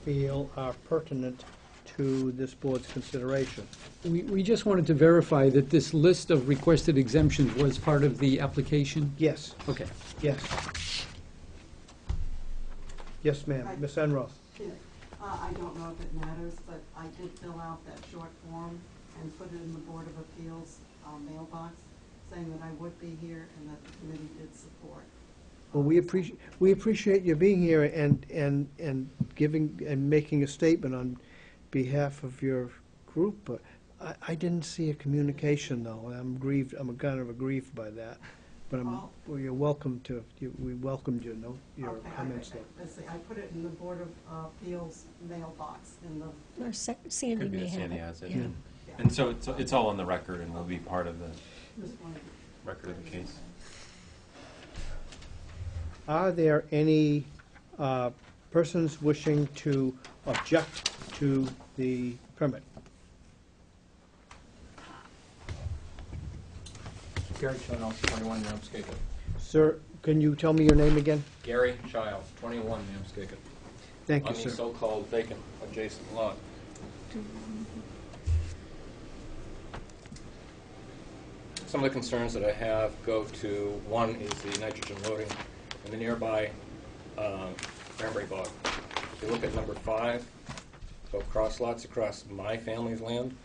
feel are pertinent to this board's consideration? We just wanted to verify that this list of requested exemptions was part of the application? Yes, Okay. yes. Yes, ma'am. Ms. Enroth. I don't know if it matters, but I did fill out that short form and put it in the Board of Appeals mailbox, saying that I would be here and that the committee did support. Well, we appreciate you being here and giving and making a statement on behalf of your group, but I didn't see a communication though. I'm grieved. I'm kind of aggrieved by that. But well, you're welcome to. We welcomed your comments. Let's see. I put it in the Board of Appeals mailbox in the. Or Sandy Could be may that have Sandy it. has it. Yeah. And so it's all on the record and will be part of the record of the case. Are there any persons wishing to object to the permit? Gary Childs, 21 Namscapin. Sir, can you tell me your name again? Gary Childs, 21 Namscapin. Thank you, On sir. the so-called vacant adjacent lot. Some of the concerns that I have go to, one is the nitrogen loading in the nearby cranberry bog. If you look at number 5, go cross lots across my family's land,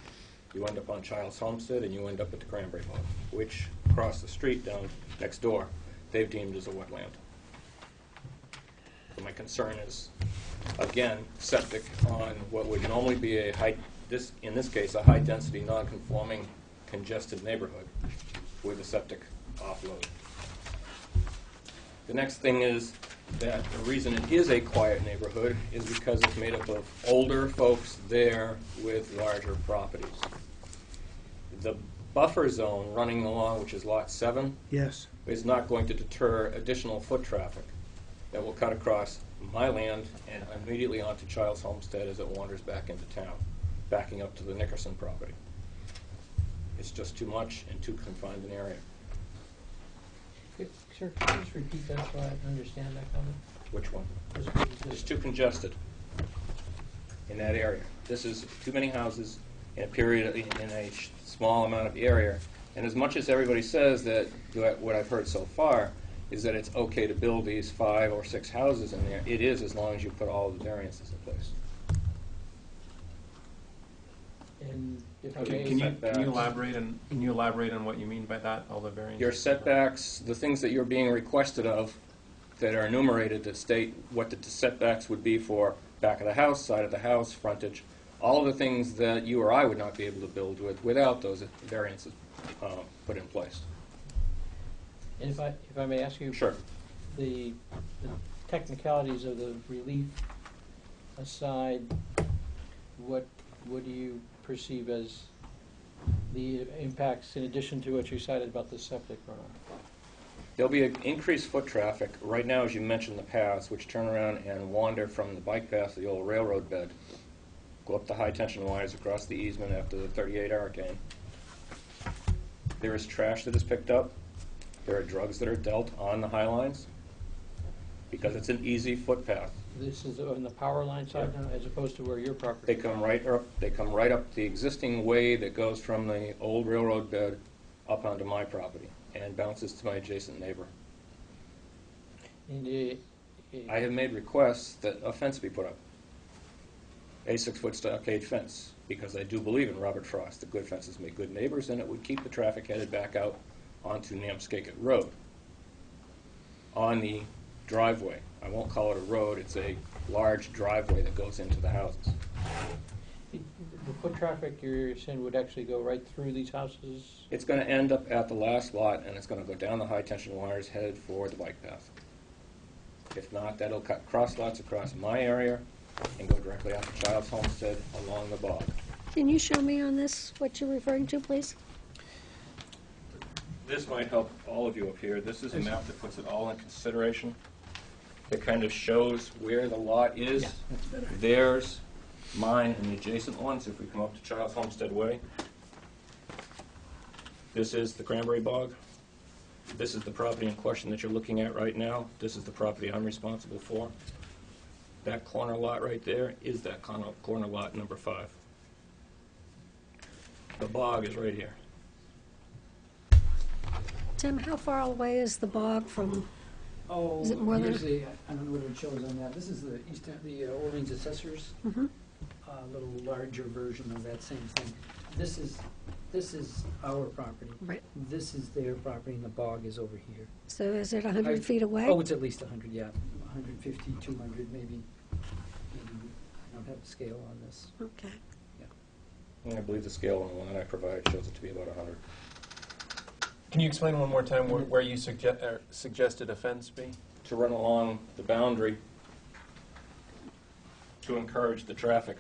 you end up on Child's Homestead and you end up at the cranberry bog, which across the street down next door, they've deemed as a wetland. So my concern is, again, septic on what would normally be a high, in this case, a high-density, non-conforming, congested neighborhood with a septic offload. The next thing is that the reason it is a quiet neighborhood is because it's made up of older folks there with larger properties. The buffer zone running along, which is Lot 7, Yes. is not going to deter additional foot traffic that will cut across my land and immediately onto Child's Homestead as it wanders back into town, backing up to the Nickerson property. It's just too much and too confined an area. Sir, can you just repeat that so I understand that comment? Which one? Just- It's too congested in that area. This is too many houses in a period, in a small amount of area. And as much as everybody says that, what I've heard so far, is that it's okay to build these 5 or 6 houses in there, it is as long as you put all the variances in place. And if I Okay, may, can you elaborate on what you mean by that? All the variances. Your setbacks, the things that you're being requested of, that are enumerated that state what the setbacks would be for back of the house, side of the house, frontage, all of the things that you or I would not be able to build with without those variances put in place. And if I may ask you? Sure. The technicalities of the relief aside, what do you perceive as the impacts in addition to what you cited about the septic runoff? There'll be an increased foot traffic. Right now, as you mentioned, the paths, which turn around and wander from the bike path to the old railroad bed, go up the high-tension wires across the easement after the 38 hurricane. There is trash that is picked up. There are drugs that are dealt on the high lines because it's an easy footpath. This is on the power line side now, as opposed to where your property? They come right up. They come right up the existing way that goes from the old railroad bed up onto my property and bounces to my adjacent neighbor. And, I have made requests that a fence be put up, a 6-foot stockade fence, because I do believe in Robert Frost that good fences make good neighbors, and it would keep the traffic headed back out onto Namskaket Road. On the driveway, I won't call it a road, it's a large driveway that goes into the houses. the foot traffic you're saying would actually go right through these houses? It's going to end up at the last lot, and it's going to go down the high-tension wires headed for the bike path. If not, that'll cut cross lots across my area and go directly out to Child's Homestead along the bog. Can you show me on this what you're referring to, please? This might help all of you up here. This is a map that puts it all in consideration. That kind of shows where the lot is. Theirs, mine, and the adjacent ones, if we come up to Child's Homestead Way. This is the Cranberry Bog. This is the property in question that you're looking at right now. This is the property I'm responsible for. That corner lot right there is that corner lot number 5. The bog is right here. Tim, how far away is the bog from? Oh, Is it more than- here's the, I don't know what it shows on that. This is the Orleans Assessors, Mhm. little larger version of that same thing. This is our property. Right. This is their property, and the bog is over here. So is it 100 feet away? Oh, it's at least 100, yeah, 150, 200, maybe. I don't have a scale on this. Okay. And I believe the scale on the one that I provided shows it to be about 100. Can you explain one more time where you suggested a fence be? To run along the boundary to encourage the traffic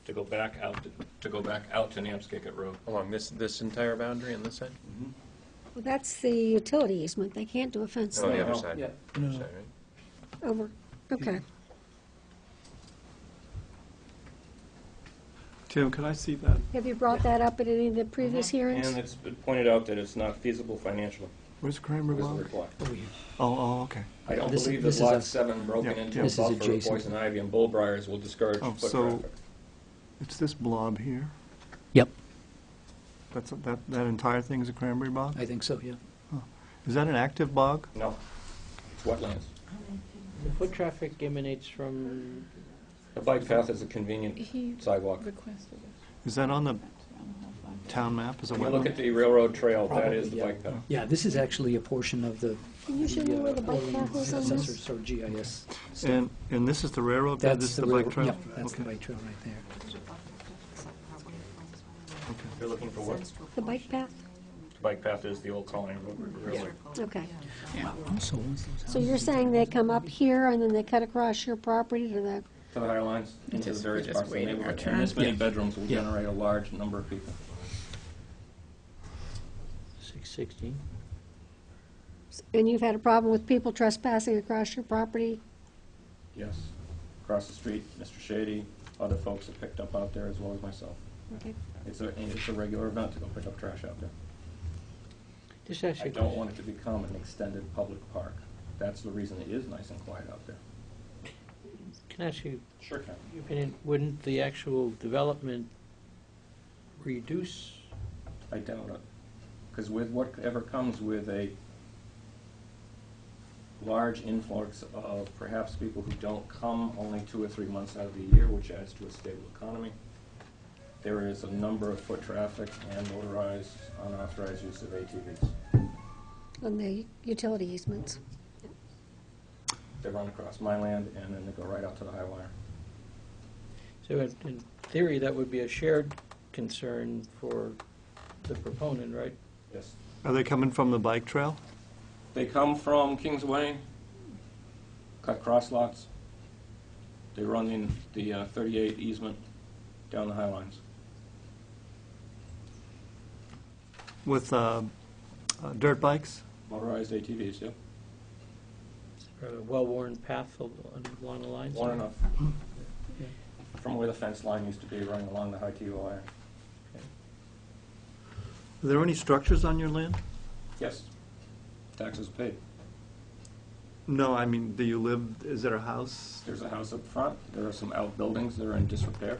to go back out to Namskaket Road. Along this entire boundary on this side? Well, that's the utility easement. They can't do a fence On the there. other side? Yeah. Other side, right? Over, okay. Tim, could I see that? Have you brought that up at any of the previous hearings? And it's been pointed out that it's not feasible financially. Where's Cranberry Was the Bog? reply. Oh, okay. I don't This is- believe this that is Lot a- 7 broken Yeah, into yeah. a This is buffer of adjacent. poison ivy and bullbriars will discourage Oh, foot so- traffic. It's this blob here? Yep, That entire thing is a cranberry bog? I think so, yeah. Is that an active bog? No, it's wetlands. The foot traffic emanates from, The bike path is a convenient sidewalk. Requested it. Is that on the town map as a When you look at wetland? the railroad trail, that Probably, is the yeah. bike path. Yeah, this is actually a portion of the Can you show me where the bike path Orleans is on this? Assessors, or GIS. And this is the railroad bed, this is the bike railroad- trail? Yep, that's the Okay. bike trail right there. You're looking for what? The bike path? The bike path is the old Colony Railway. Okay. So So you're saying they come up here and then they cut across your property to the, To the higher lines, into the various parts of the neighborhood. And this many bedrooms will generate a large number of people. 616. and you've had a problem with people trespassing across your property? Yes. Across the street, Mr. Shady, other folks have picked up out there as well as myself. Okay. It's a regular event to go pick up trash out there. Just ask I you a don't question. want it to become an extended public park. That's the reason it is nice and quiet out there. Can I ask you Sure can. your opinion? Wouldn't the actual development reduce? I doubt it. Because with whatever comes with a large influx of perhaps people who don't come only 2 or 3 months out of the year, which adds to a stable economy, there is a number of foot traffic and motorized, unauthorized use of ATVs. On the utility easements? They run across my land and then they go right out to the high wire. So in theory, that would be a shared concern for the proponent, right? Yes. Are they coming from the bike trail? They come from Kingsway, cut cross lots. They run in the 38 easement down the High Lines. With dirt bikes? Motorized ATVs, yeah. A well-worn path along the lines? Worn enough. From where the fence line used to be, running along the high T wire. Are there any structures on your land? Yes. Taxes paid. No, I mean, do you live, is there a house? There's a house up front. There are some outbuildings that are in disrepair.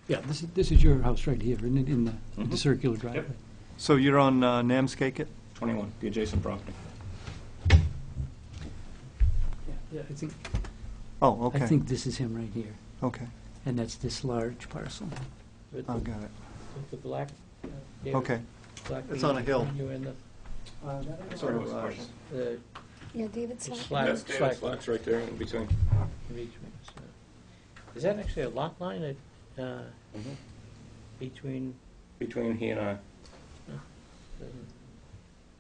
Yeah, this is your house right here, isn't it, in the circular driveway? Yep. So you're on Namskaket? 21, the adjacent property. Yeah, I think, Oh, okay. I think this is him right here, Okay. and that's this large parcel. With Oh, the, got it. with the black, David, Okay. black It's on a bead hill. You in the, Sorry, what was the question? the Yeah, David Slack. Slack. Yes, David Slack's right there in between. Is that actually a lot line between? Between he and I.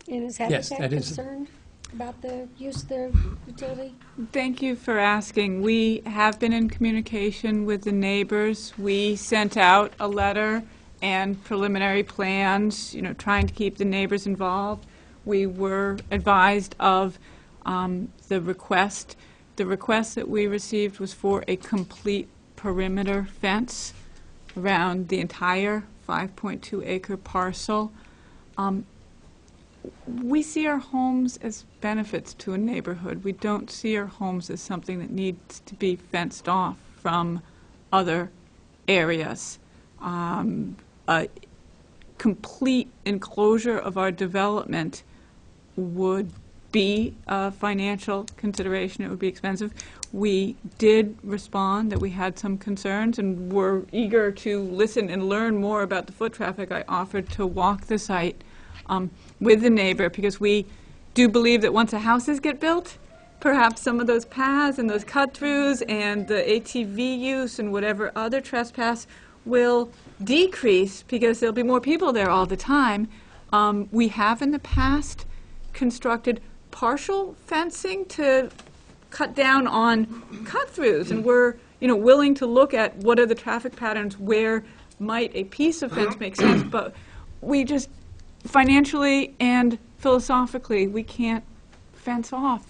And is Yes, Habitat that is- concerned about the use of the utility? Thank you for asking. We have been in communication with the neighbors. We sent out a letter and preliminary plans, trying to keep the neighbors involved. We were advised of the request. The request that we received was for a complete perimeter fence around the entire 5.2-acre parcel. We see our homes as benefits to a neighborhood. We don't see our homes as something that needs to be fenced off from other areas. A complete enclosure of our development would be a financial consideration. It would be expensive. We did respond that we had some concerns and were eager to listen and learn more about the foot traffic. I offered to walk the site with the neighbor, because we do believe that once the houses get built, perhaps some of those paths and those cut-throughs and the ATV use and whatever other trespass will decrease, because there'll be more people there all the time. We have in the past constructed partial fencing to cut down on cut-throughs, and we're willing to look at what are the traffic patterns, where might a piece of fence make sense, but we just financially and philosophically, we can't fence off.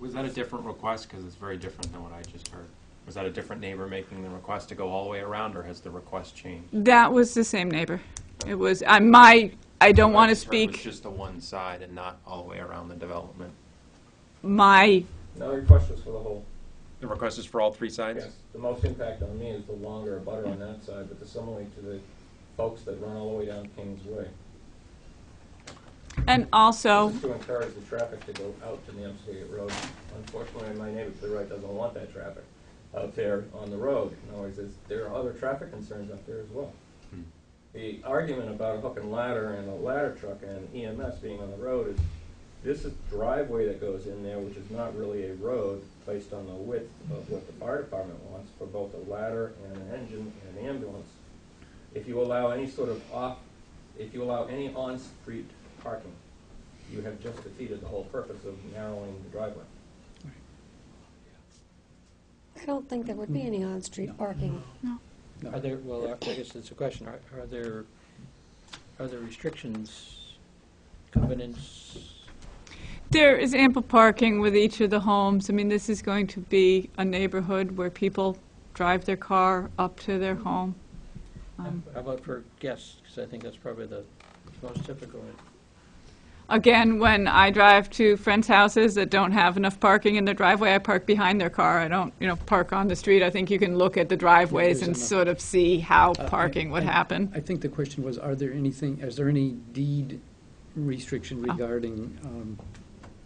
Was that a different request? Because it's very different than what I just heard. Was that a different neighbor making the request to go all the way around, or has the request changed? That was the same neighbor. It was, I don't want to It was speak, just the one side and not all the way around the development. my, No, the request was for the whole. The request is for all three sides? Yes. The most impact on me is the longer butter on that side, but similarly to the folks that run all the way down Kingsway. and also, This is to encourage the traffic to go out to Namskaket Road. Unfortunately, my neighbor to the right doesn't want that traffic out there on the road. In other words, there are other traffic concerns up there as well. The argument about a hook and ladder and a ladder truck and EMS being on the road is, this is driveway that goes in there, which is not really a road based on the width of what the fire department wants for both a ladder and an engine and an ambulance. If you allow any sort of any on-street parking, you have just defeated the whole purpose of narrowing the driveway. I don't think there would be any on-street parking. Are there, well, I guess it's a question, are there restrictions, covenants? there is ample parking with each of the homes. I mean, this is going to be a neighborhood where people drive their car up to their home. How about for guests? Because I think that's probably the most typical. Again, when I drive to friends' houses that don't have enough parking in their driveway, I park behind their car. I don't, park on the street. I think you can look at the driveways and sort of see how parking would happen. I think the question was, is there any deed restriction regarding,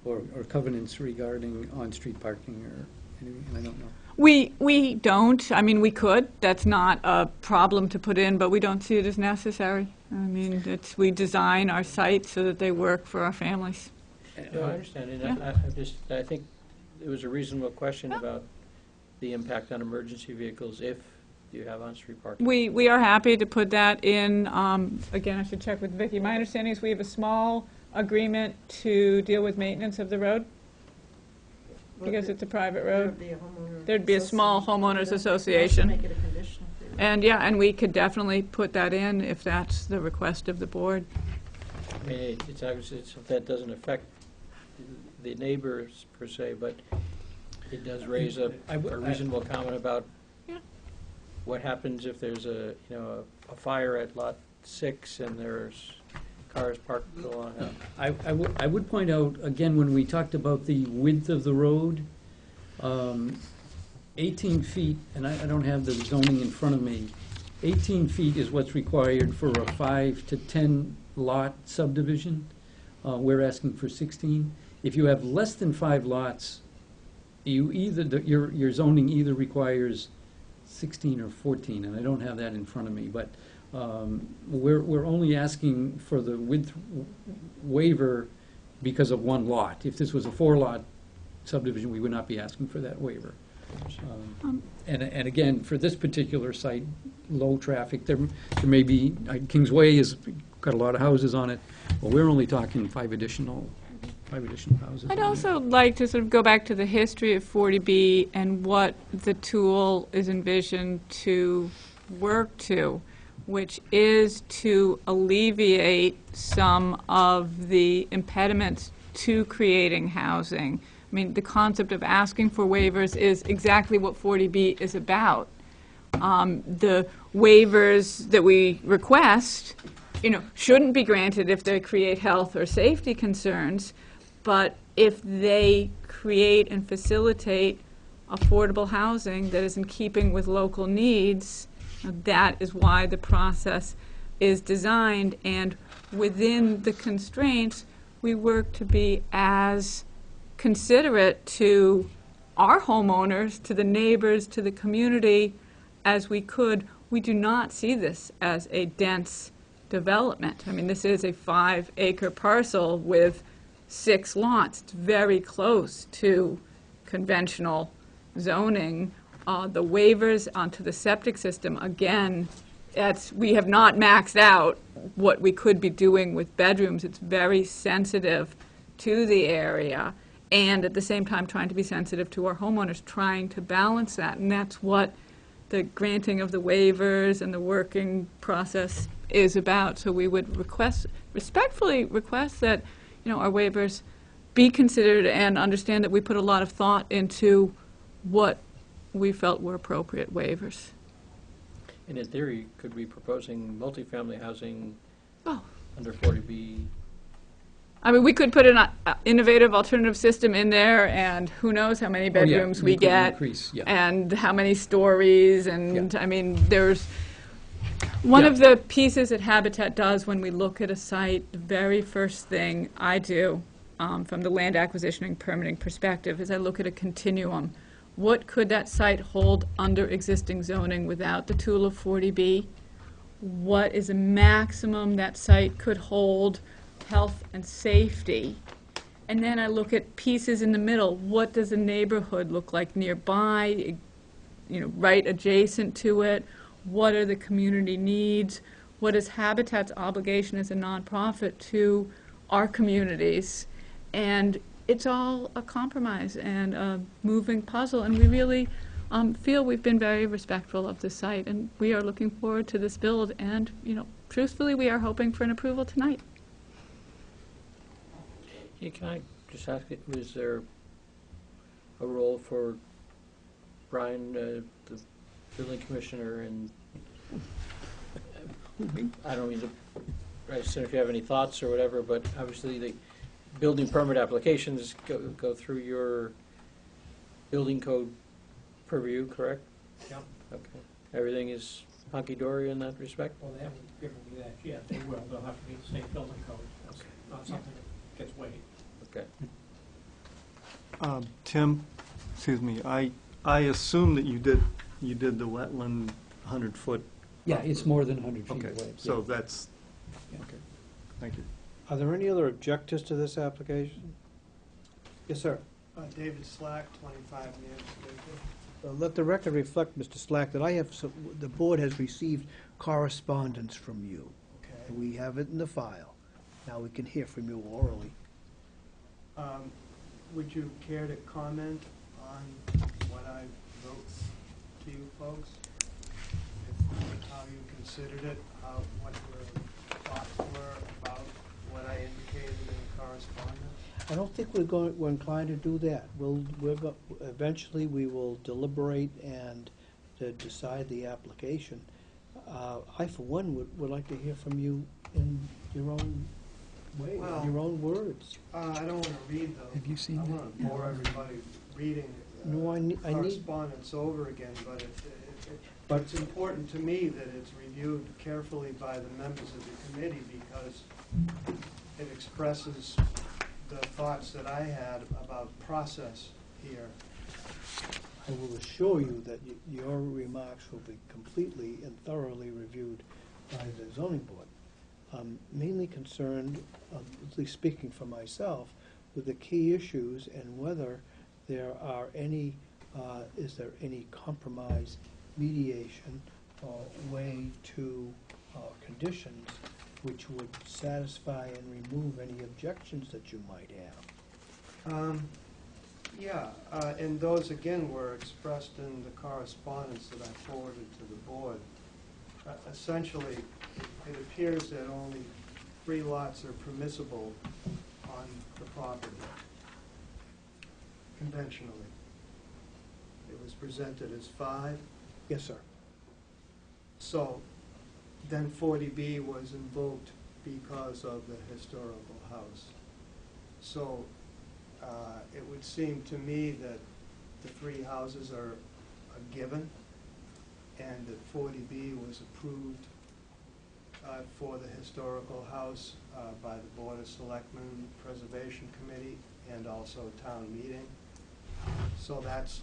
or covenants regarding on-street parking or anything? And I don't know. We don't. I mean, we could. That's not a problem to put in, but we don't see it as necessary. I mean, we design our sites so that they work for our families. No, I understand, and I think it was a reasonable question about the impact on emergency vehicles if do you have on-street parking? We are happy to put that in. Again, I should check with Vicki. My understanding is we have a small agreement to deal with maintenance of the road, because it's a private road. There'd be a small homeowners association. Make it a conditional. And, yeah, and we could definitely put that in if that's the request of the board. I mean, it's obviously, that doesn't affect the neighbors per se, but it does raise a reasonable comment about Yeah. what happens if there's a fire at lot 6 and there's cars parked along a... I would point out, again, when we talked about the width of the road, 18 feet, and I don't have the zoning in front of me, 18 feet is what's required for a 5 to 10 lot subdivision. We're asking for 16. If you have less than 5 lots, your zoning either requires 16 or 14, and I don't have that in front of me, but we're only asking for the width waiver because of 1 lot. If this was a 4-lot subdivision, we would not be asking for that waiver. And again, for this particular site, low traffic, there may be, Kings Way has got a lot of houses on it, but we're only talking 5 additional houses. I'd also like to sort of go back to the history of 40B and what the tool is envisioned to work to, which is to alleviate some of the impediments to creating housing. I mean, the concept of asking for waivers is exactly what 40B is about. The waivers that we request, shouldn't be granted if they create health or safety concerns, but if they create and facilitate affordable housing that is in keeping with local needs, that is why the process is designed. And within the constraints, we work to be as considerate to our homeowners, to the neighbors, to the community as we could. We do not see this as a dense development. I mean, this is a 5-acre parcel with 6 lots. It's very close to conventional zoning. The waivers onto the septic system, again, we have not maxed out what we could be doing with bedrooms. It's very sensitive to the area, and at the same time trying to be sensitive to our homeowners, trying to balance that. And that's what the granting of the waivers and the working process is about. So we would respectfully request that our waivers be considered, and understand that we put a lot of thought into what we felt were appropriate waivers. And in theory, could be proposing multifamily housing Oh. under 40B? I mean, we could put an innovative alternative system in there, and who knows how many bedrooms we could get, increase, yeah. and how many stories, and I mean, there's one Yeah. of the pieces that Habitat does when we look at a site, the very first thing I do from the land acquisition and permitting perspective is I look at a continuum. What could that site hold under existing zoning without the tool of 40B? What is a maximum that site could hold, health and safety? And then I look at pieces in the middle. What does a neighborhood look like nearby, right adjacent to it? What are the community needs? What is Habitat's obligation as a nonprofit to our communities? And it's all a compromise and a moving puzzle, and we really feel we've been very respectful of the site, and we are looking forward to this build, and, truthfully, we are hoping for an approval tonight. Yeah, can I just ask, is there a role for Brian, the building commissioner, and I don't mean to, I assume if you have any thoughts or whatever, but obviously the building permit applications go through your building code purview, correct? Yeah. Okay. Everything is hunky-dory in that respect? Well, they haven't given me that yet. They will. They'll have to be the state building code. That's not something that gets weighed. Okay. Tim, excuse me, I assume that you did the wetland 100-foot. Yeah, it's more than 100 feet Okay, away. so yeah. that's, okay, thank you. Are there any other objectives to this application? Yes, sir. David Slack, 25 Manchester. let the record reflect, Mr. Slack, that the board has received correspondence from you. Okay. We have it in the file. Now we can hear from you orally. Would you care to comment on what I wrote to you folks? How you considered it, what your thoughts were about what I indicated in the correspondence? I don't think we're inclined to do that. Eventually, we will deliberate and to decide the application. I, for one, would like to hear from you in your own way, Well, in your own words. I don't want to read those. Have you seen I that? want to bore everybody reading No, I need- correspondence over again, but But- it's important to me that it's reviewed carefully by the members of the committee because it expresses the thoughts that I had about process here. I will assure you that your remarks will be completely and thoroughly reviewed by the zoning board. I'm mainly concerned, at least speaking for myself, with the key issues and whether there are any, is there any compromise, mediation, or way to conditions which would satisfy and remove any objections that you might have. Yeah, and those, again, were expressed in the correspondence that I forwarded to the board. Essentially, it appears that only 3 lots are permissible on the property, conventionally. It was presented as 5. Yes, sir. So, then 40B was invoked because of the historical house. So, it would seem to me that the 3 houses are a given, and that 40B was approved for the historical house by the Board of Selectmen, Preservation Committee, and also town meeting. So that's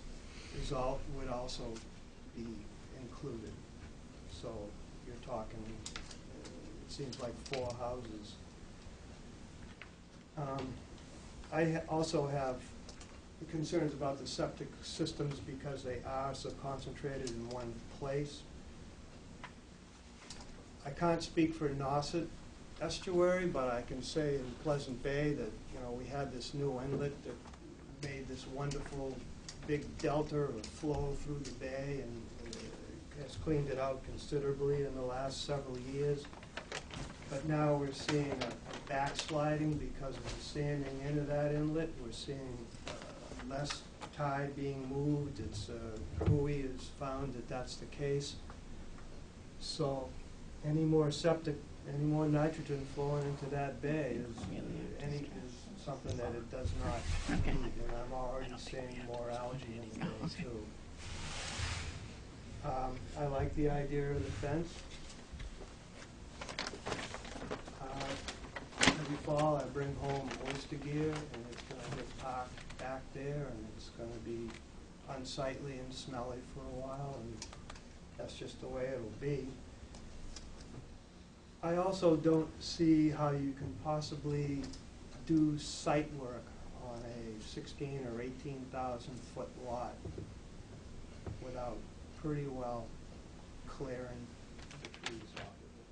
result would also be included. So you're talking, it seems like 4 houses. I also have concerns about the septic systems because they are so concentrated in one place. I can't speak for Nauset Estuary, but I can say in Pleasant Bay that, we had this new inlet that made this wonderful big delta of flow through the bay and has cleaned it out considerably in the last several years. But now we're seeing a backsliding because of the sanding into that inlet. We're seeing less tide being moved. It's Cooley has found that that's the case. So any more nitrogen flowing into that bay is something that it does not need. And I'm already seeing more algae in the bay too. I like the idea of the fence. Every fall I bring home oyster gear and it's going to get parked back there and it's going to be unsightly and smelly for a while, and that's just the way it'll be. I also don't see how you can possibly do site work on a 16 or 18,000 foot lot without pretty well clearing the trees off of it.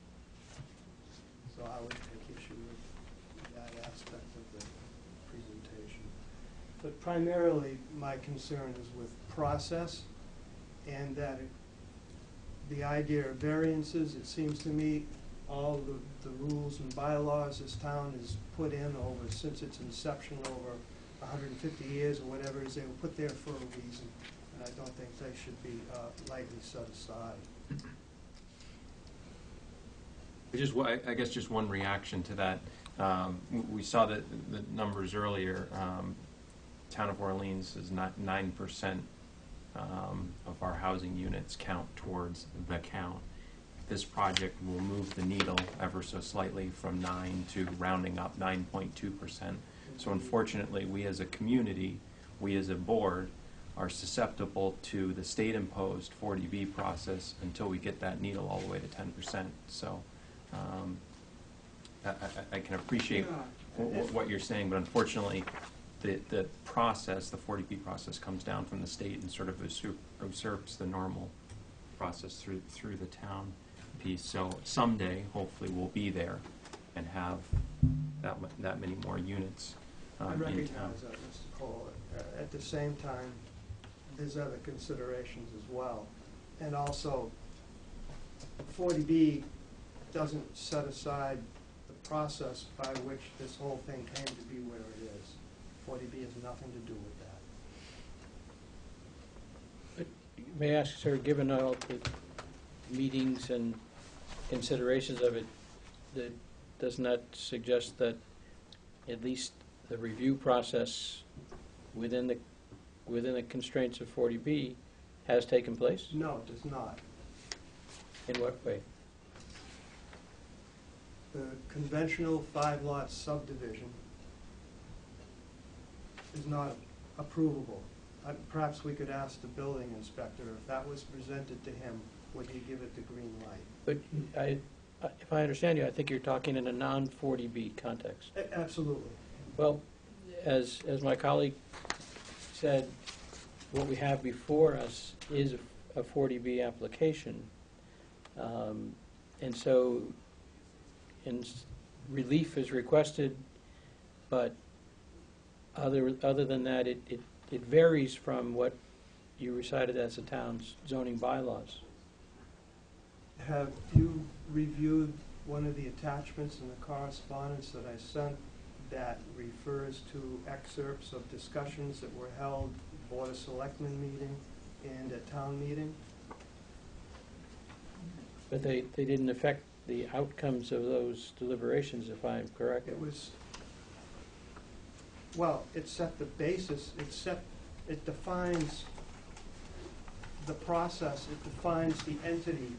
So I would take issue with that aspect of the presentation. But primarily, my concern is with process, and that the idea of variances, it seems to me, all the rules and bylaws this town has put in over, since its inception over 150 years or whatever it is, they were put there for a reason, and I don't think they should be lightly set aside. I guess just one reaction to that. We saw the numbers earlier. Town of Orleans is not 9% of our housing units count towards the count. This project will move the needle ever so slightly from 9 to rounding up 9.2%. So unfortunately, we as a community, we as a board, are susceptible to the state-imposed 40B process until we get that needle all the way to 10%. So I can appreciate what you're saying, but unfortunately, the process, the 40B process comes down from the state and sort of usurps the normal process through the town piece. So someday, hopefully, we'll be there and have that many more units I in town. recognize that, Mr. Cole. At the same time, there's other considerations as well. And also, 40B doesn't set aside the process by which this whole thing came to be where it is. 40B has nothing to do with that. May I ask, sir, given all the meetings and considerations of it, doesn't that suggest that at least the review process within the constraints of 40B has taken place? No, it does not. In what way? The conventional 5-lot subdivision is not approvable. Perhaps we could ask the building inspector, if that was presented to him, would he give it the green light? But if I understand you, I think you're talking in a non-40B context. Absolutely. Well, as my colleague said, what we have before us is a 40B application. And so relief is requested, but other than that, it varies from what you recited as the town's zoning bylaws. Have you reviewed one of the attachments in the correspondence that I sent that refers to excerpts of discussions that were held at Board of Selectmen meeting and at town meeting? But they didn't affect the outcomes of those deliberations, if I'm correct. It was, well, it set the basis, it defines the process, it defines the entity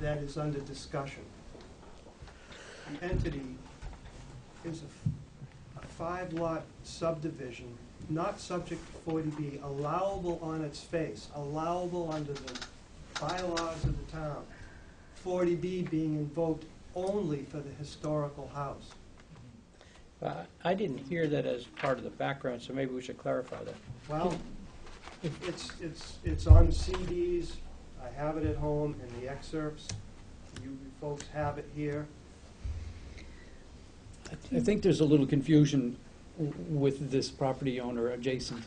that is under discussion. The entity is a 5-lot subdivision, not subject to 40B, allowable on its face, allowable under the bylaws of the town. 40B being invoked only for the historical house. I didn't hear that as part of the background, so maybe we should clarify that. Well, it's on CDs. I have it at home in the excerpts. You folks have it here. I think there's a little confusion with this property owner adjacent.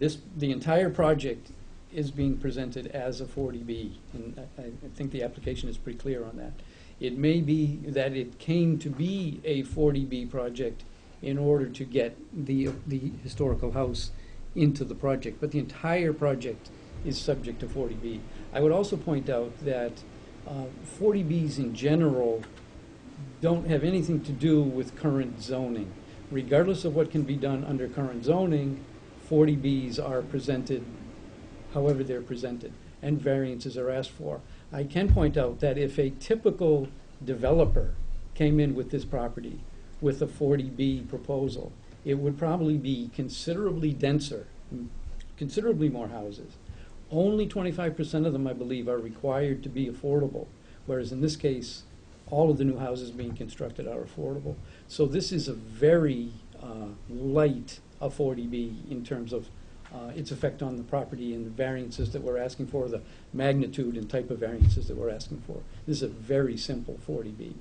The entire project is being presented as a 40B, and I think the application is pretty clear on that. It may be that it came to be a 40B project in order to get the historical house into the project, but the entire project is subject to 40B. I would also point out that 40Bs in general don't have anything to do with current zoning. Regardless of what can be done under current zoning, 40Bs are presented however they're presented, and variances are asked for. I can point out that if a typical developer came in with this property with a 40B proposal, it would probably be considerably denser, considerably more houses. Only 25% of them, I believe, are required to be affordable, whereas in this case, all of the new houses being constructed are affordable. So this is a very light 40B in terms of its effect on the property and the variances that we're asking for, the magnitude and type of variances that we're asking for. This is a very simple 40B.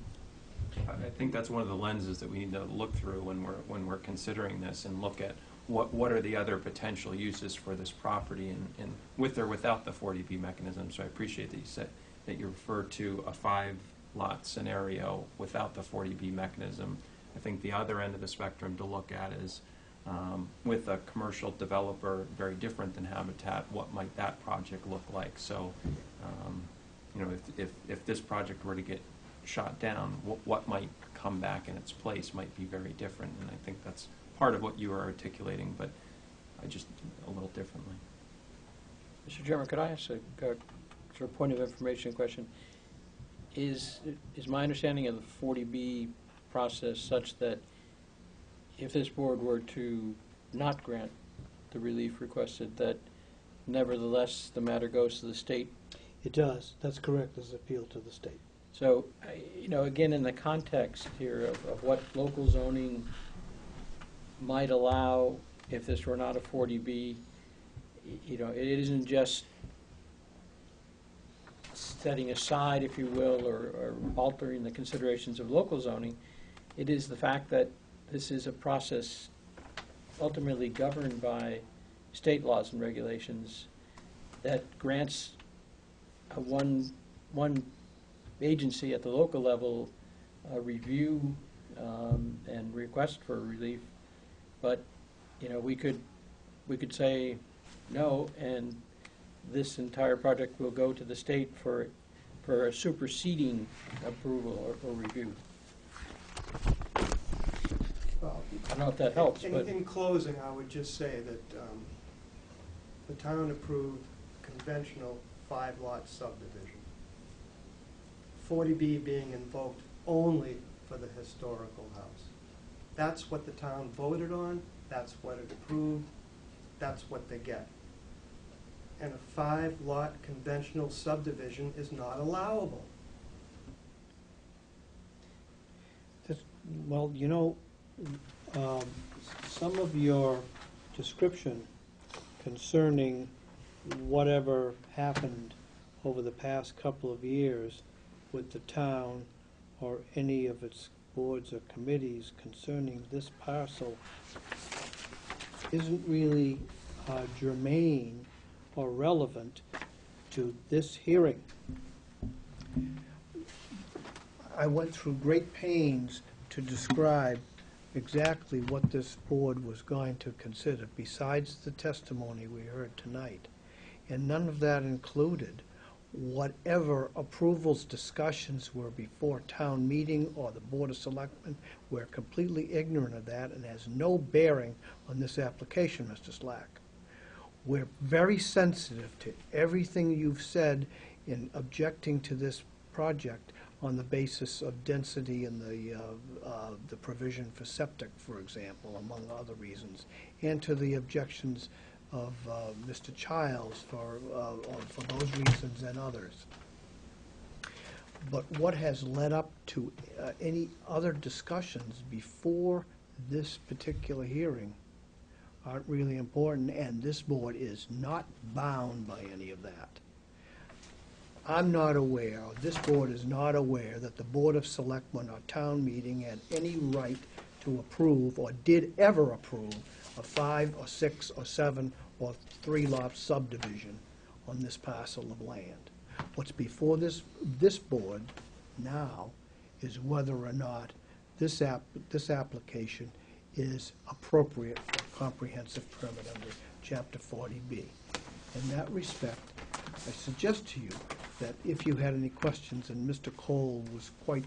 I think that's one of the lenses that we need to look through when we're considering this, and look at what are the other potential uses for this property, and with or without the 40B mechanism. So I appreciate that you said that you refer to a 5-lot scenario without the 40B mechanism. I think the other end of the spectrum to look at is with a commercial developer very different than Habitat, what might that project look like? So, you know, if this project were to get shot down, what might come back in its place might be very different, and I think that's part of what you are articulating, but I just a little differently. Mr. Chairman, could I ask a sort of point of information question? Is my understanding of the 40B process such that if this board were to not grant the relief requested, that nevertheless the matter goes to the state? It does. That's correct. There's appeal to the state. So, you know, again, in the context here of what local zoning might allow, if this were not a 40B, you know, it isn't just setting aside, if you will, or altering the considerations of local zoning. It is the fact that this is a process ultimately governed by state laws and regulations that grants one agency at the local level a review and request for relief. But, you know, we could say no, and this entire project will go to the state for a superseding approval or review. Well, I don't know if that helps, but in closing, I would just say that the town approved conventional 5-lot subdivision. 40B being invoked only for the historical house. That's what the town voted on, that's what it approved, that's what they get. And a 5-lot conventional subdivision is not allowable. Well, you know, some of your description concerning whatever happened over the past couple of years with the town or any of its boards or committees concerning this parcel isn't really germane or relevant to this hearing. I went through great pains to describe exactly what this board was going to consider, besides the testimony we heard tonight. And none of that included whatever approvals discussions were before town meeting or the Board of Selectmen. We're completely ignorant of that and has no bearing on this application, Mr. Slack. We're very sensitive to everything you've said in objecting to this project on the basis of density and the provision for septic, for example, among other reasons, and to the objections of Mr. Childs for those reasons and others. But what has led up to any other discussions before this particular hearing aren't really important, and this board is not bound by any of that. I'm not aware, or this board is not aware, that the Board of Selectmen or town meeting had any right to approve or did ever approve a 5 or 6 or 7 or 3-lot subdivision on this parcel of land. What's before this board now is whether or not this application is appropriate for a comprehensive permit under Chapter 40B. In that respect, I suggest to you that if you had any questions, and Mr. Cole was quite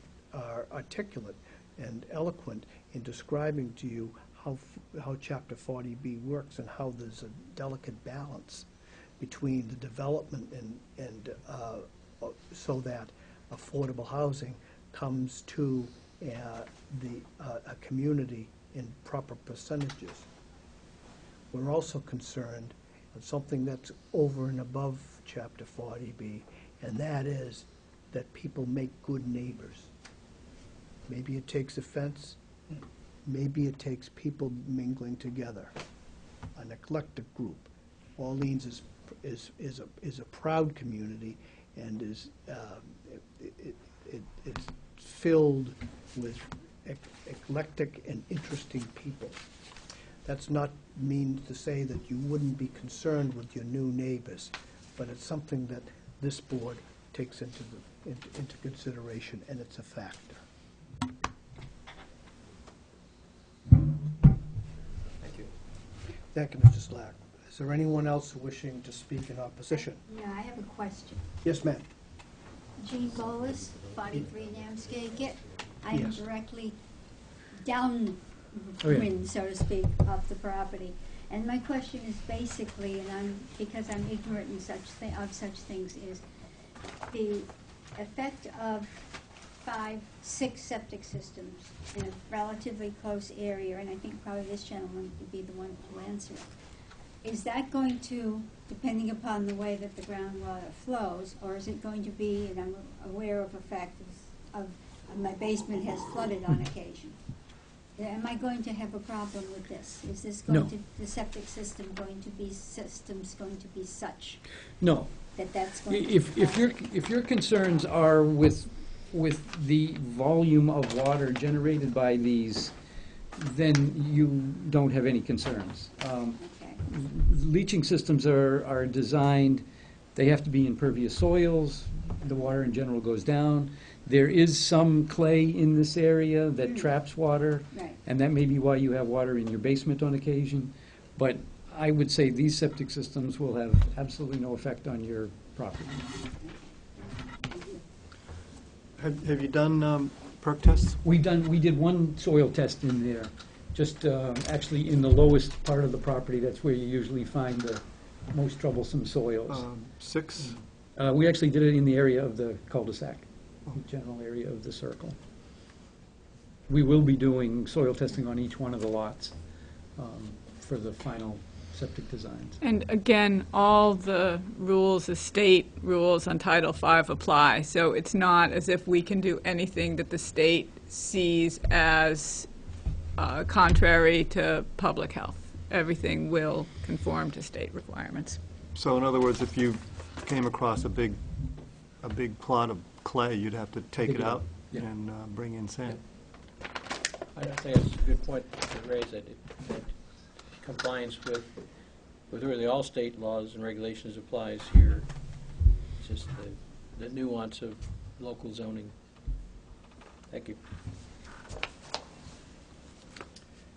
articulate and eloquent in describing to you how Chapter 40B works and how there's a delicate balance between the development and so that affordable housing comes to a community in proper percentages. We're also concerned with something that's over and above Chapter 40B, and that is that people make good neighbors. Maybe it takes a fence, maybe it takes people mingling together, an eclectic group. Orleans is a proud community and is it's filled with eclectic and interesting people. That's not mean to say that you wouldn't be concerned with your new neighbors, but it's something that this board takes into consideration, and it's a factor. Thank you. Thank you, Mr. Slack. Is there anyone else wishing to speak in opposition? Yeah, I have a question. Yes, ma'am. Jean Bolus, 43 Namsgate. I am Yes. directly downwind, Oh, yeah. so to speak, of the property. And my question is basically, and because I'm ignorant in of such things, is the effect of 5, 6 septic systems in a relatively close area, and I think probably this gentleman would be the one to answer it. Is that going to, depending upon the way that the groundwater flows, or is it going to be, and I'm aware of a fact of my basement has flooded on occasion. Am I going to have a problem with this? Is this No. going to, the septic system going to be, systems going to be such No. that that's going to? If your concerns are with the volume of water generated by these, then you don't have any concerns. Okay. Leaching systems are designed, they have to be impervious soils, the water in general goes down. There is some clay in this area that traps water, Right. and that may be why you have water in your basement on occasion. But I would say these septic systems will have absolutely no effect on your property. Have you done perk tests? We did one soil test in there, just actually in the lowest part of the property. That's where you usually find the most troublesome soils. 6? We actually did it in the area of the cul-de-sac, the general area of the circle. We will be doing soil testing on each one of the lots for the final septic designs. And again, all the rules, the state rules on Title V apply. So it's not as if we can do anything that the state sees as contrary to public health. Everything will conform to state requirements. So in other words, if you came across a big plot of clay, you'd have to take it out Yeah. and bring in sand. I think it's a good point to raise, that compliance with really all state laws and regulations applies here. It's just the nuance of local zoning. Thank you.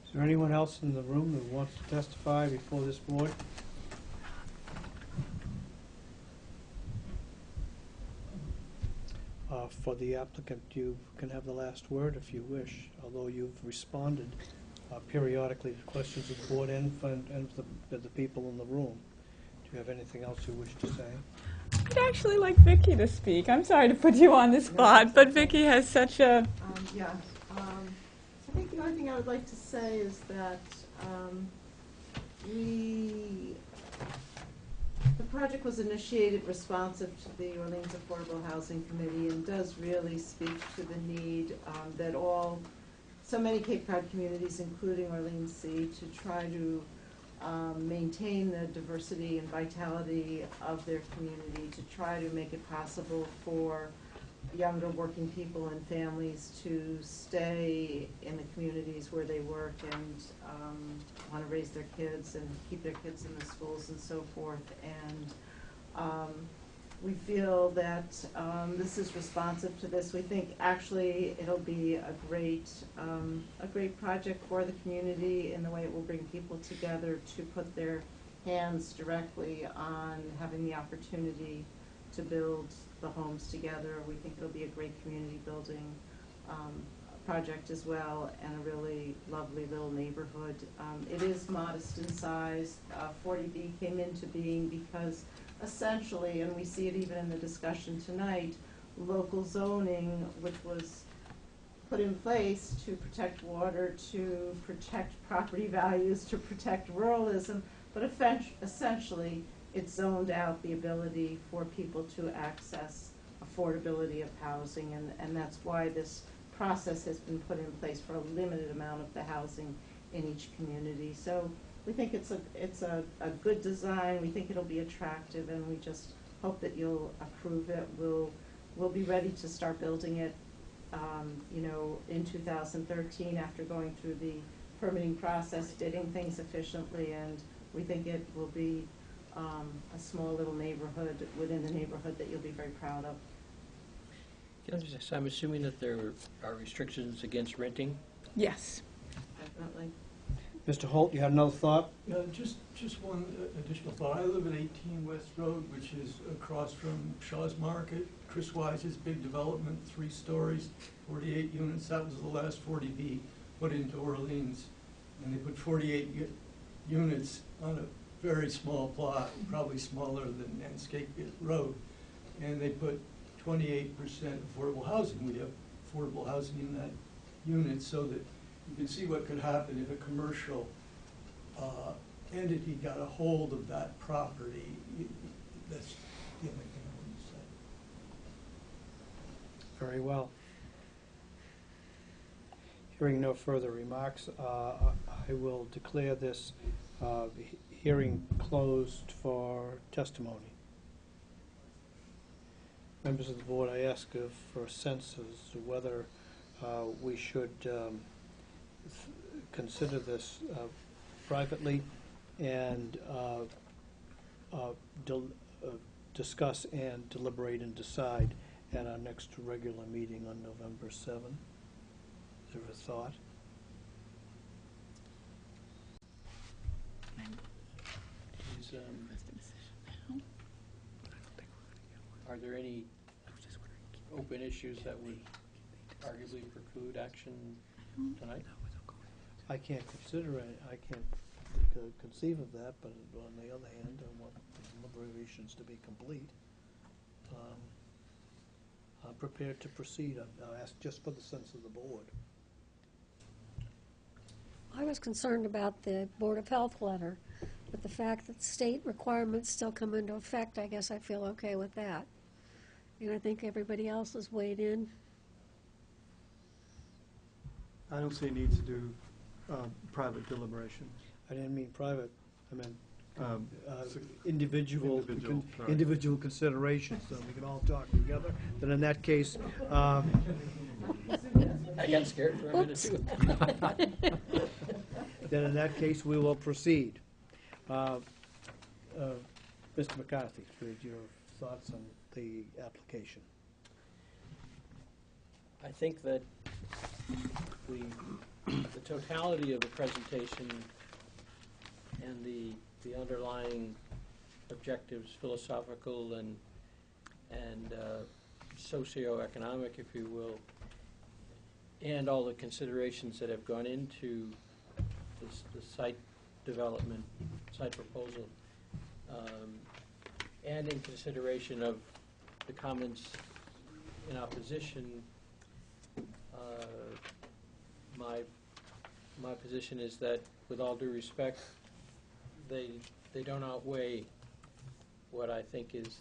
Is there anyone else in the room who wants to testify before this board? For the applicant, you can have the last word if you wish, although you've responded periodically to questions of the board and the people in the room. Do you have anything else you wish to say? I'd actually like Vicki to speak. I'm sorry to put you on the spot, but Vicki has such a... I think the only thing I would like to say is that the project was initiated responsive to the Orleans Affordable Housing Committee and does really speak to the need that so many Cape Cod communities, including Orleans, see to try to maintain the diversity and vitality of their community, to try to make it possible for younger working people and families to stay in the communities where they work and want to raise their kids and keep their kids in the schools and so forth. And we feel that this is responsive to this. We think actually it'll be a great project for the community in the way it will bring people together to put their hands directly on having the opportunity to build the homes together. We think it'll be a great community building project as well, and a really lovely little neighborhood. It is modest in size. 40B came into being because essentially, and we see it even in the discussion tonight, local zoning, which was put in place to protect water, to protect property values, to protect ruralism, but essentially it zoned out the ability for people to access affordability of housing, and that's why this process has been put in place for a limited amount of the housing in each community. So we think it's a good design. We think it'll be attractive, and we just hope that you'll approve it. We'll be ready to start building it, in 2013 after going through the permitting process, bidding things efficiently, and we think it will be a small little neighborhood within the neighborhood that you'll be very proud of. Can I just, I'm assuming that there are restrictions against renting? Yes. Definitely. Mr. Holt, you had another thought? Yeah, just one additional thought. I live at 18 West Road, which is across from Shaw's Market. Chris Wise's big development, 3 stories, 48 units. That was the last 40B put into Orleans. And they put 48 units on a very small plot, probably smaller than Landscape Road. And they put 28% affordable housing. We have affordable housing in that unit, so that you can see what could happen if a commercial entity got a hold of that property. That's the only thing I want to say. Very well. Hearing no further remarks, I will declare this hearing closed for testimony. Members of the board, I ask for a sense as to whether we should consider this privately and discuss and deliberate and decide at our next regular meeting on November 7th. Is there a thought? Are there any open issues that would arguably preclude action tonight? I can't consider it, I can't conceive of that, but on the other hand, I want the deliberations to be complete. I'm prepared to proceed. I'll ask just for the sense of the board. I was concerned about the Board of Health letter, but the fact that state requirements still come into effect, I guess I feel okay with that. And I think everybody else has weighed in. I don't see a need to do private deliberation. I didn't mean private, I meant Individual, sorry. individual considerations, so we can all talk together. Then in that case, I got scared for a minute too. then in that case, we will proceed. Mr. McCarthy, your thoughts on the application? I think that the totality of the presentation and the underlying objectives, philosophical and socioeconomic, if you will, and all the considerations that have gone into the site development, site proposal, and in consideration of the comments in opposition, my position is that, with all due respect, they don't outweigh what I think is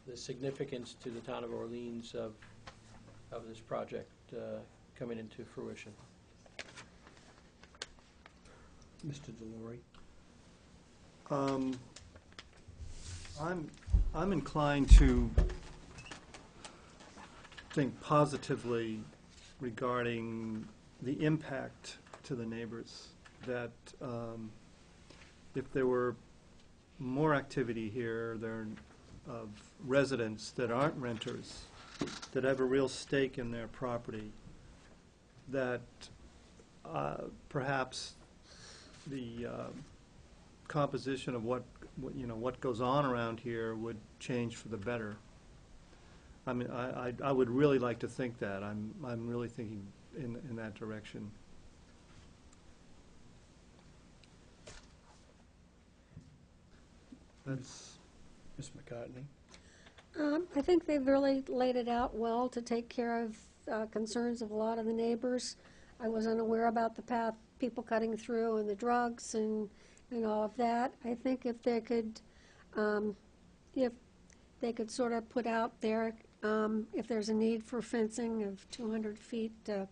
the significance to the town of Orleans of this project coming into fruition. Mr. Delory? I'm inclined to think positively regarding the impact to the neighbors, that if there were more activity here there of residents that aren't renters, that have a real stake in their property, that perhaps the composition of what goes on around here would change for the better. I mean, I would really like to think that. I'm really thinking in that direction. That's Ms. McCartney? I think they've really laid it out well to take care of concerns of a lot of the neighbors. I was unaware about the path, people cutting through, and the drugs and all of that. I think if they could sort of put out there, if there's a need for fencing of 200 feet to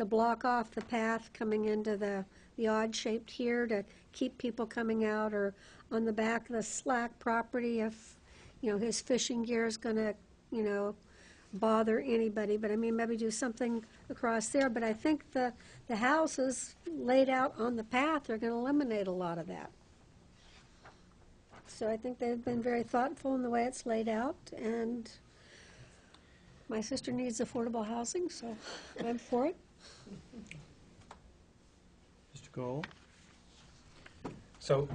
block off the path coming into the odd shaped here to keep people coming out, or on the back of the Slack property if, his fishing gear is going to, bother anybody. But I mean, maybe do something across there. But I think the houses laid out on the path are going to eliminate a lot of that. So I think they've been very thoughtful in the way it's laid out, and my sister needs affordable housing, so I'm for it. Mr. Cole? So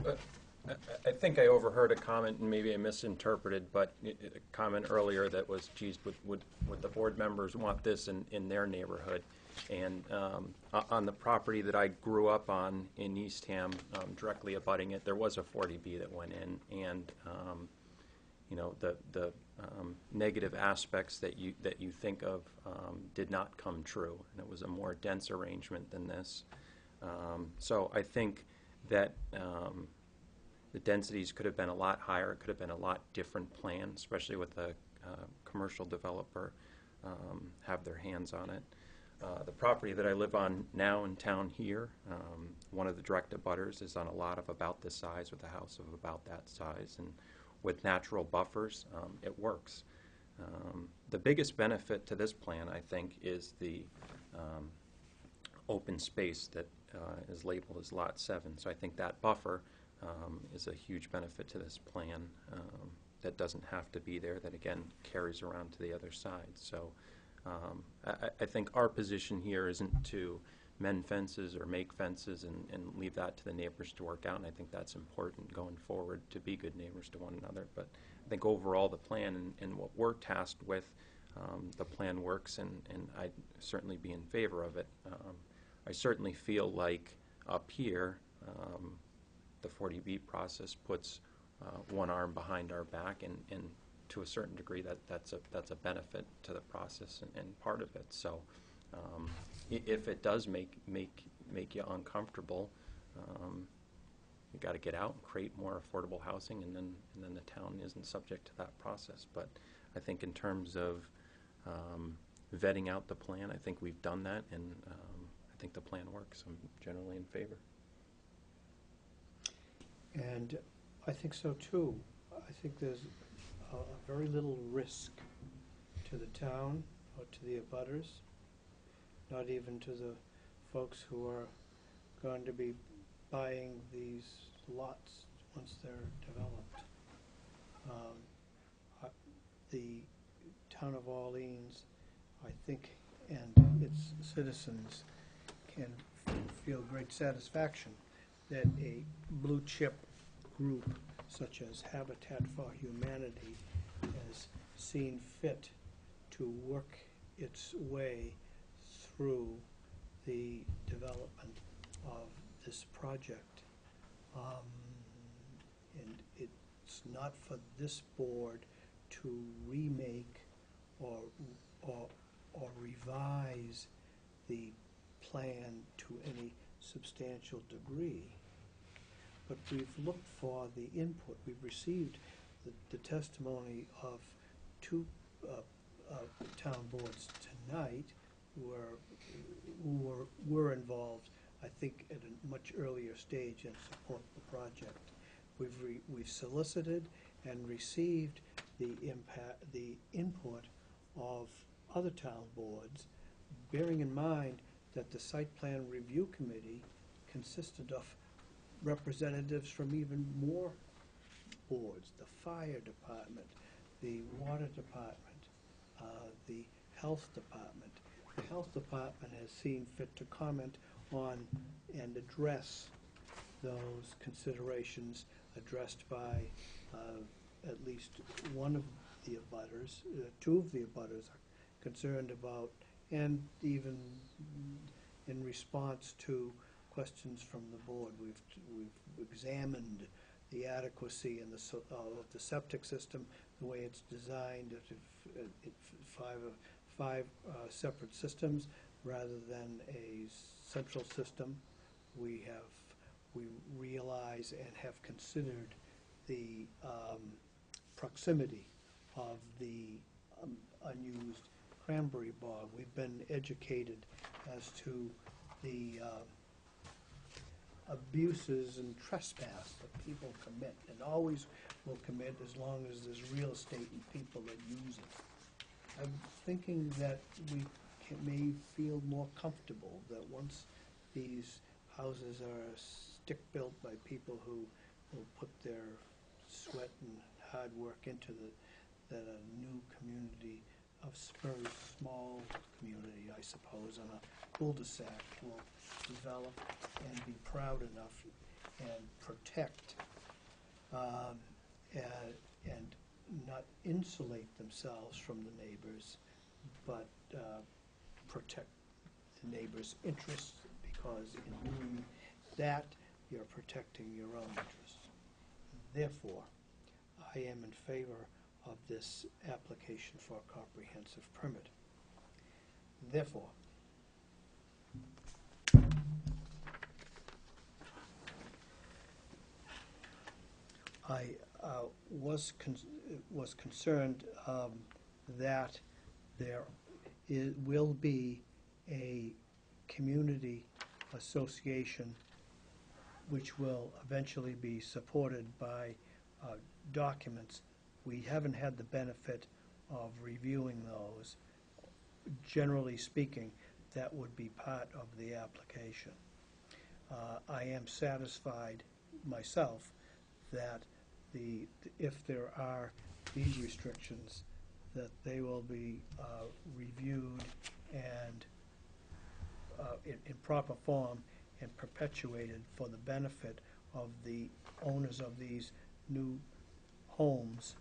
I think I overheard a comment, and maybe I misinterpreted, but a comment earlier that was, geez, would the board members want this in their neighborhood? And on the property that I grew up on in Eastham, directly abutting it, there was a 40B that went in, and the negative aspects that you think of did not come true, and it was a more dense arrangement than this. So I think that the densities could have been a lot higher. It could have been a lot different plan, especially with a commercial developer have their hands on it. the property that I live on now in town here, one of the direct abutters is on a lot of about this size with a house of about that size. And with natural buffers, it works. The biggest benefit to this plan, I think, is the open space that is labeled as Lot 7. So I think that buffer is a huge benefit to this plan that doesn't have to be there, that again carries around to the other side. So I think our position here isn't to mend fences or make fences and leave that to the neighbors to work out, and I think that's important going forward, to be good neighbors to one another. But I think overall the plan and what we're tasked with, the plan works, and I'd certainly be in favor of it. I certainly feel like up here, the 40B process puts one arm behind our back, and to a certain degree that's a benefit to the process and part of it. So if it does make you uncomfortable, you got to get out and create more affordable housing, and then the town isn't subject to that process. But I think in terms of vetting out the plan, I think we've done that, and I think the plan works. I'm generally in favor. And I think so too. I think there's a very little risk to the town or to the abutters, not even to the folks who are going to be buying these lots once they're developed. The town of Orleans, I think, and its citizens can feel great satisfaction that a blue chip group such as Habitat for Humanity has seen fit to work its way through the development of this project. And it's not for this board to remake or revise the plan to any substantial degree. But we've looked for the input. We've received the testimony of two town boards tonight who were involved, I think, at a much earlier stage in support of the project. We've solicited and received the input of other town boards, bearing in mind that the Site Plan Review Committee consisted of representatives from even more boards: the fire department, the water department, the health department. The health department has seen fit to comment on and address those considerations addressed by at least one of the abutters. Two of the abutters are concerned about, and even in response to questions from the board, we've examined the adequacy and of the septic system, the way it's designed, five separate systems rather than a central system. We realize and have considered the proximity of the unused cranberry bog. We've been educated as to the abuses and trespass that people commit, and always will commit as long as there's real estate and people that use it. I'm thinking that we may feel more comfortable that once these houses are stick-built by people who will put their sweat and hard work into that a new community of Spurs, small community, I suppose, on a cul-de-sac will develop and be proud enough and protect and not insulate themselves from the neighbors, but protect the neighbors' interests, because in doing that, you're protecting your own interests. Therefore, I am in favor of this application for a comprehensive permit. Therefore, I was concerned that there will be a community association which will eventually be supported by documents. We haven't had the benefit of reviewing those. Generally speaking, that would be part of the application. I am satisfied myself that if there are these restrictions, that they will be reviewed and in proper form and perpetuated for the benefit of the owners of these new homes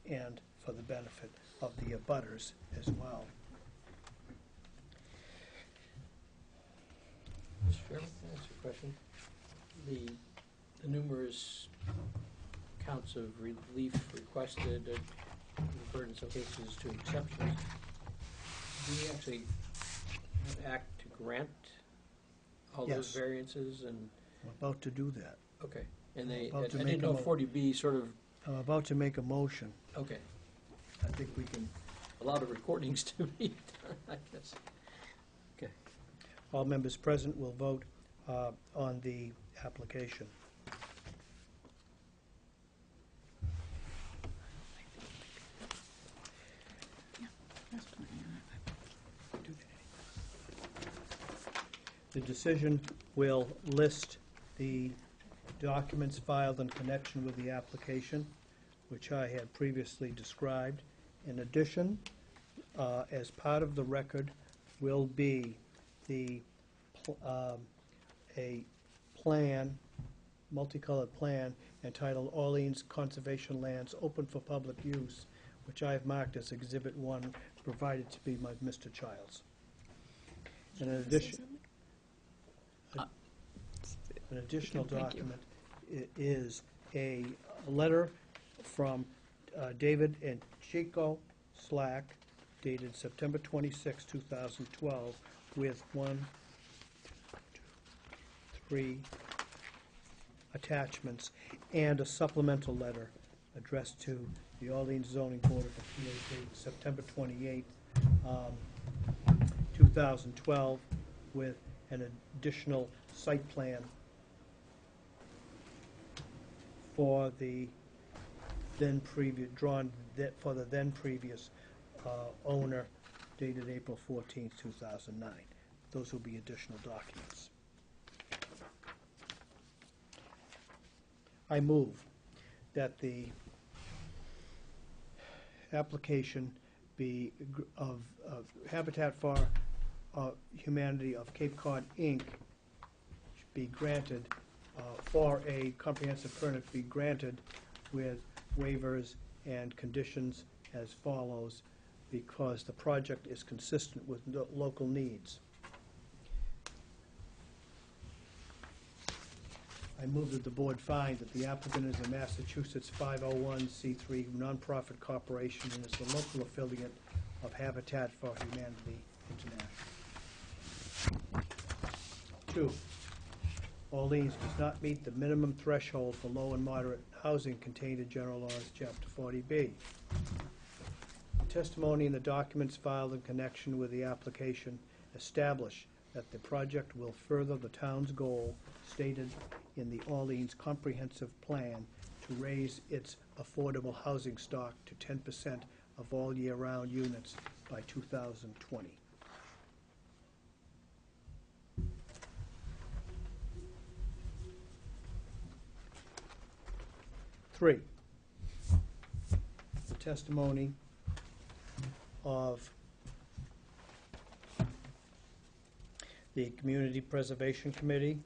and for the benefit of the abutters as well. Mr. Chairman, can I ask a question? The numerous counts of relief requested, referred in some cases to exceptions, do we actually act to grant all those Yes. variances and? I'm about to do that. Okay, and I About to didn't make a know mo- 40B sort of, I'm about to make a motion. okay, I think we can, a lot of recordings to be done, I guess. Okay. all members present will vote on the application. The decision will list the documents filed in connection with the application, which I had previously described. In addition, as part of the record will be a plan, multicolored plan entitled Orleans Conservation Lands Open for Public Use, which I have marked as Exhibit 1, provided to me by Mr. Childs. And in addition, an additional document is a letter from David and Chico Slack dated September 26, 2012, with 3 attachments and a supplemental letter addressed to the Orleans Zoning Board of Appeals dated September 28, 2012, with an additional site plan for the then previous, drawn for the then previous owner dated April 14, 2009. Those will be additional documents. I move that the application be of Habitat for Humanity of Cape Cod, Inc. be granted, for a comprehensive permit be granted with waivers and conditions as follows, because the project is consistent with local needs. I move that the board find that the applicant is a Massachusetts 501c3 nonprofit corporation and is the local affiliate of Habitat for Humanity International. 2, Orleans does not meet the minimum threshold for low and moderate housing contained in General Laws, Chapter 40B. The testimony and the documents filed in connection with the application establish that the project will further the town's goal stated in the Orleans Comprehensive Plan to raise its affordable housing stock to 10% of all year-round units by 2020. Three, the testimony of the Community Preservation Committee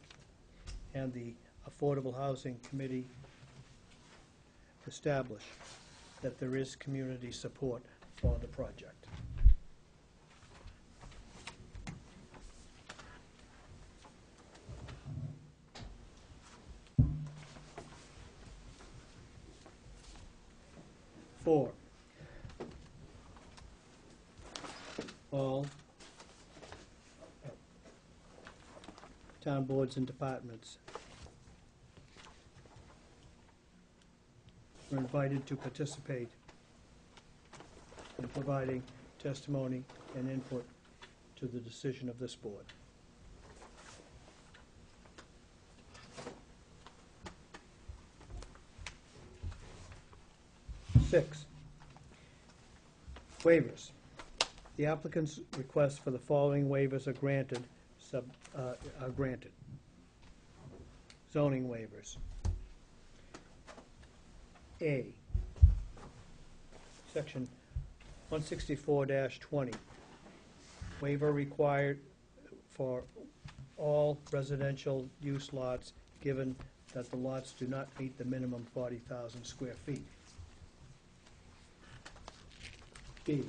and the Affordable Housing Committee establish that there is community support for the project. Four, all town boards and departments are invited to participate in providing testimony and input to the decision of this board. Six, waivers. The applicant's requests for the following waivers are granted, are granted. Zoning waivers. A, section 164-20, waiver required for all residential use lots, given that the lots do not meet the minimum 40,000 square feet. B,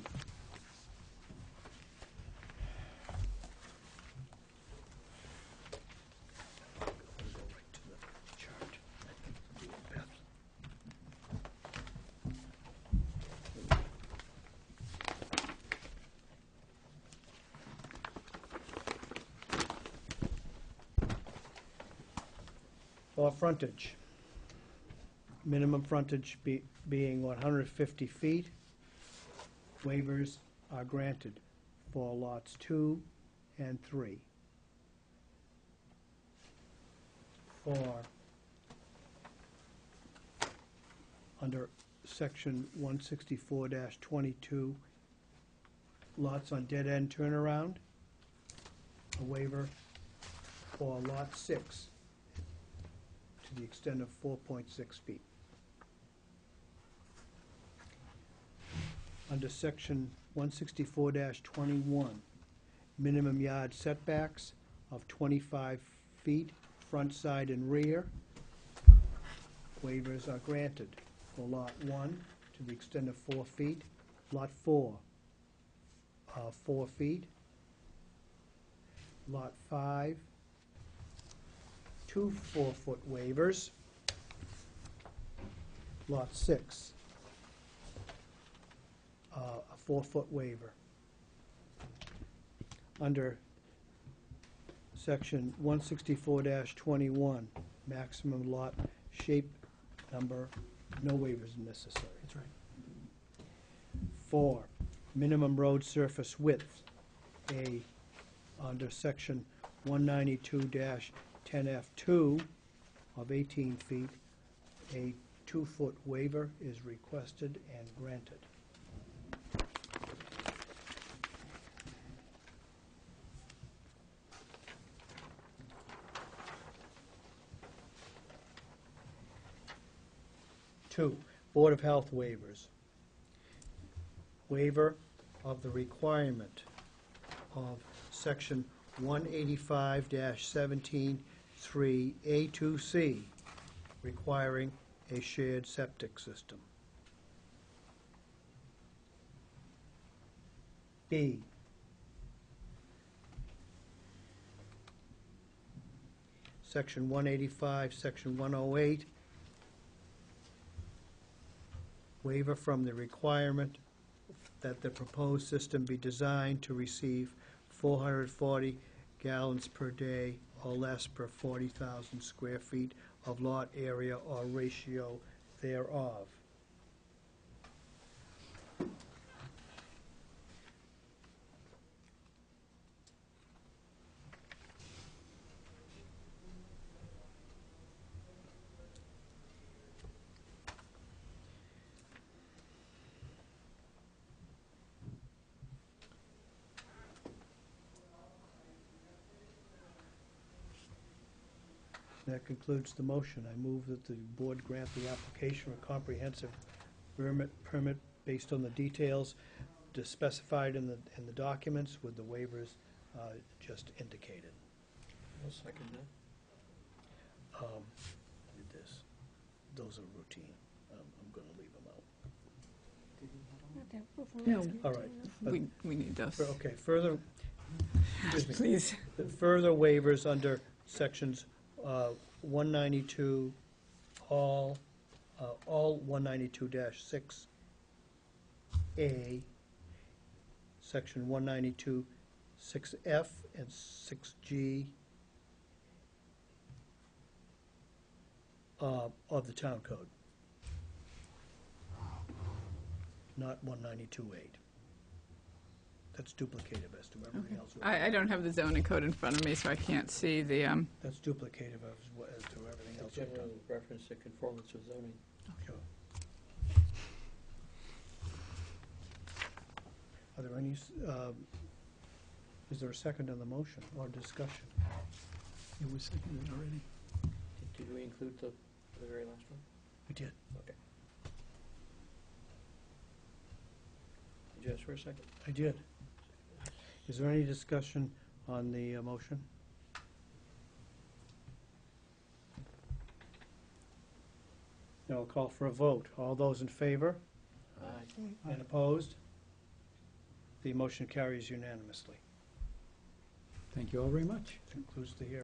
or frontage. Minimum frontage being 150 feet. Waivers are granted for lots 2 and 3. 4, under section 164-22, lots on dead-end turnaround, a waiver for lot 6 to the extent of 4.6 feet. Under section 164-21, minimum yard setbacks of 25 feet, front, side, and rear. Waivers are granted for lot 1 to the extent of 4 feet, lot 4, 4 feet, lot 5, 2 4-foot waivers, lot 6, a 4-foot waiver. Under section 164-21, maximum lot shape number, no waivers necessary. That's right. 4, minimum road surface width, under section 192-10F2 of 18 feet, a 2-foot waiver is requested and granted. Two, Board of Health waivers. Waiver of the requirement of section 185-17(3)A2C, requiring a shared septic system. B, section 185, section 108, waiver from the requirement that the proposed system be designed to receive 440 gallons per day or less per 40,000 square feet of lot area or ratio thereof. That concludes the motion. I move that the board grant the application for comprehensive permit based on the details specified in the documents with the waivers just indicated. I'll second that. Did this. Those are routine. I'm going to leave them out. All right. We need those. Okay, further, excuse me. Please. Further waivers under sections 192, all 192-6A, section 192, 6F and 6G of the town code, not 192.8. That's duplicative as to everything else. I don't have the zoning code in front of me, so I can't see the, That's duplicative as to everything else we've done. General reference to conformance with zoning. Sure. Are there any, is there a second on the motion or discussion? It was seconded already. Did we include the very last one? We did. Okay. Did you ask for a second? I did. Is there any discussion on the motion? Then I'll call for a vote. All those in favor? Aye. And opposed? The motion carries unanimously. Thank you all very much. Concludes the hearing.